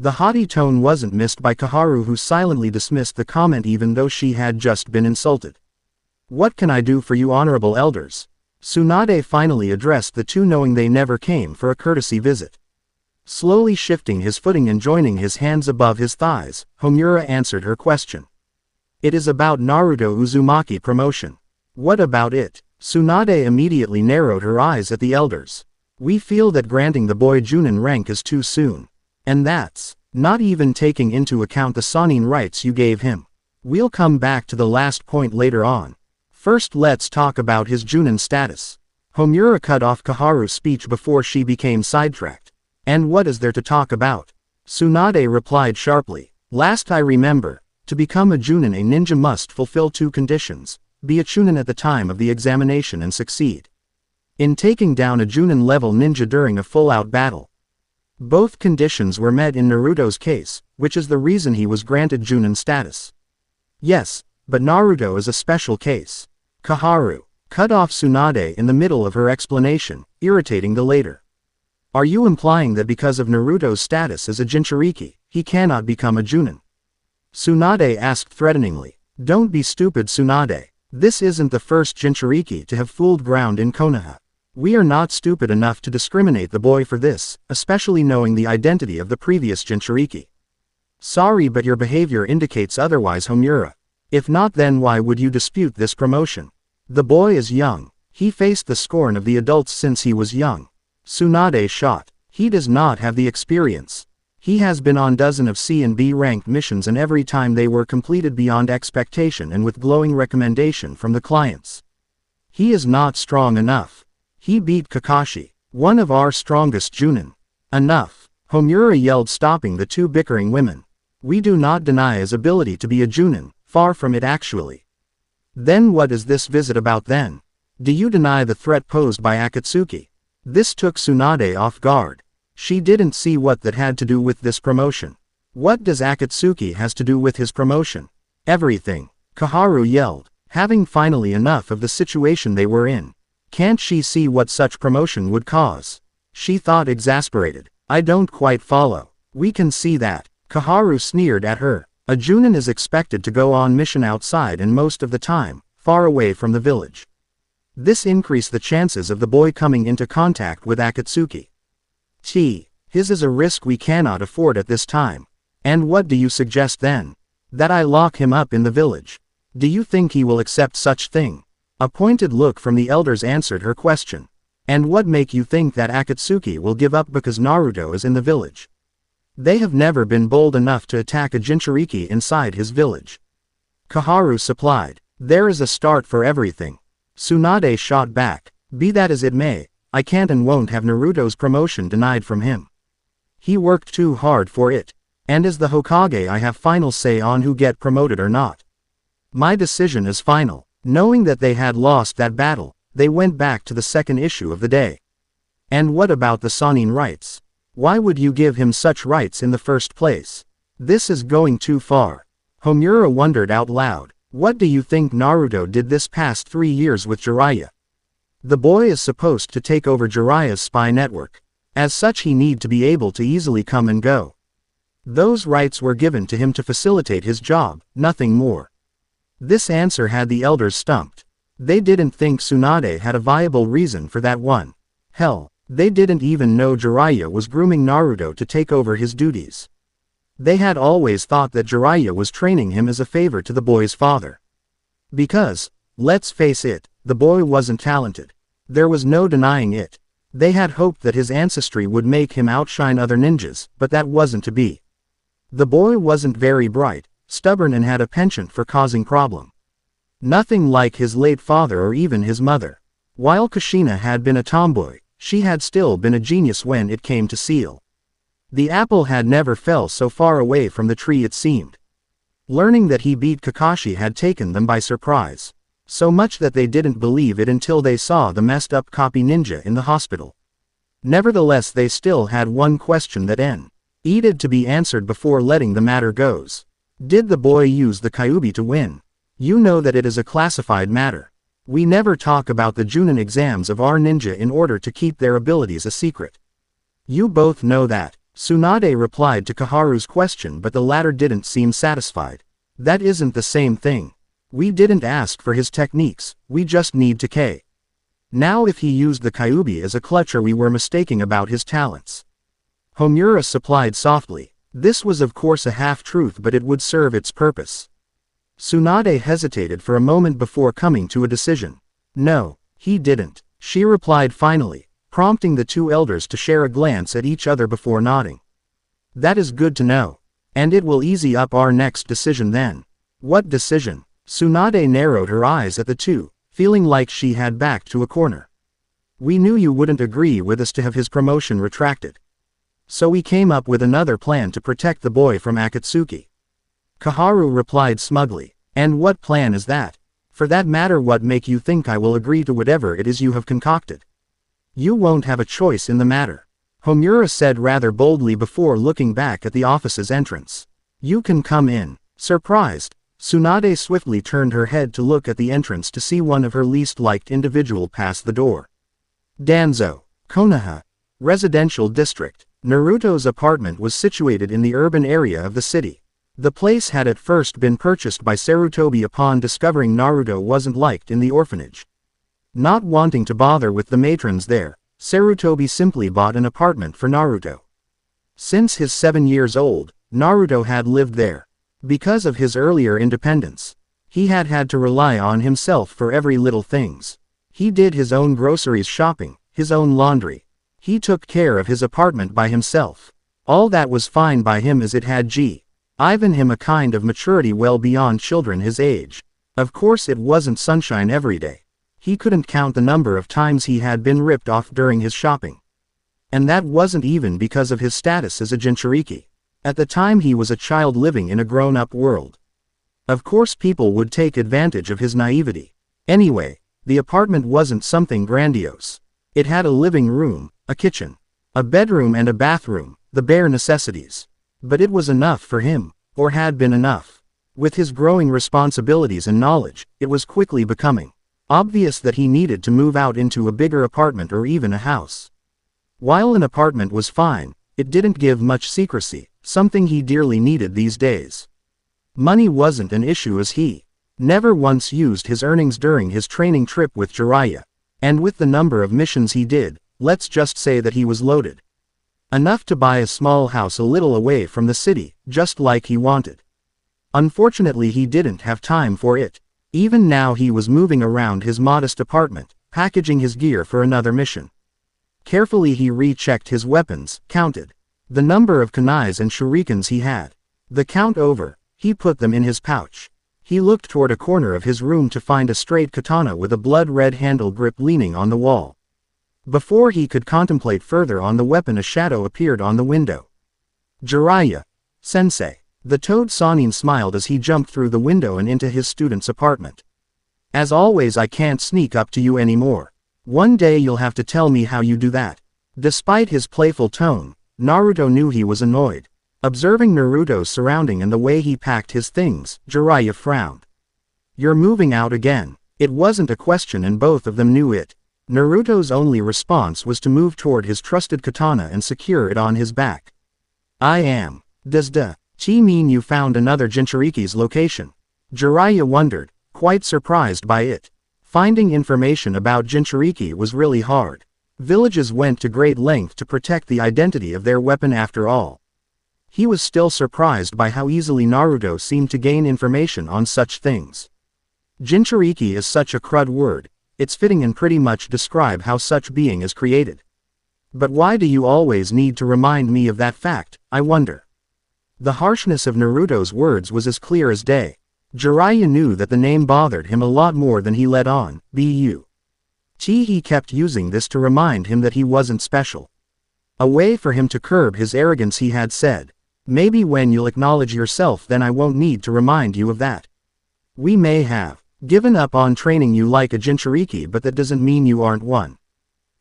The haughty tone wasn't missed by Koharu, who silently dismissed the comment even though she had just been insulted. What can I do for you honorable elders? Tsunade finally addressed the two, knowing they never came for a courtesy visit. Slowly shifting his footing and joining his hands above his thighs, Homura answered her question. It is about Naruto Uzumaki promotion. What about it? Tsunade immediately narrowed her eyes at the elders. We feel that granting the boy Junin rank is too soon. And that's not even taking into account the Sannin rights you gave him. We'll come back to the last point later on. First let's talk about his Junin status. Homura cut off Koharu's speech before she became sidetracked. And what is there to talk about? Tsunade replied sharply. Last I remember, to become a Junin a ninja must fulfill 2 conditions. Be a Chunin at the time of the examination and succeed in taking down a Junin level ninja during a full-out battle. Both conditions were met in Naruto's case, which is the reason he was granted Junin status. Yes, but Naruto is a special case. Koharu cut off Tsunade in the middle of her explanation, irritating the later. Are you implying that because of Naruto's status as a Jinchuriki, he cannot become a Junin? Tsunade asked threateningly. Don't be stupid, Tsunade. This isn't the first Jinchuriki to have fooled ground in Konoha. We are not stupid enough to discriminate the boy for this, especially knowing the identity of the previous Jinchuriki. Sorry, but your behavior indicates otherwise, Homura. If not, then why would you dispute this promotion? The boy is young. He faced the scorn of the adults since he was young. Tsunade shot. He does not have the experience. He has been on dozens of C and B ranked missions, and every time they were completed beyond expectation and with glowing recommendation from the clients. He is not strong enough. He beat Kakashi, one of our strongest Junin. Enough, Homura yelled, stopping the two bickering women. We do not deny his ability to be a Junin, far from it actually. Then what is this visit about then? Do you deny the threat posed by Akatsuki? This took Tsunade off guard. She didn't see what that had to do with this promotion. What does Akatsuki has to do with his promotion? Everything, Kaharu yelled, having finally enough of the situation they were in. Can't she see what such promotion would cause? She thought, exasperated. I don't quite follow. We can see that. Kaharu sneered at her. A Junin is expected to go on mission outside and most of the time, far away from the village. This increased the chances of the boy coming into contact with Akatsuki. His is a risk we cannot afford at this time. And what do you suggest then? That I lock him up in the village? Do you think he will accept such thing? A pointed look from the elders answered her question. And what make you think that Akatsuki will give up because Naruto is in the village? They have never been bold enough to attack a Jinchuriki inside his village. Kaharu supplied. There is a start for everything. Tsunade shot back. Be that as it may, I can't and won't have Naruto's promotion denied from him. He worked too hard for it. And as the Hokage, I have final say on who get promoted or not. My decision is final. Knowing that they had lost that battle, they went back to the second issue of the day. And what about the Sannin rights? Why would you give him such rights in the first place? This is going too far. Homura wondered out loud. What do you think Naruto did this past 3 years with Jiraiya? The boy is supposed to take over Jiraiya's spy network. As such, he need to be able to easily come and go. Those rights were given to him to facilitate his job, nothing more. This answer had the elders stumped. They didn't think Tsunade had a viable reason for that one. Hell, they didn't even know Jiraiya was grooming Naruto to take over his duties. They had always thought that Jiraiya was training him as a favor to the boy's father. Because, let's face it, the boy wasn't talented. There was no denying it. They had hoped that his ancestry would make him outshine other ninjas, but that wasn't to be. The boy wasn't very bright, stubborn, and had a penchant for causing problem. Nothing like his late father or even his mother. While Kushina had been a tomboy, she had still been a genius when it came to seal. The apple had never fell so far away from the tree, it seemed. Learning that he beat Kakashi had taken them by surprise. So much that they didn't believe it until they saw the messed up copy ninja in the hospital. Nevertheless, they still had one question that needed to be answered before letting the matter go. Did the boy use the Kyuubi to win? You know that it is a classified matter. We never talk about the Junin exams of our ninja in order to keep their abilities a secret. You both know that. Tsunade replied to Kaharu's question, but the latter didn't seem satisfied. That isn't the same thing. We didn't ask for his techniques, we just need to K. Now if he used the Kyuubi as a clutcher, we were mistaken about his talents. Homura supplied softly. This was of course a half-truth, but it would serve its purpose. Tsunade hesitated for a moment before coming to a decision. No, he didn't, she replied finally, prompting the two elders to share a glance at each other before nodding. That is good to know. And it will easy up our next decision then. What decision? Tsunade narrowed her eyes at the two, feeling like she had backed to a corner. We knew you wouldn't agree with us to have his promotion retracted. So we came up with another plan to protect the boy from Akatsuki. Kaharu replied smugly. And what plan is that? For that matter, what make you think I will agree to whatever it is you have concocted? You won't have a choice in the matter. Homura said rather boldly before looking back at the office's entrance. You can come in. Surprised, Tsunade swiftly turned her head to look at the entrance to see one of her least liked individual pass the door. Danzo, Konoha, residential district. Naruto's apartment was situated in the urban area of the city. The place had at first been purchased by Sarutobi upon discovering Naruto wasn't liked in the orphanage. Not wanting to bother with the matrons there, Sarutobi simply bought an apartment for Naruto. Since his 7 years old, Naruto had lived there. Because of his earlier independence, he had to rely on himself for every little things. He did his own groceries shopping, his own laundry. He took care of his apartment by himself. All that was fine by him as it had given him a kind of maturity well beyond children his age. Of course it wasn't sunshine every day. He couldn't count the number of times he had been ripped off during his shopping. And that wasn't even because of his status as a Jinchuriki. At the time he was a child living in a grown-up world. Of course people would take advantage of his naivety. Anyway, the apartment wasn't something grandiose. It had a living room, a kitchen, a bedroom and a bathroom, the bare necessities. But it was enough for him, or had been enough. With his growing responsibilities and knowledge, it was quickly becoming obvious that he needed to move out into a bigger apartment or even a house. While an apartment was fine, it didn't give much secrecy, something he dearly needed these days. Money wasn't an issue as he never once used his earnings during his training trip with Jiraiya. And with the number of missions he did, let's just say that he was loaded. Enough to buy a small house a little away from the city, just like he wanted. Unfortunately he didn't have time for it. Even now he was moving around his modest apartment, packaging his gear for another mission. Carefully he rechecked his weapons, counted the number of kunais and shurikens he had. The count over, he put them in his pouch. He looked toward a corner of his room to find a straight katana with a blood-red handle grip leaning on the wall. Before he could contemplate further on the weapon, a shadow appeared on the window. Jiraiya, sensei. The Toad Sannin smiled as he jumped through the window and into his student's apartment. As always, I can't sneak up to you anymore. One day you'll have to tell me how you do that. Despite his playful tone, Naruto knew he was annoyed. Observing Naruto's surrounding and the way he packed his things, Jiraiya frowned. You're moving out again. It wasn't a question and both of them knew it. Naruto's only response was to move toward his trusted katana and secure it on his back. I am. Does chi mean you found another Jinchuriki's location? Jiraiya wondered, quite surprised by it. Finding information about Jinchuriki was really hard. Villages went to great length to protect the identity of their weapon after all. He was still surprised by how easily Naruto seemed to gain information on such things. Jinchuriki is such a crud word, it's fitting and pretty much describe how such being is created. But why do you always need to remind me of that fact, I wonder? The harshness of Naruto's words was as clear as day. Jiraiya knew that the name bothered him a lot more than he let on. Biju. He kept using this to remind him that he wasn't special. A way for him to curb his arrogance, he had said. Maybe when you'll acknowledge yourself, then I won't need to remind you of that. We may have given up on training you like a Jinchuriki, but that doesn't mean you aren't one.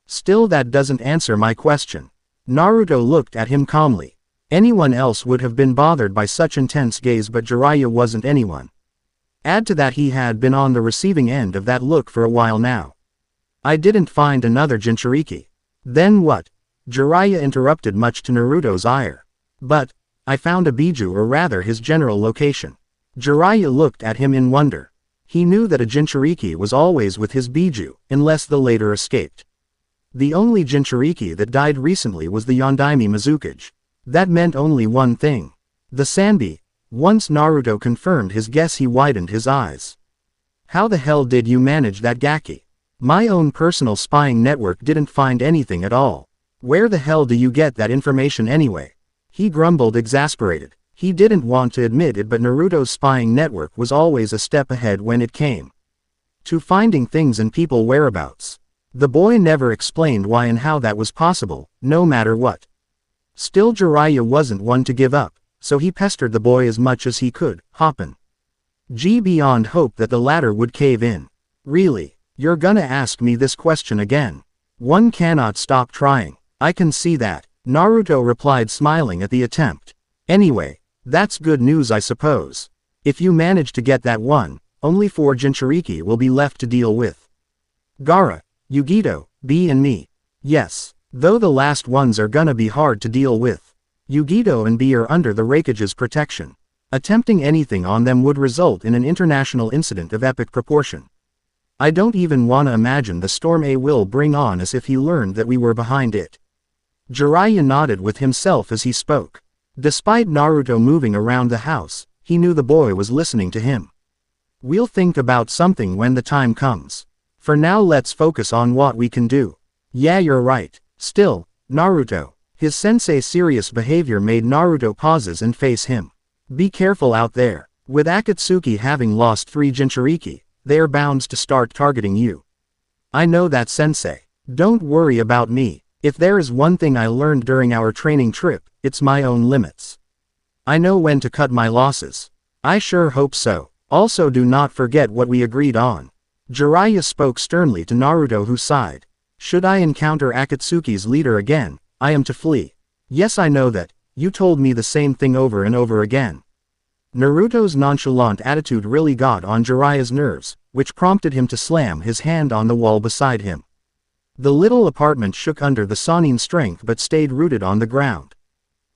Still, that doesn't answer my question. Naruto looked at him calmly. Anyone else would have been bothered by such intense gaze, but Jiraiya wasn't anyone. Add to that he had been on the receiving end of that look for a while now. I didn't find another Jinchuriki. Then what? Jiraiya interrupted, much to Naruto's ire. But I found a Biju, or rather his general location. Jiraiya looked at him in wonder. He knew that a Jinchuriki was always with his Biju, unless the later escaped. The only Jinchuriki that died recently was the Yondaime Mizukage. That meant only one thing. The Sanbi. Once Naruto confirmed his guess, he widened his eyes. How the hell did you manage that, Gaki? My own personal spying network didn't find anything at all. Where the hell do you get that information anyway? He grumbled, exasperated. He didn't want to admit it, but Naruto's spying network was always a step ahead when it came to finding things and people whereabouts. The boy never explained why and how that was possible, no matter what. Still, Jiraiya wasn't one to give up, so he pestered the boy as much as he could, hoppin'. Beyond hope that the latter would cave in. Really? You're gonna ask me this question again? One cannot stop trying. I can see that, Naruto replied, smiling at the attempt. Anyway, that's good news, I suppose. If you manage to get that one, only 4 Jinchuriki will be left to deal with. Gaara, Yugito, B and me. Yes. Though the last ones are gonna be hard to deal with. Yugito and B are under the Raikage's protection. Attempting anything on them would result in an international incident of epic proportion. I don't even wanna imagine the storm A will bring on us if he learned that we were behind it. Jiraiya nodded with himself as he spoke. Despite Naruto moving around the house, he knew the boy was listening to him. We'll think about something when the time comes. For now let's focus on what we can do. Yeah, you're right. Still, Naruto. His sensei's serious behavior made Naruto pauses and face him. Be careful out there. With Akatsuki having lost 3 Jinchuriki, they are bound to start targeting you. I know that, sensei. Don't worry about me. If there is one thing I learned during our training trip, it's my own limits. I know when to cut my losses. I sure hope so. Also, do not forget what we agreed on. Jiraiya spoke sternly to Naruto, who sighed. Should I encounter Akatsuki's leader again, I am to flee. Yes, I know that. You told me the same thing over and over again. Naruto's nonchalant attitude really got on Jiraiya's nerves, which prompted him to slam his hand on the wall beside him. The little apartment shook under the Sannin strength but stayed rooted on the ground.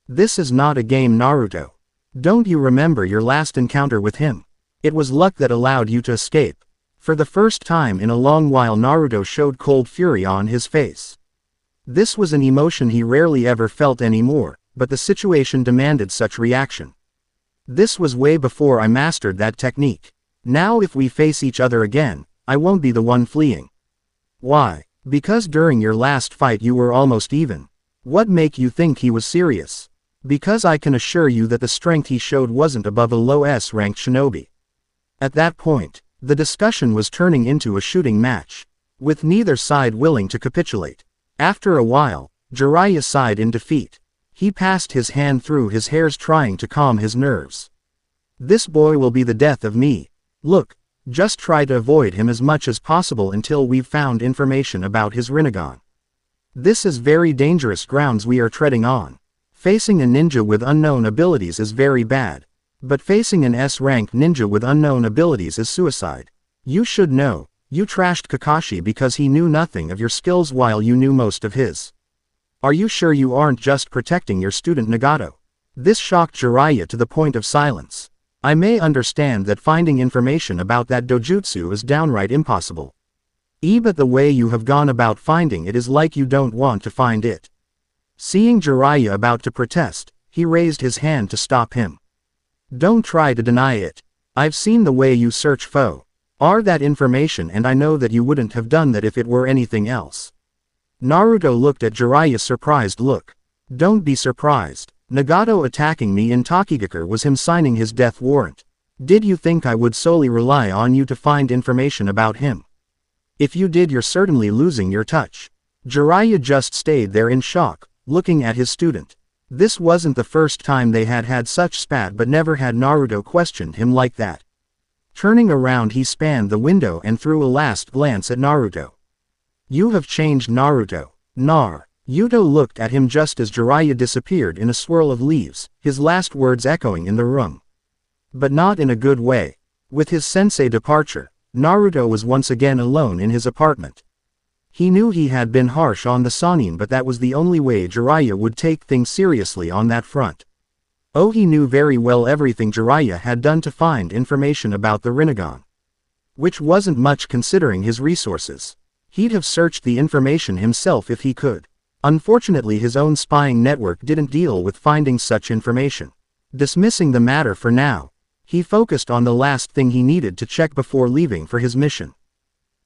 This is not a game, Naruto. Don't you remember your last encounter with him? It was luck that allowed you to escape. For the first time in a long while, Naruto showed cold fury on his face. This was an emotion he rarely ever felt anymore, but the situation demanded such reaction. This was way before I mastered that technique. Now if we face each other again, I won't be the one fleeing. Why? Because during your last fight you were almost even. What make you think he was serious? Because I can assure you that the strength he showed wasn't above a low S-ranked shinobi. At that point, the discussion was turning into a shooting match, with neither side willing to capitulate. After a while, Jiraiya sighed in defeat. He passed his hand through his hairs trying to calm his nerves. This boy will be the death of me. Look, just try to avoid him as much as possible until we've found information about his Rinnegan. This is very dangerous grounds we are treading on. Facing a ninja with unknown abilities is very bad. But facing an S-ranked ninja with unknown abilities is suicide. You should know, you trashed Kakashi because he knew nothing of your skills while you knew most of his. Are you sure you aren't just protecting your student Nagato? This shocked Jiraiya to the point of silence. I may understand that finding information about that dojutsu is downright impossible. But the way you have gone about finding it is like you don't want to find it. Seeing Jiraiya about to protest, he raised his hand to stop him. Don't try to deny it. I've seen the way you search for that information, and I know that you wouldn't have done that if it were anything else. Naruto looked at Jiraiya's surprised look. Don't be surprised. Nagato attacking me in Tokigakure was him signing his death warrant. Did you think I would solely rely on you to find information about him? If you did, you're certainly losing your touch. Jiraiya just stayed there in shock, looking at his student. This wasn't the first time they had had such spat, but never had Naruto questioned him like that. Turning around, he spanned the window and threw a last glance at Naruto. You have changed, Naruto. Yuto looked at him just as Jiraiya disappeared in a swirl of leaves, his last words echoing in the room. But not in a good way. With his sensei departure, Naruto was once again alone in his apartment. He knew he had been harsh on the Sannin, but that was the only way Jiraiya would take things seriously on that front. He knew very well everything Jiraiya had done to find information about the Rinnegan. Which wasn't much considering his resources. He'd have searched the information himself if he could. Unfortunately, his own spying network didn't deal with finding such information. Dismissing the matter for now, he focused on the last thing he needed to check before leaving for his mission.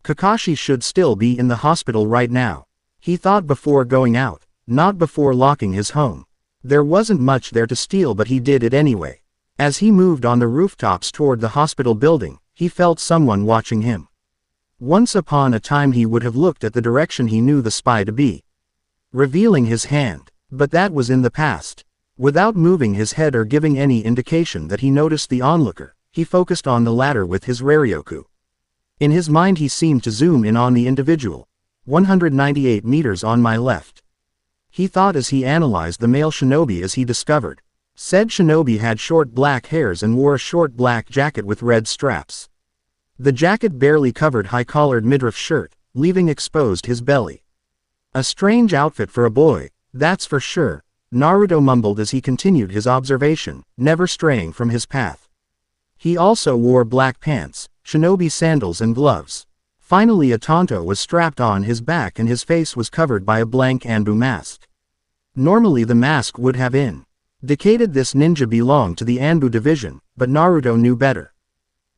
Kakashi should still be in the hospital right now. He thought before going out, not before locking his home. There wasn't much there to steal, but he did it anyway. As he moved on the rooftops toward the hospital building, he felt someone watching him. Once upon a time he would have looked at the direction he knew the spy to be, revealing his hand, but that was in the past. Without moving his head or giving any indication that he noticed the onlooker, he focused on the latter with his Raryoku. In his mind he seemed to zoom in on the individual. 198 meters on my left. He thought as he analyzed the male shinobi as he discovered. Said shinobi had short black hairs and wore a short black jacket with red straps. The jacket barely covered high-collared midriff shirt, leaving exposed his belly. A strange outfit for a boy, that's for sure, Naruto mumbled as he continued his observation, never straying from his path. He also wore black pants, shinobi sandals and gloves. Finally a tanto was strapped on his back and his face was covered by a blank Anbu mask. Normally the mask would have indicated this ninja belonged to the Anbu division, but Naruto knew better.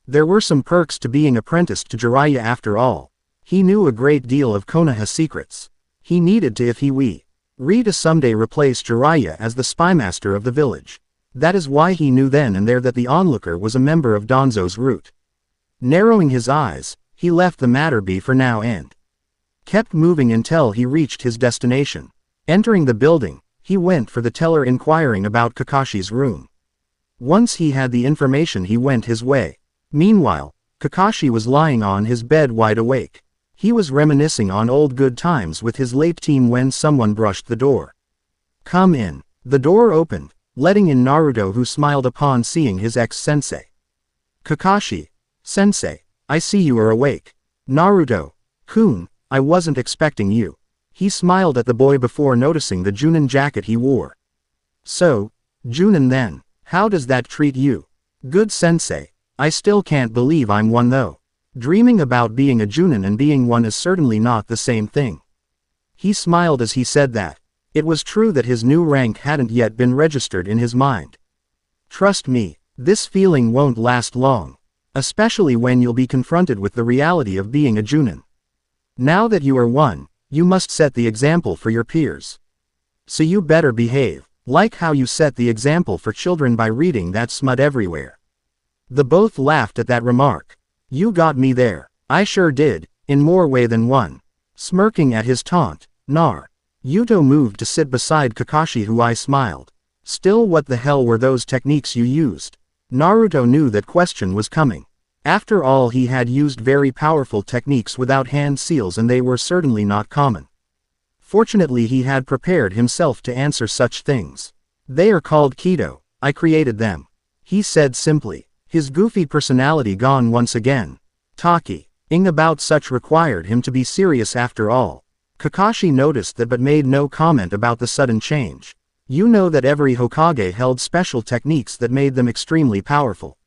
There were some perks to being apprenticed to Jiraiya after all. He knew a great deal of Konoha secrets. He needed to if he read to someday replace Jiraiya as the spymaster of the village. That is why he knew then and there that the onlooker was a member of Danzo's route. Narrowing his eyes, he left the matter be for now and kept moving until he reached his destination. Entering the building, he went for the teller inquiring about Kakashi's room. Once he had the information he went his way. Meanwhile, Kakashi was lying on his bed wide awake. He was reminiscing on old good times with his late team when someone brushed the door. "Come in." The door opened, letting in Naruto, who smiled upon seeing his ex-sensei. "Kakashi, sensei, I see you are awake." "Naruto-kun, I wasn't expecting you." He smiled at the boy before noticing the Junin jacket he wore. "So, Junin then, how does that treat you?" "Good sensei, I still can't believe I'm one though. Dreaming about being a Junin and being one is certainly not the same thing." He smiled as he said that. It was true that his new rank hadn't yet been registered in his mind. "Trust me, this feeling won't last long. Especially when you'll be confronted with the reality of being a Junin. Now that you are one, you must set the example for your peers. So you better behave, like how you set the example for children by reading that smut everywhere." The both laughed at that remark. "You got me there." "I sure did, in more way than one." Smirking at his taunt, Naruto moved to sit beside Kakashi, who I smiled. "Still, what the hell were those techniques you used?" Naruto knew that question was coming. After all, he had used very powerful techniques without hand seals and they were certainly not common. Fortunately he had prepared himself to answer such things. "They are called Kido, I created them," he said simply, his goofy personality gone once again. Talking about such required him to be serious after all. Kakashi noticed that but made no comment about the sudden change. You know that every Hokage held special techniques that made them extremely powerful.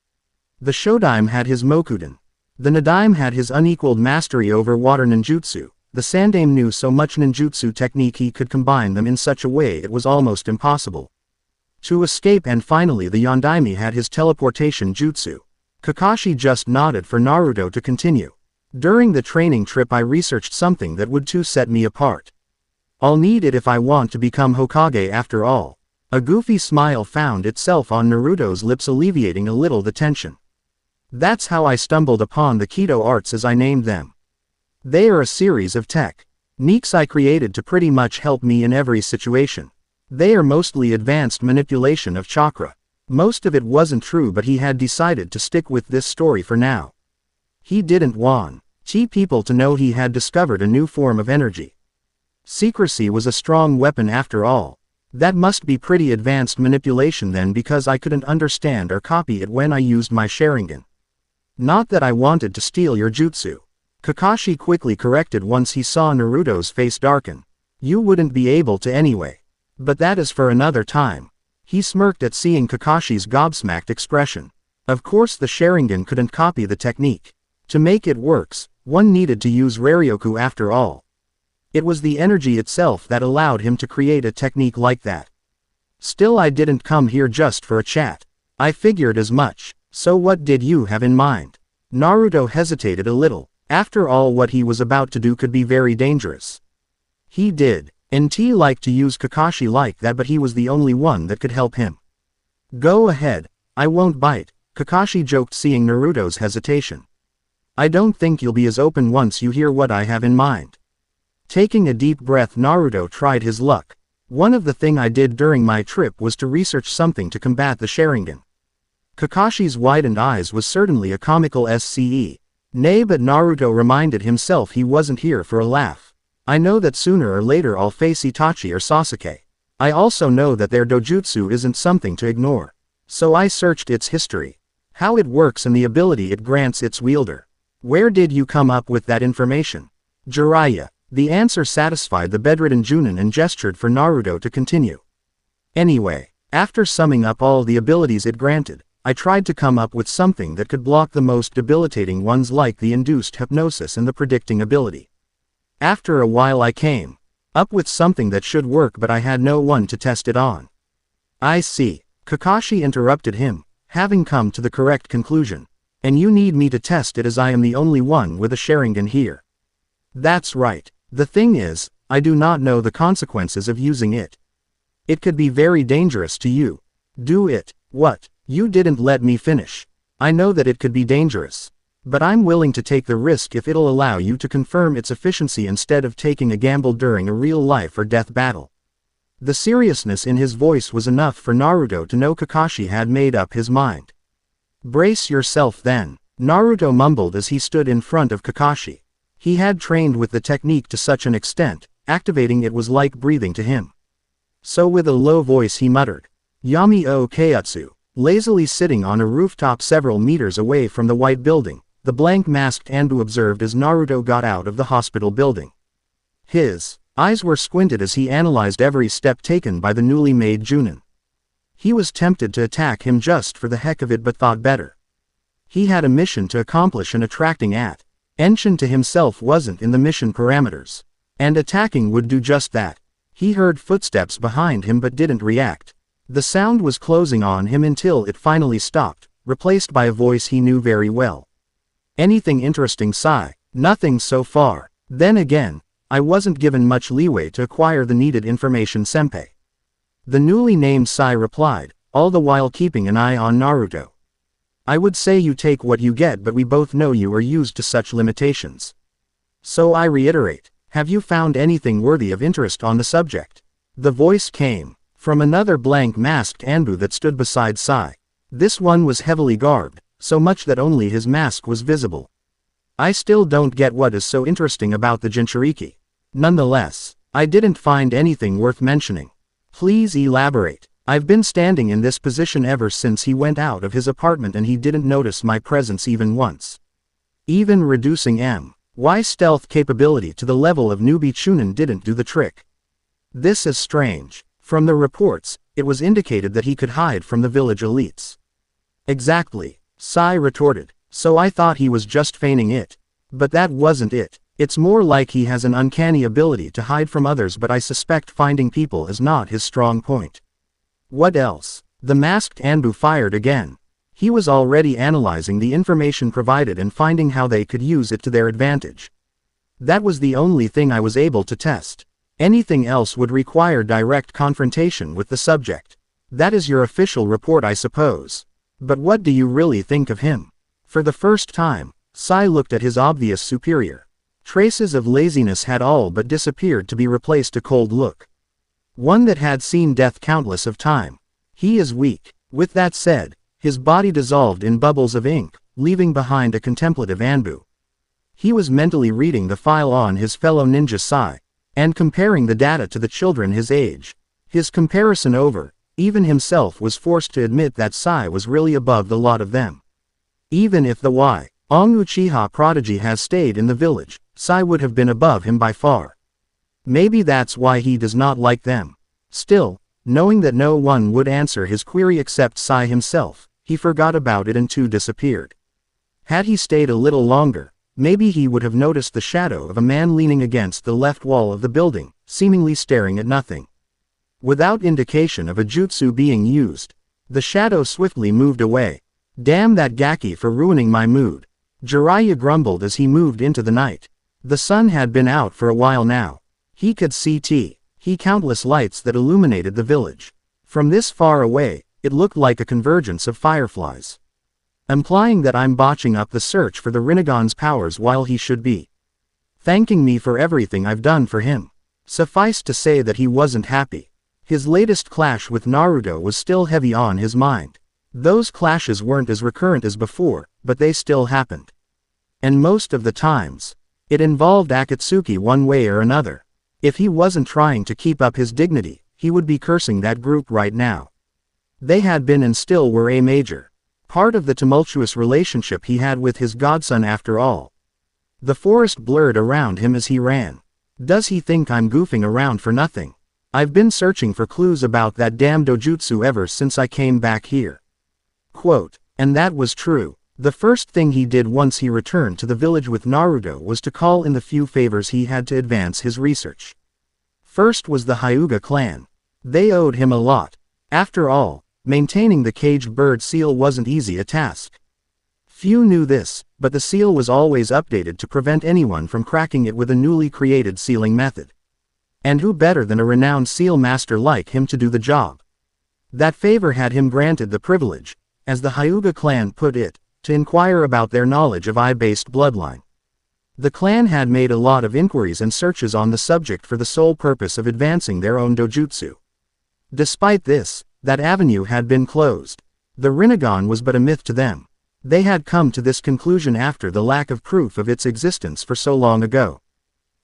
The Shodaime had his Mokuden. The Nadaime had his unequaled mastery over water ninjutsu. The Sandaime knew so much ninjutsu technique he could combine them in such a way it was almost impossible to escape, and finally the Yondaime had his teleportation jutsu. Kakashi just nodded for Naruto to continue. "During the training trip I researched something that would too set me apart. I'll need it if I want to become Hokage after all." A goofy smile found itself on Naruto's lips, alleviating a little the tension. "That's how I stumbled upon the Kido arts, as I named them. They are a series of techniques I created to pretty much help me in every situation. They are mostly advanced manipulation of chakra." Most of it wasn't true, but he had decided to stick with this story for now. He didn't want people to know he had discovered a new form of energy. Secrecy was a strong weapon after all. "That must be pretty advanced manipulation then, because I couldn't understand or copy it when I used my Sharingan. Not that I wanted to steal your jutsu." Kakashi quickly corrected once he saw Naruto's face darken. "You wouldn't be able to anyway. But that is for another time." He smirked at seeing Kakashi's gobsmacked expression. Of course the Sharingan couldn't copy the technique. To make it works, one needed to use Raryoku after all. It was the energy itself that allowed him to create a technique like that. "Still, I didn't come here just for a chat. I figured as much. So what did you have in mind?" Naruto hesitated a little. After all, what he was about to do could be very dangerous. He didn't like to use Kakashi like that, but he was the only one that could help him. "Go ahead, I won't bite," Kakashi joked, seeing Naruto's hesitation. "I don't think you'll be as open once you hear what I have in mind." Taking a deep breath, Naruto tried his luck. "One of the things I did during my trip was to research something to combat the Sharingan." Kakashi's widened eyes was certainly a comical sce. Nay, but Naruto reminded himself he wasn't here for a laugh. "I know that sooner or later I'll face Itachi or Sasuke. I also know that their dojutsu isn't something to ignore. So I searched its history, how it works and the ability it grants its wielder." "Where did you come up with that information?" "Jiraiya." The answer satisfied the bedridden Junin and gestured for Naruto to continue. "Anyway, after summing up all the abilities it granted, I tried to come up with something that could block the most debilitating ones like the induced hypnosis and the predicting ability. After a while I came up with something that should work, but I had no one to test it on. I see. Kakashi interrupted him, having come to the correct conclusion. And you need me to test it as I am the only one with a Sharingan here. That's right. The thing is, I do not know the consequences of using it. It could be very dangerous to you. Do it. What? You didn't let me finish. I know that it could be dangerous. But I'm willing to take the risk if it'll allow you to confirm its efficiency instead of taking a gamble during a real life or death battle. The seriousness in his voice was enough for Naruto to know Kakashi had made up his mind. Brace yourself then, Naruto mumbled as he stood in front of Kakashi. He had trained with the technique to such an extent, activating it was like breathing to him. So with a low voice he muttered, "Yami o Keiatsu." Lazily sitting on a rooftop several meters away from the white building, the blank-masked Anbu observed as Naruto got out of the hospital building. His eyes were squinted as he analyzed every step taken by the newly made Junin. He was tempted to attack him just for the heck of it, but thought better. He had a mission to accomplish, and attracting attention to himself wasn't in the mission parameters. And attacking would do just that. He heard footsteps behind him but didn't react. The sound was closing on him until it finally stopped, replaced by a voice he knew very well. "Anything interesting, Sai?" "Nothing so far. Then again, I wasn't given much leeway to acquire the needed information, Senpai." The newly named Sai replied, all the while keeping an eye on Naruto. "I would say you take what you get, but we both know you are used to such limitations. So I reiterate, have you found anything worthy of interest on the subject?" The voice came from another blank-masked Anbu that stood beside Sai. This one was heavily garbed, so much that only his mask was visible. "I still don't get what is so interesting about the Jinchuriki. Nonetheless, I didn't find anything worth mentioning. Please elaborate." "I've been standing in this position ever since he went out of his apartment and he didn't notice my presence even once. Even reducing my stealth capability to the level of newbie Chunin didn't do the trick. This is strange. From the reports, it was indicated that he could hide from the village elites." "Exactly," Sai retorted. "So I thought he was just feigning it. But that wasn't it. It's more like he has an uncanny ability to hide from others, but I suspect finding people is not his strong point." "What else?" The masked Anbu fired again. He was already analyzing the information provided and finding how they could use it to their advantage. "That was the only thing I was able to test. Anything else would require direct confrontation with the subject." "That is your official report, I suppose. But what do you really think of him?" For the first time, Sai looked at his obvious superior. Traces of laziness had all but disappeared to be replaced a cold look. One that had seen death countless of time. "He is weak." With that said, his body dissolved in bubbles of ink, leaving behind a contemplative Anbu. He was mentally reading the file on his fellow ninja Sai, and comparing the data to the children his age. His comparison over, even himself was forced to admit that Sai was really above the lot of them. Even if the Ong Uchiha prodigy has stayed in the village, Sai would have been above him by far. Maybe that's why he does not like them. Still, knowing that no one would answer his query except Sai himself, he forgot about it and too disappeared. Had he stayed a little longer, maybe he would have noticed the shadow of a man leaning against the left wall of the building, seemingly staring at nothing. Without indication of a jutsu being used, the shadow swiftly moved away. "Damn that Gaki for ruining my mood," Jiraiya grumbled as he moved into the night. The sun had been out for a while now. He could see countless lights that illuminated the village. From this far away, it looked like a convergence of fireflies. Implying that I'm botching up the search for the Rinnegan's powers while he should be thanking me for everything I've done for him. Suffice to say that he wasn't happy. His latest clash with Naruto was still heavy on his mind. Those clashes weren't as recurrent as before, but they still happened. And most of the times, it involved Akatsuki one way or another. If he wasn't trying to keep up his dignity, he would be cursing that group right now. They had been and still were a major part of the tumultuous relationship he had with his godson after all. The forest blurred around him as he ran. Does he think I'm goofing around for nothing? I've been searching for clues about that damn dojutsu ever since I came back here. Quote, and that was true. The first thing he did once he returned to the village with Naruto was to call in the few favors he had to advance his research. First was the Hyuga clan. They owed him a lot. After all, maintaining the caged bird seal wasn't easy a task. Few knew this, but the seal was always updated to prevent anyone from cracking it with a newly created sealing method. And who better than a renowned seal master like him to do the job? That favor had him granted the privilege, as the Hyuga clan put it, to inquire about their knowledge of eye-based bloodline. The clan had made a lot of inquiries and searches on the subject for the sole purpose of advancing their own dojutsu. Despite this, that avenue had been closed. The Rinnegan was but a myth to them. They had come to this conclusion after the lack of proof of its existence for so long ago.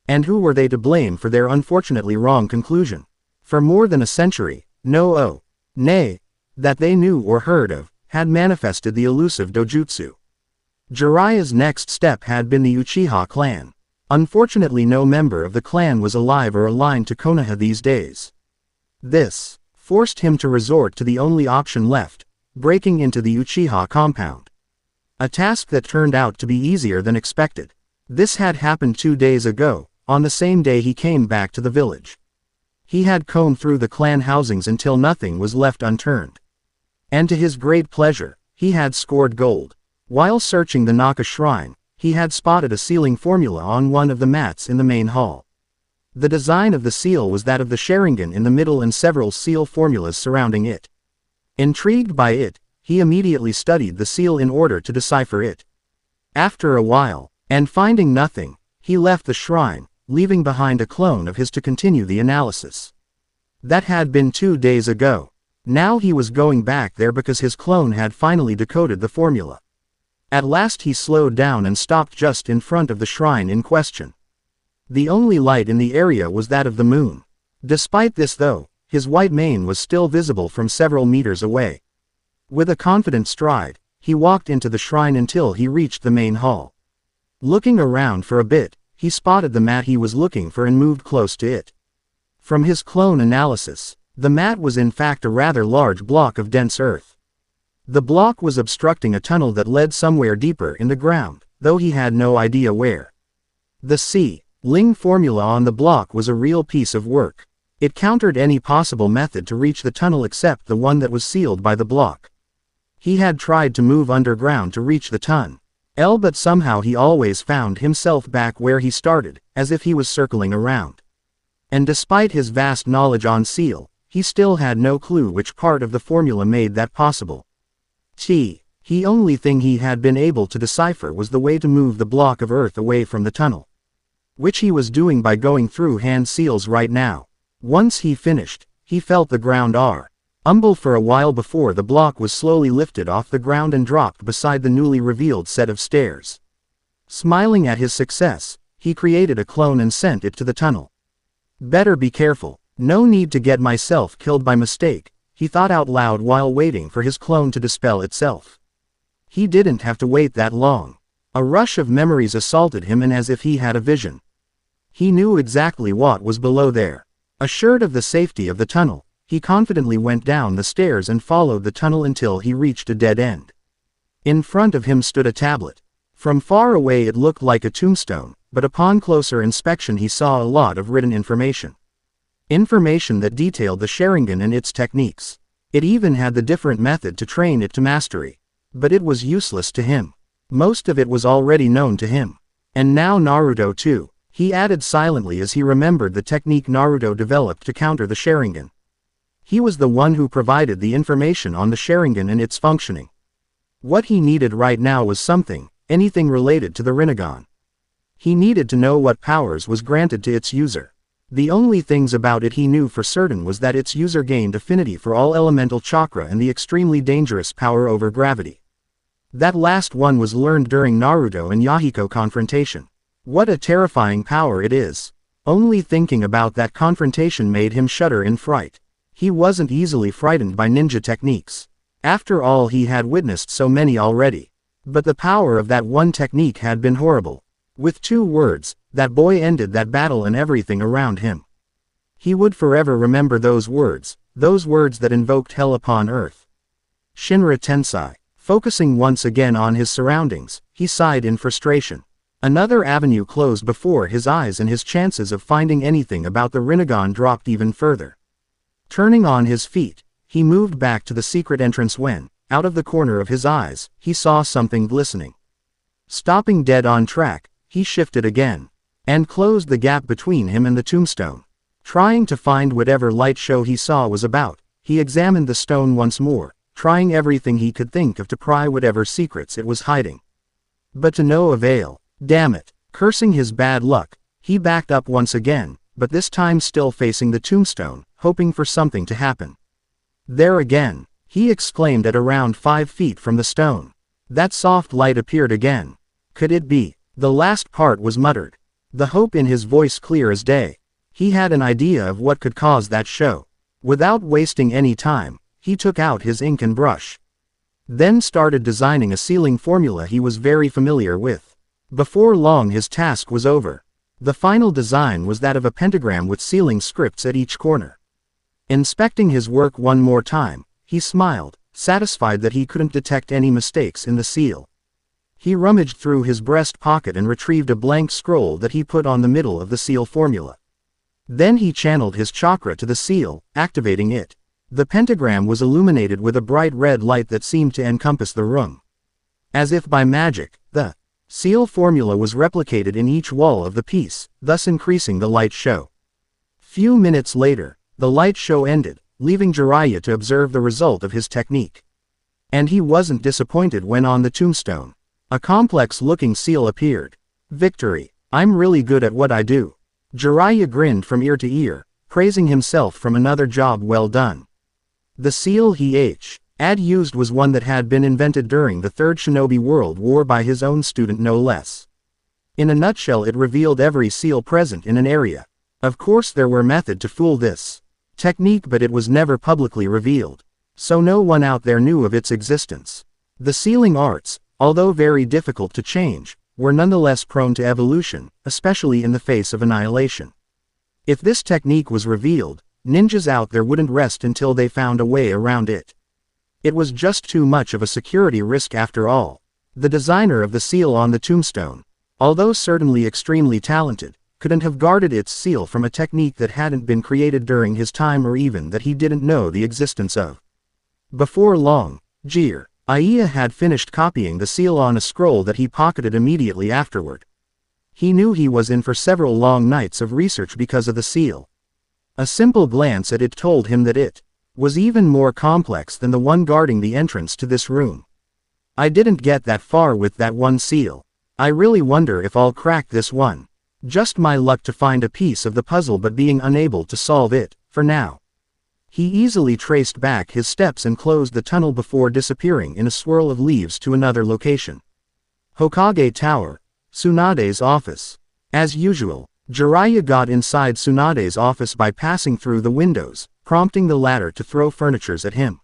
And who were they to blame for their unfortunately wrong conclusion? For more than a century, nay, that they knew or heard of, had manifested the elusive dojutsu. Jiraiya's next step had been the Uchiha clan. Unfortunately, no member of the clan was alive or aligned to Konoha these days. This forced him to resort to the only option left, breaking into the Uchiha compound. A task that turned out to be easier than expected. This had happened 2 days ago, on the same day he came back to the village. He had combed through the clan housings until nothing was left unturned. And to his great pleasure, he had scored gold. While searching the Naka shrine, he had spotted a sealing formula on one of the mats in the main hall. The design of the seal was that of the Sharingan in the middle and several seal formulas surrounding it. Intrigued by it, he immediately studied the seal in order to decipher it. After a while, and finding nothing, he left the shrine, leaving behind a clone of his to continue the analysis. That had been 2 days ago. Now he was going back there because his clone had finally decoded the formula. At last he slowed down and stopped just in front of the shrine in question. The only light in the area was that of the moon. Despite this though, his white mane was still visible from several meters away. With a confident stride, he walked into the shrine until he reached the main hall. Looking around for a bit, he spotted the mat he was looking for and moved close to it. From his clone analysis, the mat was in fact a rather large block of dense earth. The block was obstructing a tunnel that led somewhere deeper in the ground, though he had no idea where. The Ling formula on the block was a real piece of work. It countered any possible method to reach the tunnel except the one that was sealed by the block. He had tried to move underground to reach the tunnel, but somehow he always found himself back where he started, as if he was circling around. And despite his vast knowledge on seal, he still had no clue which part of the formula made that possible. The only thing he had been able to decipher was the way to move the block of earth away from the tunnel. Which he was doing by going through hand seals right now. Once he finished, he felt the ground rumble for a while before the block was slowly lifted off the ground and dropped beside the newly revealed set of stairs. Smiling at his success, he created a clone and sent it to the tunnel. Better be careful. No need to get myself killed by mistake, he thought out loud while waiting for his clone to dispel itself. He didn't have to wait that long. A rush of memories assaulted him, and as if he had a vision. He knew exactly what was below there. Assured of the safety of the tunnel, he confidently went down the stairs and followed the tunnel until he reached a dead end. In front of him stood a tablet. From far away it looked like a tombstone, but upon closer inspection he saw a lot of written information. Information that detailed the Sharingan and its techniques. It even had the different method to train it to mastery. But it was useless to him. Most of it was already known to him. And now Naruto too, he added silently as he remembered the technique Naruto developed to counter the Sharingan. He was the one who provided the information on the Sharingan and its functioning. What he needed right now was anything related to the Rinnegan. He needed to know what powers was granted to its user. The only things about it he knew for certain was that its user gained affinity for all elemental chakra and the extremely dangerous power over gravity. That last one was learned during Naruto and Yahiko confrontation. What a terrifying power it is. Only thinking about that confrontation made him shudder in fright. He wasn't easily frightened by ninja techniques. After all, he had witnessed so many already. But the power of that one technique had been horrible. With 2 words, that boy ended that battle and everything around him. He would forever remember those words that invoked hell upon earth. Shinra Tensei. Focusing once again on his surroundings, he sighed in frustration. Another avenue closed before his eyes and his chances of finding anything about the Rinnegan dropped even further. Turning on his feet, he moved back to the secret entrance when, out of the corner of his eyes, he saw something glistening. Stopping dead on track, he shifted again, and closed the gap between him and the tombstone. Trying to find whatever light show he saw was about, he examined the stone once more, trying everything he could think of to pry whatever secrets it was hiding. But to no avail. Damn it. Cursing his bad luck, he backed up once again, but this time still facing the tombstone, hoping for something to happen. There again, he exclaimed at around 5 feet from the stone. That soft light appeared again. Could it be? The last part was muttered. The hope in his voice clear as day. He had an idea of what could cause that show. Without wasting any time, he took out his ink and brush. Then started designing a sealing formula he was very familiar with. Before long his task was over. The final design was that of a pentagram with sealing scripts at each corner. Inspecting his work one more time, he smiled, satisfied that he couldn't detect any mistakes in the seal. He rummaged through his breast pocket and retrieved a blank scroll that he put on the middle of the seal formula. Then he channeled his chakra to the seal, activating it. The pentagram was illuminated with a bright red light that seemed to encompass the room. As if by magic, the seal formula was replicated in each wall of the piece, thus increasing the light show. Few minutes later, the light show ended, leaving Jiraiya to observe the result of his technique. And he wasn't disappointed when on the tombstone, a complex-looking seal appeared. Victory. I'm really good at what I do. Jiraiya grinned from ear to ear, praising himself from another job well done. The seal he had used was one that had been invented during the Third Shinobi World War by his own student no less. In a nutshell, it revealed every seal present in an area. Of course there were methods to fool this technique, but it was never publicly revealed, so no one out there knew of its existence. The sealing arts, although very difficult to change, were nonetheless prone to evolution, especially in the face of annihilation. If this technique was revealed, ninjas out there wouldn't rest until they found a way around it. It was just too much of a security risk after all. The designer of the seal on the tombstone, although certainly extremely talented, couldn't have guarded its seal from a technique that hadn't been created during his time or even that he didn't know the existence of. Before long, Jiraiya had finished copying the seal on a scroll that he pocketed immediately afterward. He knew he was in for several long nights of research because of the seal. A simple glance at it told him that it was even more complex than the one guarding the entrance to this room. I didn't get that far with that one seal. I really wonder if I'll crack this one. Just my luck to find a piece of the puzzle but being unable to solve it, for now. He easily traced back his steps and closed the tunnel before disappearing in a swirl of leaves to another location. Hokage Tower, Tsunade's office. As usual, Jiraiya got inside Tsunade's office by passing through the windows, prompting the latter to throw furnitures at him.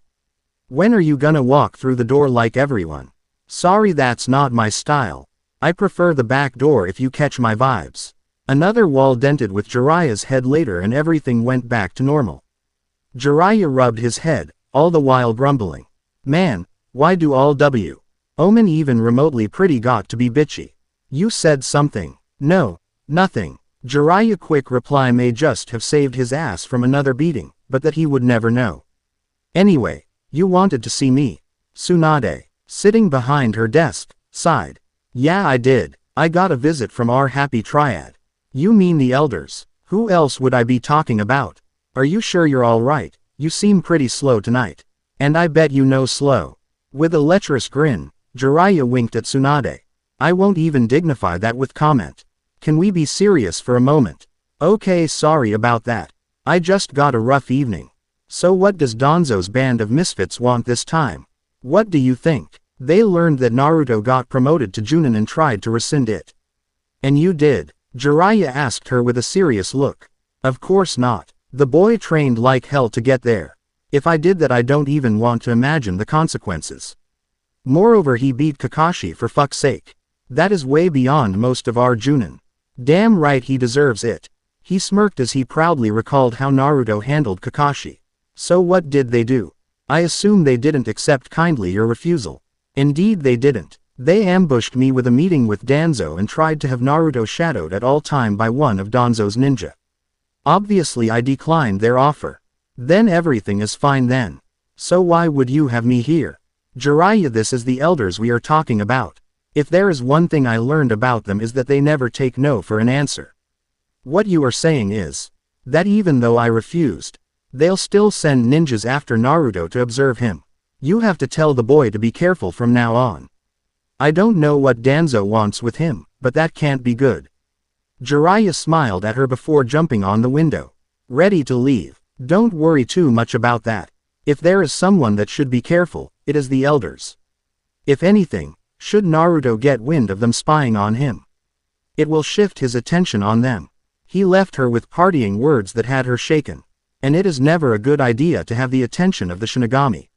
When are you gonna walk through the door like everyone? Sorry, that's not my style. I prefer the back door if you catch my vibes. Another wall dented with Jiraiya's head later and everything went back to normal. Jiraiya rubbed his head, all the while grumbling. Man, why do all women even remotely pretty got to be bitchy? You said something. No, nothing. Jiraiya's quick reply may just have saved his ass from another beating, but that he would never know. Anyway, you wanted to see me. Tsunade, sitting behind her desk, sighed. Yeah, I did. I got a visit from our happy triad. You mean the elders? Who else would I be talking about? Are you sure you're all right? You seem pretty slow tonight. And I bet you know slow. With a lecherous grin, Jiraiya winked at Tsunade. I won't even dignify that with comment. Can we be serious for a moment? Okay, sorry about that. I just got a rough evening. So what does Danzo's band of misfits want this time? What do you think? They learned that Naruto got promoted to Junin and tried to rescind it. And you did? Jiraiya asked her with a serious look. Of course not. The boy trained like hell to get there. If I did that, I don't even want to imagine the consequences. Moreover, he beat Kakashi for fuck's sake. That is way beyond most of our Junin. Damn right he deserves it. He smirked as he proudly recalled how Naruto handled Kakashi. So what did they do? I assume they didn't accept kindly your refusal. Indeed they didn't. They ambushed me with a meeting with Danzo and tried to have Naruto shadowed at all time by one of Danzo's ninja. Obviously I declined their offer. Then everything is fine then. So why would you have me here? Jiraiya, this is the elders we are talking about. If there is one thing I learned about them is that they never take no for an answer. What you are saying is that even though I refused, they'll still send ninjas after Naruto to observe him. You have to tell the boy to be careful from now on. I don't know what Danzo wants with him, but that can't be good. Jiraiya smiled at her before jumping on the window, ready to leave. Don't worry too much about that. If there is someone that should be careful, it is the elders. If anything, should Naruto get wind of them spying on him, it will shift his attention on them. He left her with parting words that had her shaken. And it is never a good idea to have the attention of the Shinigami.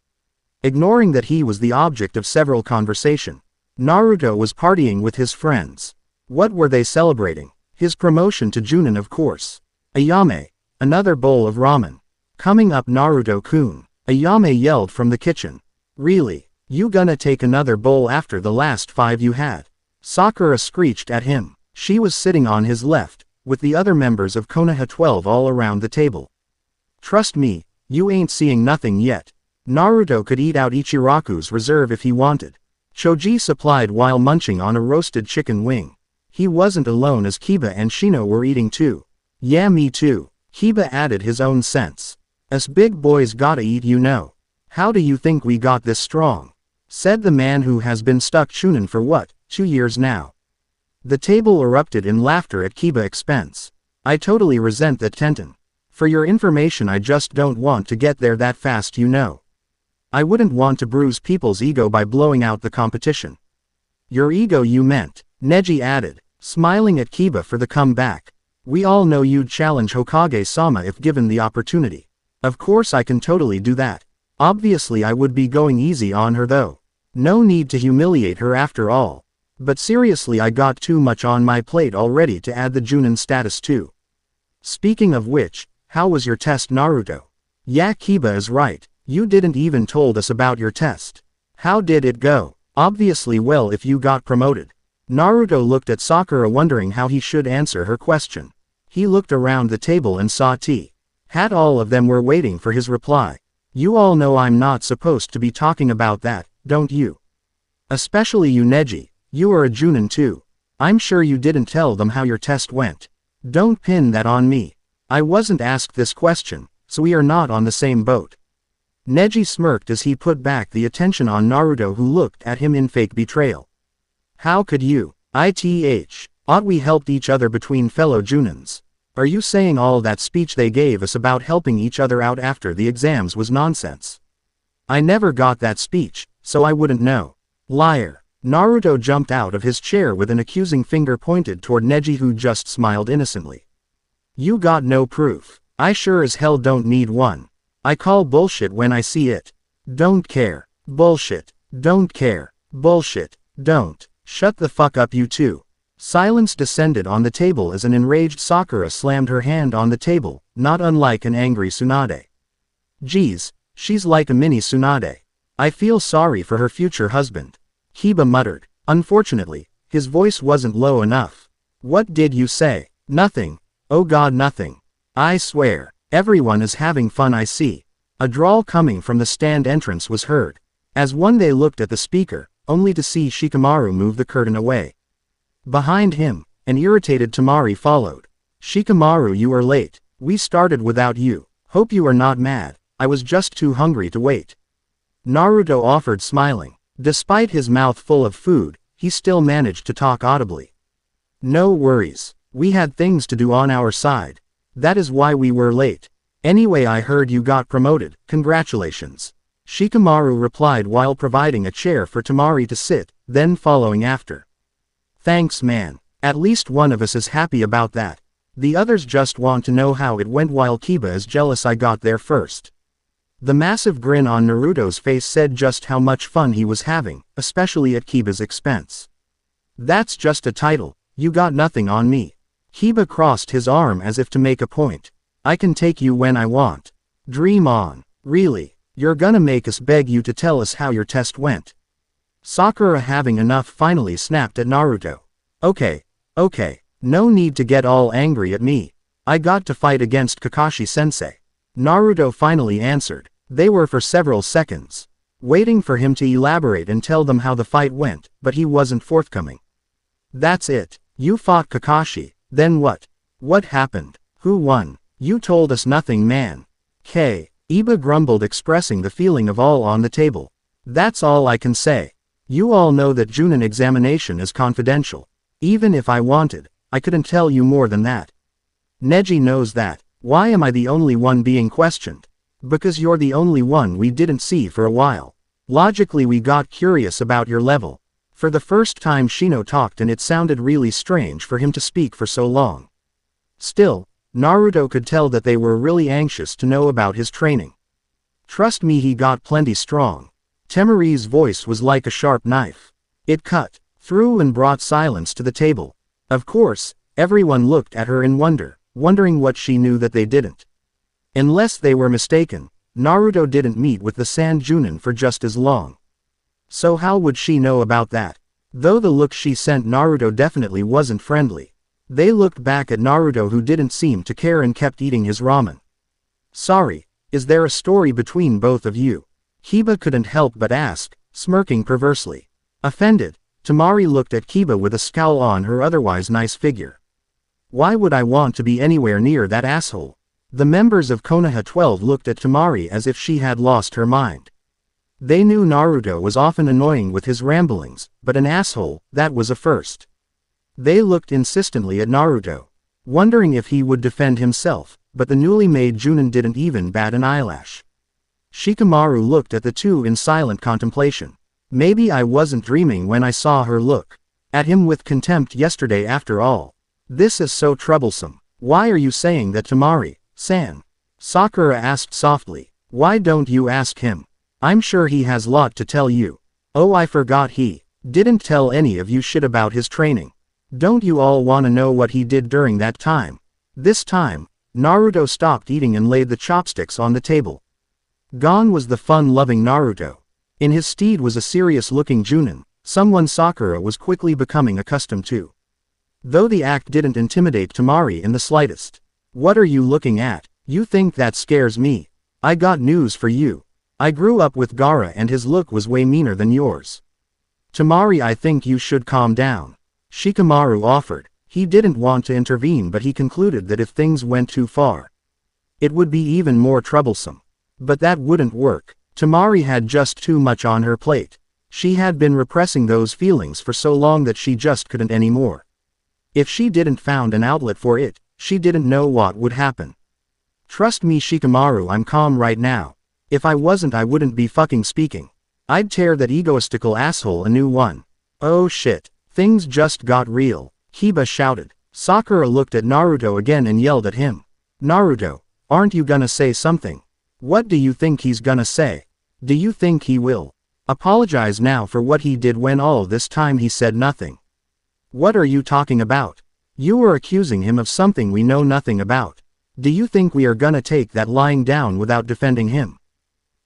Ignoring that he was the object of several conversation, Naruto was partying with his friends. What were they celebrating? His promotion to Junin, of course. Ayame, another bowl of ramen. Coming up, Naruto-kun. Ayame yelled from the kitchen. Really? You gonna take another bowl after the last 5 you had? Sakura screeched at him. She was sitting on his left, with the other members of Konoha 12 all around the table. Trust me, you ain't seeing nothing yet. Naruto could eat out Ichiraku's reserve if he wanted. Choji supplied while munching on a roasted chicken wing. He wasn't alone as Kiba and Shino were eating too. Yeah, me too. Kiba added his own sense. Us big boys gotta eat, you know. How do you think we got this strong? Said the man who has been stuck Chunin for what, 2 years now. The table erupted in laughter at Kiba's expense. I totally resent that, Tenten. For your information, I just don't want to get there that fast, you know. I wouldn't want to bruise people's ego by blowing out the competition. Your ego, you meant, Neji added, smiling at Kiba for the comeback. We all know you'd challenge Hokage-sama if given the opportunity. Of course I can totally do that. Obviously I would be going easy on her though. No need to humiliate her after all. But seriously, I got too much on my plate already to add the Junin status too. Speaking of which, how was your test, Naruto? Yeah, Kiba is right. You didn't even told us about your test. How did it go? Obviously well if you got promoted. Naruto looked at Sakura wondering how he should answer her question. He looked around the table and saw Hat all of them were waiting for his reply. You all know I'm not supposed to be talking about that, don't you? Especially you, Neji. You are a Junin too. I'm sure you didn't tell them how your test went. Don't pin that on me. I wasn't asked this question, so we are not on the same boat. Neji smirked as he put back the attention on Naruto, who looked at him in fake betrayal. How could you? Ought we helped each other between fellow Junins? Are you saying all that speech they gave us about helping each other out after the exams was nonsense? I never got that speech, so I wouldn't know. Liar. Naruto jumped out of his chair with an accusing finger pointed toward Neji, who just smiled innocently. You got no proof. I sure as hell don't need one. I call bullshit when I see it. Don't care. Bullshit. Don't care. Bullshit. Don't. Shut the fuck up, you two. Silence descended on the table as an enraged Sakura slammed her hand on the table, not unlike an angry Tsunade. Geez, she's like a mini Tsunade. I feel sorry for her future husband. Kiba muttered. Unfortunately, his voice wasn't low enough. What did you say? Nothing. Oh god, nothing. I swear. Everyone is having fun, I see. A drawl coming from the stand entrance was heard. As one they looked at the speaker, only to see Shikamaru move the curtain away. Behind him, an irritated Tamari followed. Shikamaru, you are late. We started without you. Hope you are not mad. I was just too hungry to wait. Naruto offered, smiling. Despite his mouth full of food, he still managed to talk audibly. No worries. We had things to do on our side. That is why we were late. Anyway, I heard you got promoted. Congratulations. Shikamaru replied while providing a chair for Tamari to sit, then following after. Thanks, man. At least one of us is happy about that. The others just want to know how it went, while Kiba is jealous I got there first. The massive grin on Naruto's face said just how much fun he was having, especially at Kiba's expense. That's just a title. You got nothing on me. Kiba crossed his arm as if to make a point. I can take you when I want. Dream on. Really? You're gonna make us beg you to tell us how your test went? Sakura, having enough, finally snapped at Naruto. Okay, no need to get all angry at me. I got to fight against Kakashi-sensei. Naruto finally answered. They were for several seconds waiting for him to elaborate and tell them how the fight went, but he wasn't forthcoming. That's it. You fought Kakashi, then what? What happened? Who won? You told us nothing, man. Iba grumbled, expressing the feeling of all on the table. That's all I can say. You all know that Junin examination is confidential. Even if I wanted, I couldn't tell you more than that. Neji knows that. Why am I the only one being questioned? Because you're the only one we didn't see for a while. Logically, we got curious about your level. For the first time Shino talked, and it sounded really strange for him to speak for so long. Still, Naruto could tell that they were really anxious to know about his training. Trust me, he got plenty strong. Temari's voice was like a sharp knife. It cut through and brought silence to the table. Of course, everyone looked at her in wonder, wondering what she knew that they didn't. Unless they were mistaken, Naruto didn't meet with the Sand Junin for just as long. So how would she know about that? Though the look she sent Naruto definitely wasn't friendly. They looked back at Naruto, who didn't seem to care and kept eating his ramen. Sorry, is there a story between both of you? Kiba couldn't help but ask, smirking perversely. Offended, Temari looked at Kiba with a scowl on her otherwise nice figure. Why would I want to be anywhere near that asshole? The members of Konoha 12 looked at Temari as if she had lost her mind. They knew Naruto was often annoying with his ramblings, but an asshole, that was a first. They looked insistently at Naruto, wondering if he would defend himself, but the newly made Junin didn't even bat an eyelash. Shikamaru looked at the two in silent contemplation. Maybe I wasn't dreaming when I saw her look at him with contempt yesterday after all. This is so troublesome. Why are you saying that, Temari-san? Sakura asked softly. Why don't you ask him? I'm sure he has lot to tell you. Oh, I forgot he didn't tell any of you shit about his training. Don't you all wanna know what he did during that time? This time, Naruto stopped eating and laid the chopsticks on the table. Gone was the fun-loving Naruto. In his stead was a serious-looking Junin, someone Sakura was quickly becoming accustomed to. Though the act didn't intimidate Temari in the slightest. What are you looking at? You think that scares me? I got news for you. I grew up with Gaara and his look was way meaner than yours. Temari, I think you should calm down. Shikamaru offered. He didn't want to intervene, but he concluded that if things went too far, it would be even more troublesome. But that wouldn't work. Temari had just too much on her plate. She had been repressing those feelings for so long that she just couldn't anymore. If she didn't found an outlet for it, she didn't know what would happen. Trust me, Shikamaru, I'm calm right now. If I wasn't, I wouldn't be fucking speaking. I'd tear that egoistical asshole a new one. Oh shit. Things just got real. Kiba shouted. Sakura looked at Naruto again and yelled at him. Naruto, aren't you gonna say something? What do you think he's gonna say? Do you think he will apologize now for what he did when all this time he said nothing? What are you talking about? You are accusing him of something we know nothing about. Do you think we are gonna take that lying down without defending him?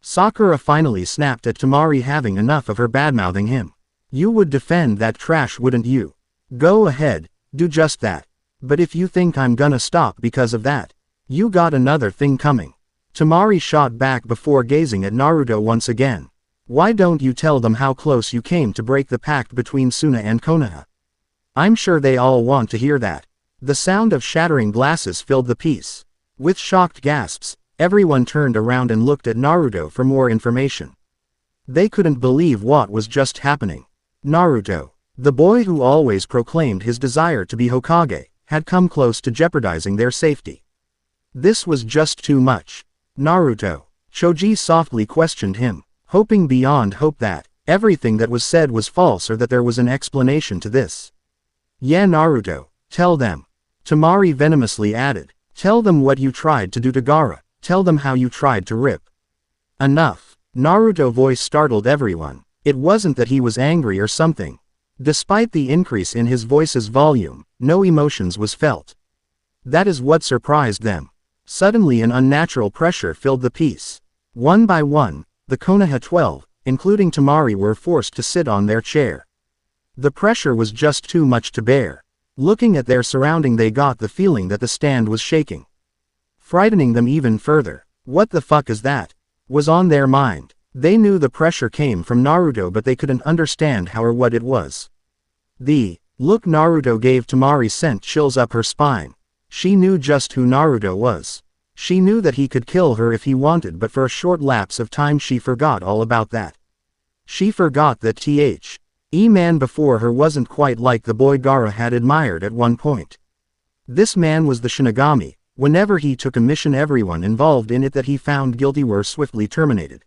Sakura finally snapped at Temari, having enough of her badmouthing him. You would defend that trash, wouldn't you? Go ahead, do just that. But if you think I'm gonna stop because of that, you got another thing coming. Temari shot back before gazing at Naruto once again. Why don't you tell them how close you came to break the pact between Suna and Konoha? I'm sure they all want to hear that. The sound of shattering glasses filled the peace. With shocked gasps, everyone turned around and looked at Naruto for more information. They couldn't believe what was just happening. Naruto, the boy who always proclaimed his desire to be Hokage, had come close to jeopardizing their safety. This was just too much. Naruto, Choji softly questioned him, hoping beyond hope that everything that was said was false or that there was an explanation to this. Yeah, Naruto, tell them. Temari venomously added. Tell them what you tried to do to Gaara. Tell them how you tried to rip. Enough. Naruto's voice startled everyone. It wasn't that he was angry or something. Despite the increase in his voice's volume, no emotions was felt. That is what surprised them. Suddenly an unnatural pressure filled the peace. One by one, the Konoha 12, including Tamari, were forced to sit on their chair. The pressure was just too much to bear. Looking at their surrounding, they got the feeling that the stand was shaking, frightening them even further. What the fuck is that? Was on their mind. They knew the pressure came from Naruto, but they couldn't understand how or what it was. The look Naruto gave Tamari sent chills up her spine. She knew just who Naruto was. She knew that he could kill her if he wanted, but for a short lapse of time she forgot all about that. She forgot that man before her wasn't quite like the boy Gaara had admired at one point. This man was the Shinigami. Whenever he took a mission, everyone involved in it that he found guilty were swiftly terminated.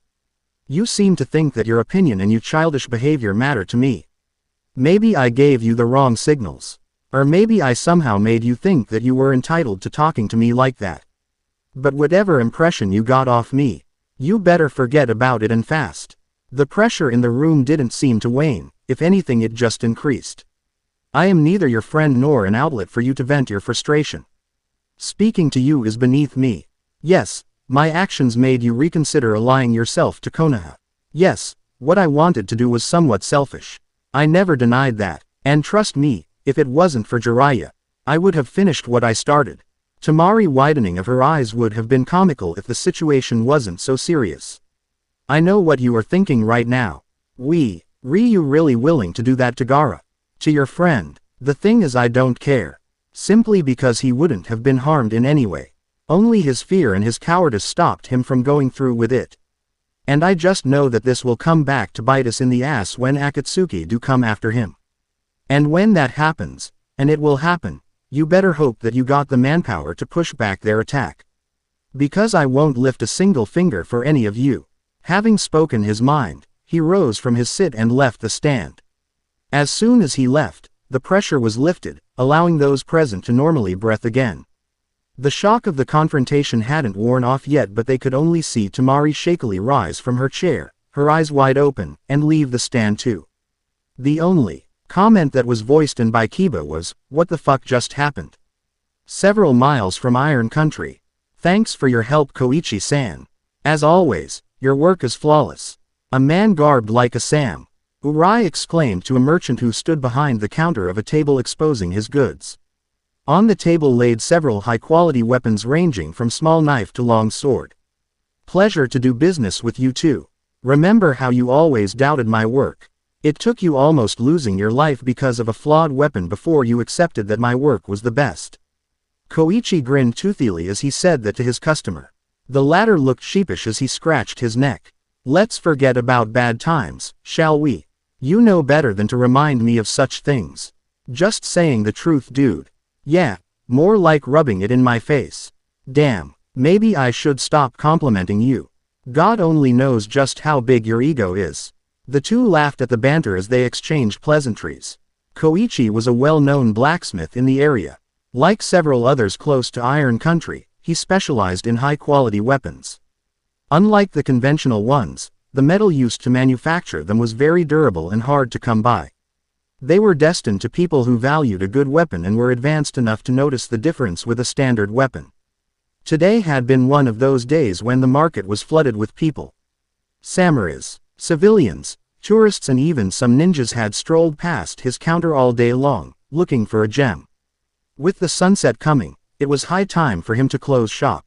You seem to think that your opinion and your childish behavior matter to me. Maybe I gave you the wrong signals. Or maybe I somehow made you think that you were entitled to talking to me like that. But whatever impression you got off me, you better forget about it, and fast. The pressure in the room didn't seem to wane. If anything, it just increased. I am neither your friend nor an outlet for you to vent your frustration. Speaking to you is beneath me. Yes, my actions made you reconsider allying yourself to Konoha. Yes, what I wanted to do was somewhat selfish. I never denied that. And trust me, if it wasn't for Jiraiya, I would have finished what I started. Tamari widening of her eyes would have been comical if the situation wasn't so serious. I know what you are thinking right now. You really willing to do that to Gaara? To your friend? The thing is, I don't care. Simply because he wouldn't have been harmed in any way. Only his fear and his cowardice stopped him from going through with it. And I just know that this will come back to bite us in the ass when Akatsuki do come after him. And when that happens, and it will happen, you better hope that you got the manpower to push back their attack. Because I won't lift a single finger for any of you. Having spoken his mind, he rose from his sit and left the stand. As soon as he left, the pressure was lifted, allowing those present to normally breathe again. The shock of the confrontation hadn't worn off yet, but they could only see Tamari shakily rise from her chair, her eyes wide open, and leave the stand too. The only comment that was voiced in by Kiba was, "What the fuck just happened?" Several miles from Iron Country. Thanks for your help, Koichi-san. As always, your work is flawless. A man garbed like a samurai exclaimed to a merchant who stood behind the counter of a table exposing his goods. On the table laid several high-quality weapons ranging from small knife to long sword. Pleasure to do business with you too. Remember how you always doubted my work. It took you almost losing your life because of a flawed weapon before you accepted that my work was the best. Koichi grinned toothily as he said that to his customer. The latter looked sheepish as he scratched his neck. Let's forget about bad times, shall we? You know better than to remind me of such things. Just saying the truth, dude. Yeah, more like rubbing it in my face. Damn, maybe I should stop complimenting you. God only knows just how big your ego is. The two laughed at the banter as they exchanged pleasantries. Koichi was a well-known blacksmith in the area. Like several others close to Iron Country, he specialized in high-quality weapons. Unlike the conventional ones, the metal used to manufacture them was very durable and hard to come by. They were destined to people who valued a good weapon and were advanced enough to notice the difference with a standard weapon. Today had been one of those days when the market was flooded with people. Samurais, civilians, tourists, and even some ninjas had strolled past his counter all day long, looking for a gem. With the sunset coming, it was high time for him to close shop.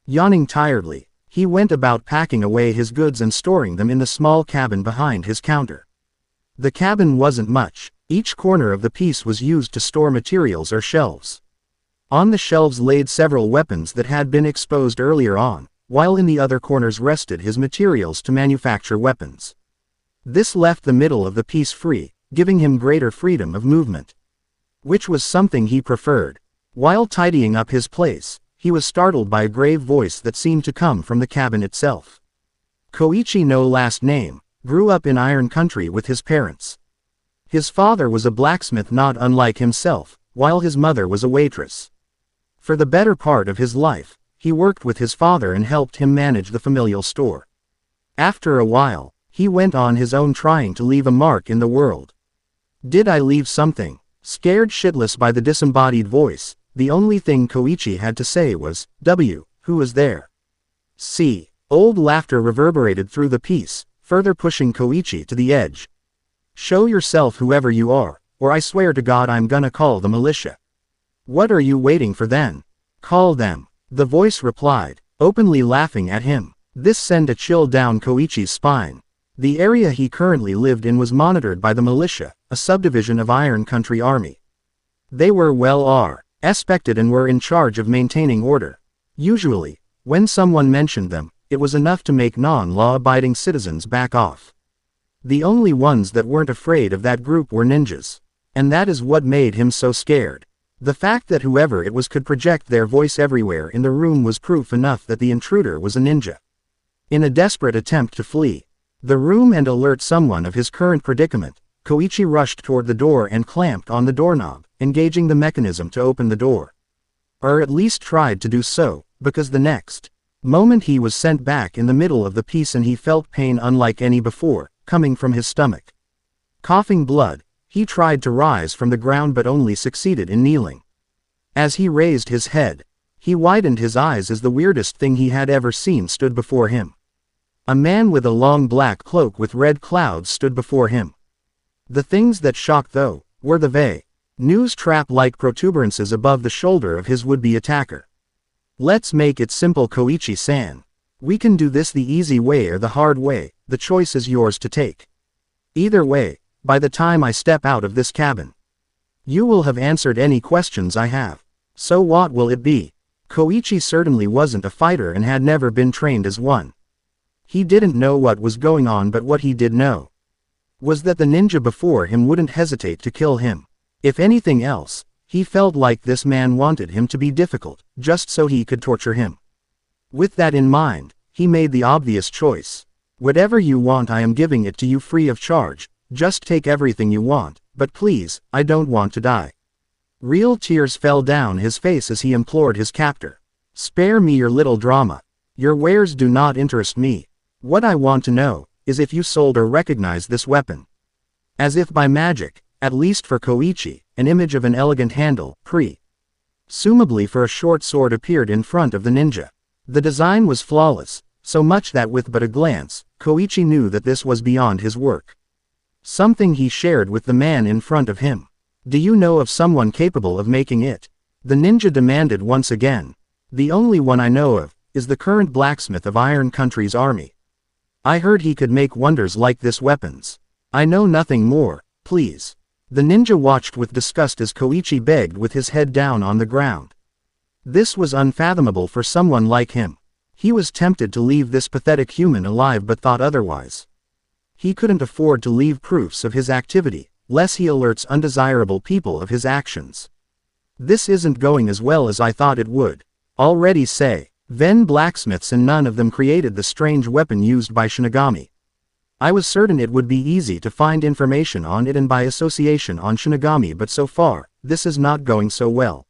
Yawning tiredly, he went about packing away his goods and storing them in the small cabin behind his counter. The cabin wasn't much. Each corner of the piece was used to store materials or shelves. On the shelves laid several weapons that had been exposed earlier on, while in the other corners rested his materials to manufacture weapons. This left the middle of the piece free, giving him greater freedom of movement. Which was something he preferred. While tidying up his place, he was startled by a grave voice that seemed to come from the cabin itself. Koichi, no last name, grew up in Iron Country with his parents. His father was a blacksmith not unlike himself, while his mother was a waitress. For the better part of his life, he worked with his father and helped him manage the familial store. After a while, he went on his own trying to leave a mark in the world. Did I leave something? Scared shitless by the disembodied voice, the only thing Koichi had to say was, "W, who is there?" Old laughter reverberated through the piece, further pushing Koichi to the edge. "Show yourself whoever you are, or I swear to God I'm gonna call the militia." "What are you waiting for then? Call them," the voice replied, openly laughing at him. This sent a chill down Koichi's spine. The area he currently lived in was monitored by the militia, a subdivision of Iron Country Army. They were respected and were in charge of maintaining order. Usually, when someone mentioned them, it was enough to make non-law-abiding citizens back off. The only ones that weren't afraid of that group were ninjas. And that is what made him so scared. The fact that whoever it was could project their voice everywhere in the room was proof enough that the intruder was a ninja. In a desperate attempt to flee the room and alert someone of his current predicament, Koichi rushed toward the door and clamped on the doorknob, engaging the mechanism to open the door. Or at least tried to do so, because the next moment he was sent back in the middle of the piece and he felt pain unlike any before, coming from his stomach. Coughing blood, he tried to rise from the ground but only succeeded in kneeling. As he raised his head, he widened his eyes as the weirdest thing he had ever seen stood before him. A man with a long black cloak with red clouds stood before him. The things that shocked though, were the news trap-like protuberances above the shoulder of his would-be attacker. "Let's make it simple, Koichi-san. We can do this the easy way or the hard way, the choice is yours to take. Either way, by the time I step out of this cabin, you will have answered any questions I have. So what will it be?" Koichi certainly wasn't a fighter and had never been trained as one. He didn't know what was going on, but what he did know was that the ninja before him wouldn't hesitate to kill him. If anything else, he felt like this man wanted him to be difficult, just so he could torture him. With that in mind, he made the obvious choice. "Whatever you want, I am giving it to you free of charge. Just take everything you want, but please, I don't want to die." Real tears fell down his face as he implored his captor. "Spare me your little drama. Your wares do not interest me. What I want to know is if you sold or recognized this weapon." As if by magic, at least for Koichi, an image of an elegant handle, presumably for a short sword, appeared in front of the ninja. The design was flawless, so much that with but a glance, Koichi knew that this was beyond his work. Something he shared with the man in front of him. "Do you know of someone capable of making it?" the ninja demanded once again. "The only one I know of is the current blacksmith of Iron Country's army. I heard he could make wonders like this weapons. I know nothing more, please." The ninja watched with disgust as Koichi begged with his head down on the ground. This was unfathomable for someone like him. He was tempted to leave this pathetic human alive but thought otherwise. He couldn't afford to leave proofs of his activity, lest he alerts undesirable people of his actions. "This isn't going as well as I thought it would. Already say, Ven blacksmiths and none of them created the strange weapon used by Shinigami. I was certain it would be easy to find information on it and by association on Shinigami, but so far, this is not going so well."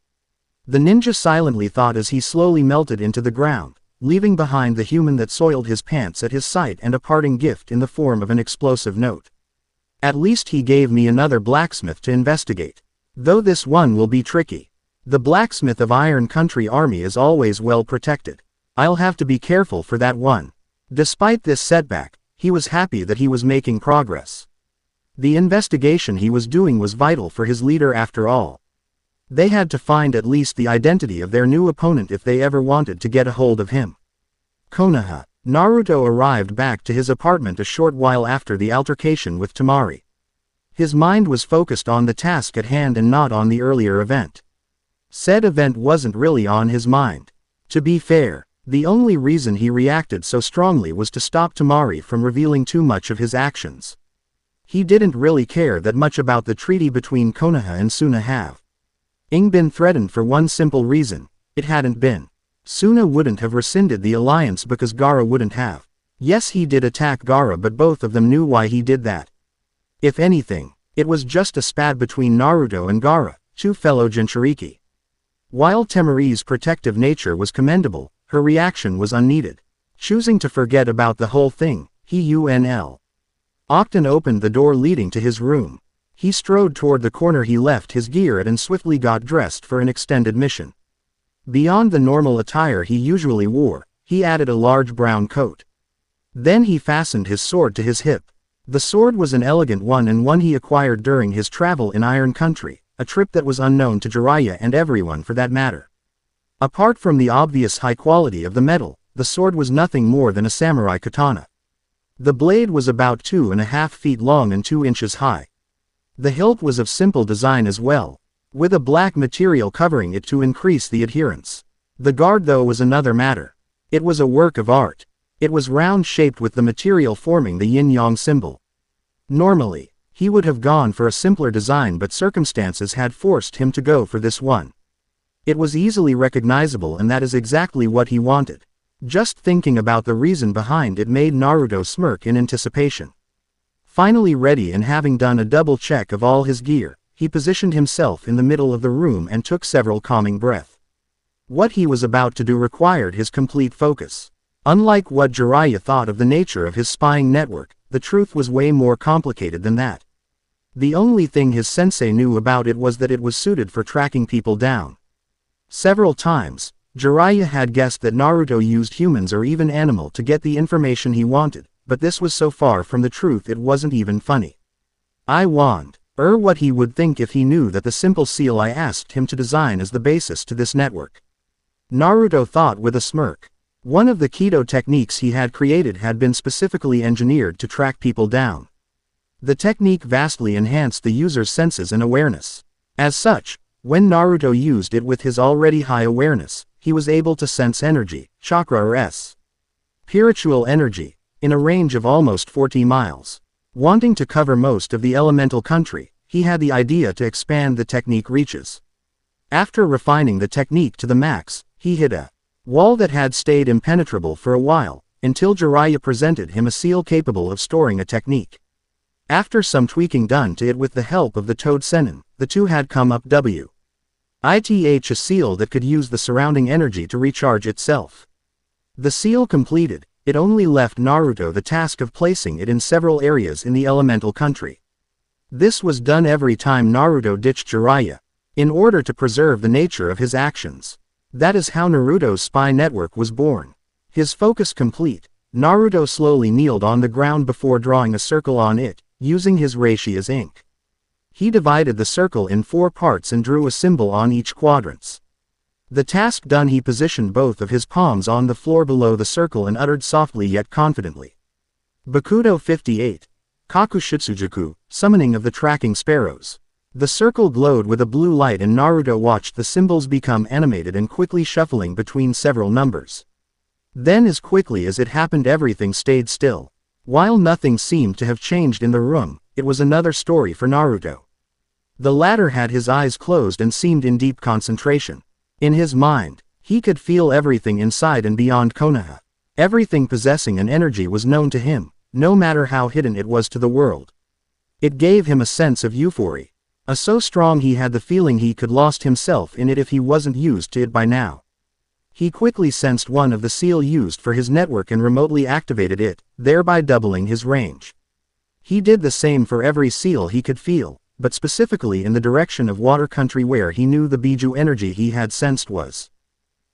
The ninja silently thought as he slowly melted into the ground, leaving behind the human that soiled his pants at his sight and a parting gift in the form of an explosive note. "At least he gave me another blacksmith to investigate. Though this one will be tricky. The blacksmith of Iron Country Army is always well protected. I'll have to be careful for that one." Despite this setback, he was happy that he was making progress. The investigation he was doing was vital for his leader after all. They had to find at least the identity of their new opponent if they ever wanted to get a hold of him. Konoha. Naruto arrived back to his apartment a short while after the altercation with Temari. His mind was focused on the task at hand and not on the earlier event. Said event wasn't really on his mind. To be fair, the only reason he reacted so strongly was to stop Temari from revealing too much of his actions. He didn't really care that much about the treaty between Konoha and Suna have been threatened for one simple reason: it hadn't been. Suna wouldn't have rescinded the alliance because Gaara wouldn't have. Yes, he did attack Gaara, but both of them knew why he did that. If anything, it was just a spat between Naruto and Gaara, two fellow Jinchuriki. While Temari's protective nature was commendable, her reaction was unneeded. Choosing to forget about the whole thing, Octon opened the door leading to his room. He strode toward the corner he left his gear at and swiftly got dressed for an extended mission. Beyond the normal attire he usually wore, he added a large brown coat. Then he fastened his sword to his hip. The sword was an elegant one and one he acquired during his travel in Iron Country, a trip that was unknown to Jiraiya and everyone for that matter. Apart from the obvious high quality of the metal, the sword was nothing more than a samurai katana. The blade was about 2.5 feet long and 2 inches high. The hilt was of simple design as well, with a black material covering it to increase the adherence. The guard though was another matter. It was a work of art. It was round-shaped with the material forming the yin-yang symbol. Normally, he would have gone for a simpler design, but circumstances had forced him to go for this one. It was easily recognizable, and that is exactly what he wanted. Just thinking about the reason behind it made Naruto smirk in anticipation. Finally ready and having done a double check of all his gear, he positioned himself in the middle of the room and took several calming breaths. What he was about to do required his complete focus. Unlike what Jiraiya thought of the nature of his spying network, the truth was way more complicated than that. The only thing his sensei knew about it was that it was suited for tracking people down. Several times, Jiraiya had guessed that Naruto used humans or even animal to get the information he wanted, but this was so far from the truth it wasn't even funny. I wondered what he would think if he knew that the simple seal I asked him to design is the basis to this network. Naruto thought with a smirk. One of the Kido techniques he had created had been specifically engineered to track people down. The technique vastly enhanced the user's senses and awareness. As such, when Naruto used it with his already high awareness, he was able to sense energy, chakra or spiritual energy, in a range of almost 40 miles. Wanting to cover most of the elemental country, he had the idea to expand the technique reaches. After refining the technique to the max, he hit a wall that had stayed impenetrable for a while, until Jiraiya presented him a seal capable of storing a technique. After some tweaking done to it with the help of the Toad Sennin, the two had come up with a seal that could use the surrounding energy to recharge itself. The seal completed, it only left Naruto the task of placing it in several areas in the elemental country. This was done every time Naruto ditched Jiraiya, in order to preserve the nature of his actions. That is how Naruto's spy network was born. His focus complete, Naruto slowly kneeled on the ground before drawing a circle on it, using his reishi as ink. He divided the circle in 4 parts and drew a symbol on each quadrant. The task done, he positioned both of his palms on the floor below the circle and uttered softly yet confidently. Bakudo 58. Kakushitsujuku, Summoning of the Tracking Sparrows. The circle glowed with a blue light and Naruto watched the symbols become animated and quickly shuffling between several numbers. Then as quickly as it happened everything stayed still. While nothing seemed to have changed in the room, it was another story for Naruto. The latter had his eyes closed and seemed in deep concentration. In his mind, he could feel everything inside and beyond Konoha. Everything possessing an energy was known to him, no matter how hidden it was to the world. It gave him a sense of euphoria. So strong he had the feeling he could lost himself in it if he wasn't used to it by now. He quickly sensed one of the seal used for his network and remotely activated it, thereby doubling his range. He did the same for every seal he could feel, but specifically in the direction of water country where he knew the Biju energy he had sensed was.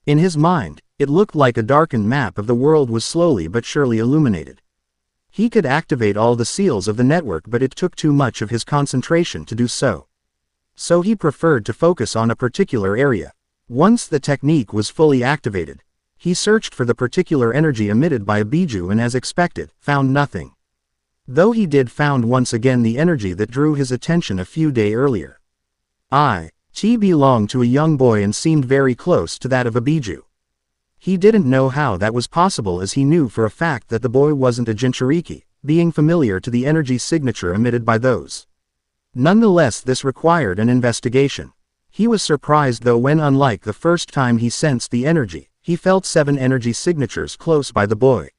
In his mind, it looked like a darkened map of the world was slowly but surely illuminated. He could activate all the seals of the network, but it took too much of his concentration to do so. So he preferred to focus on a particular area. Once the technique was fully activated, he searched for the particular energy emitted by a Biju and as expected, found nothing. Though he did found once again the energy that drew his attention a few days earlier. It belonged to a young boy and seemed very close to that of a Biju. He didn't know how that was possible, as he knew for a fact that the boy wasn't a Jinchuriki, being familiar to the energy signature emitted by those. Nonetheless, this required an investigation. He was surprised though when, unlike the first time he sensed the energy, he felt 7 energy signatures close by the boy.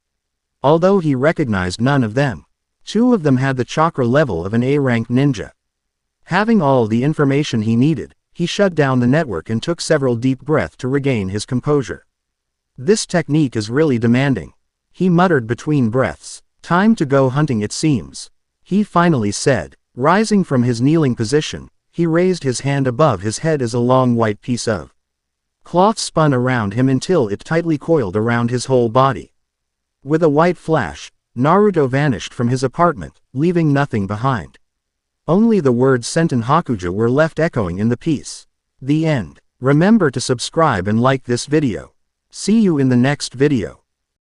Although he recognized none of them, 2 of them had the chakra level of an A-rank ninja. Having all the information he needed, he shut down the network and took several deep breaths to regain his composure. This technique is really demanding, he muttered between breaths. Time to go hunting it seems, he finally said. Rising from his kneeling position, he raised his hand above his head as a long white piece of cloth spun around him until it tightly coiled around his whole body. With a white flash, Naruto vanished from his apartment, leaving nothing behind. Only the words Senten Hakuja were left echoing in the peace. The end. Remember to subscribe and like this video. See you in the next video.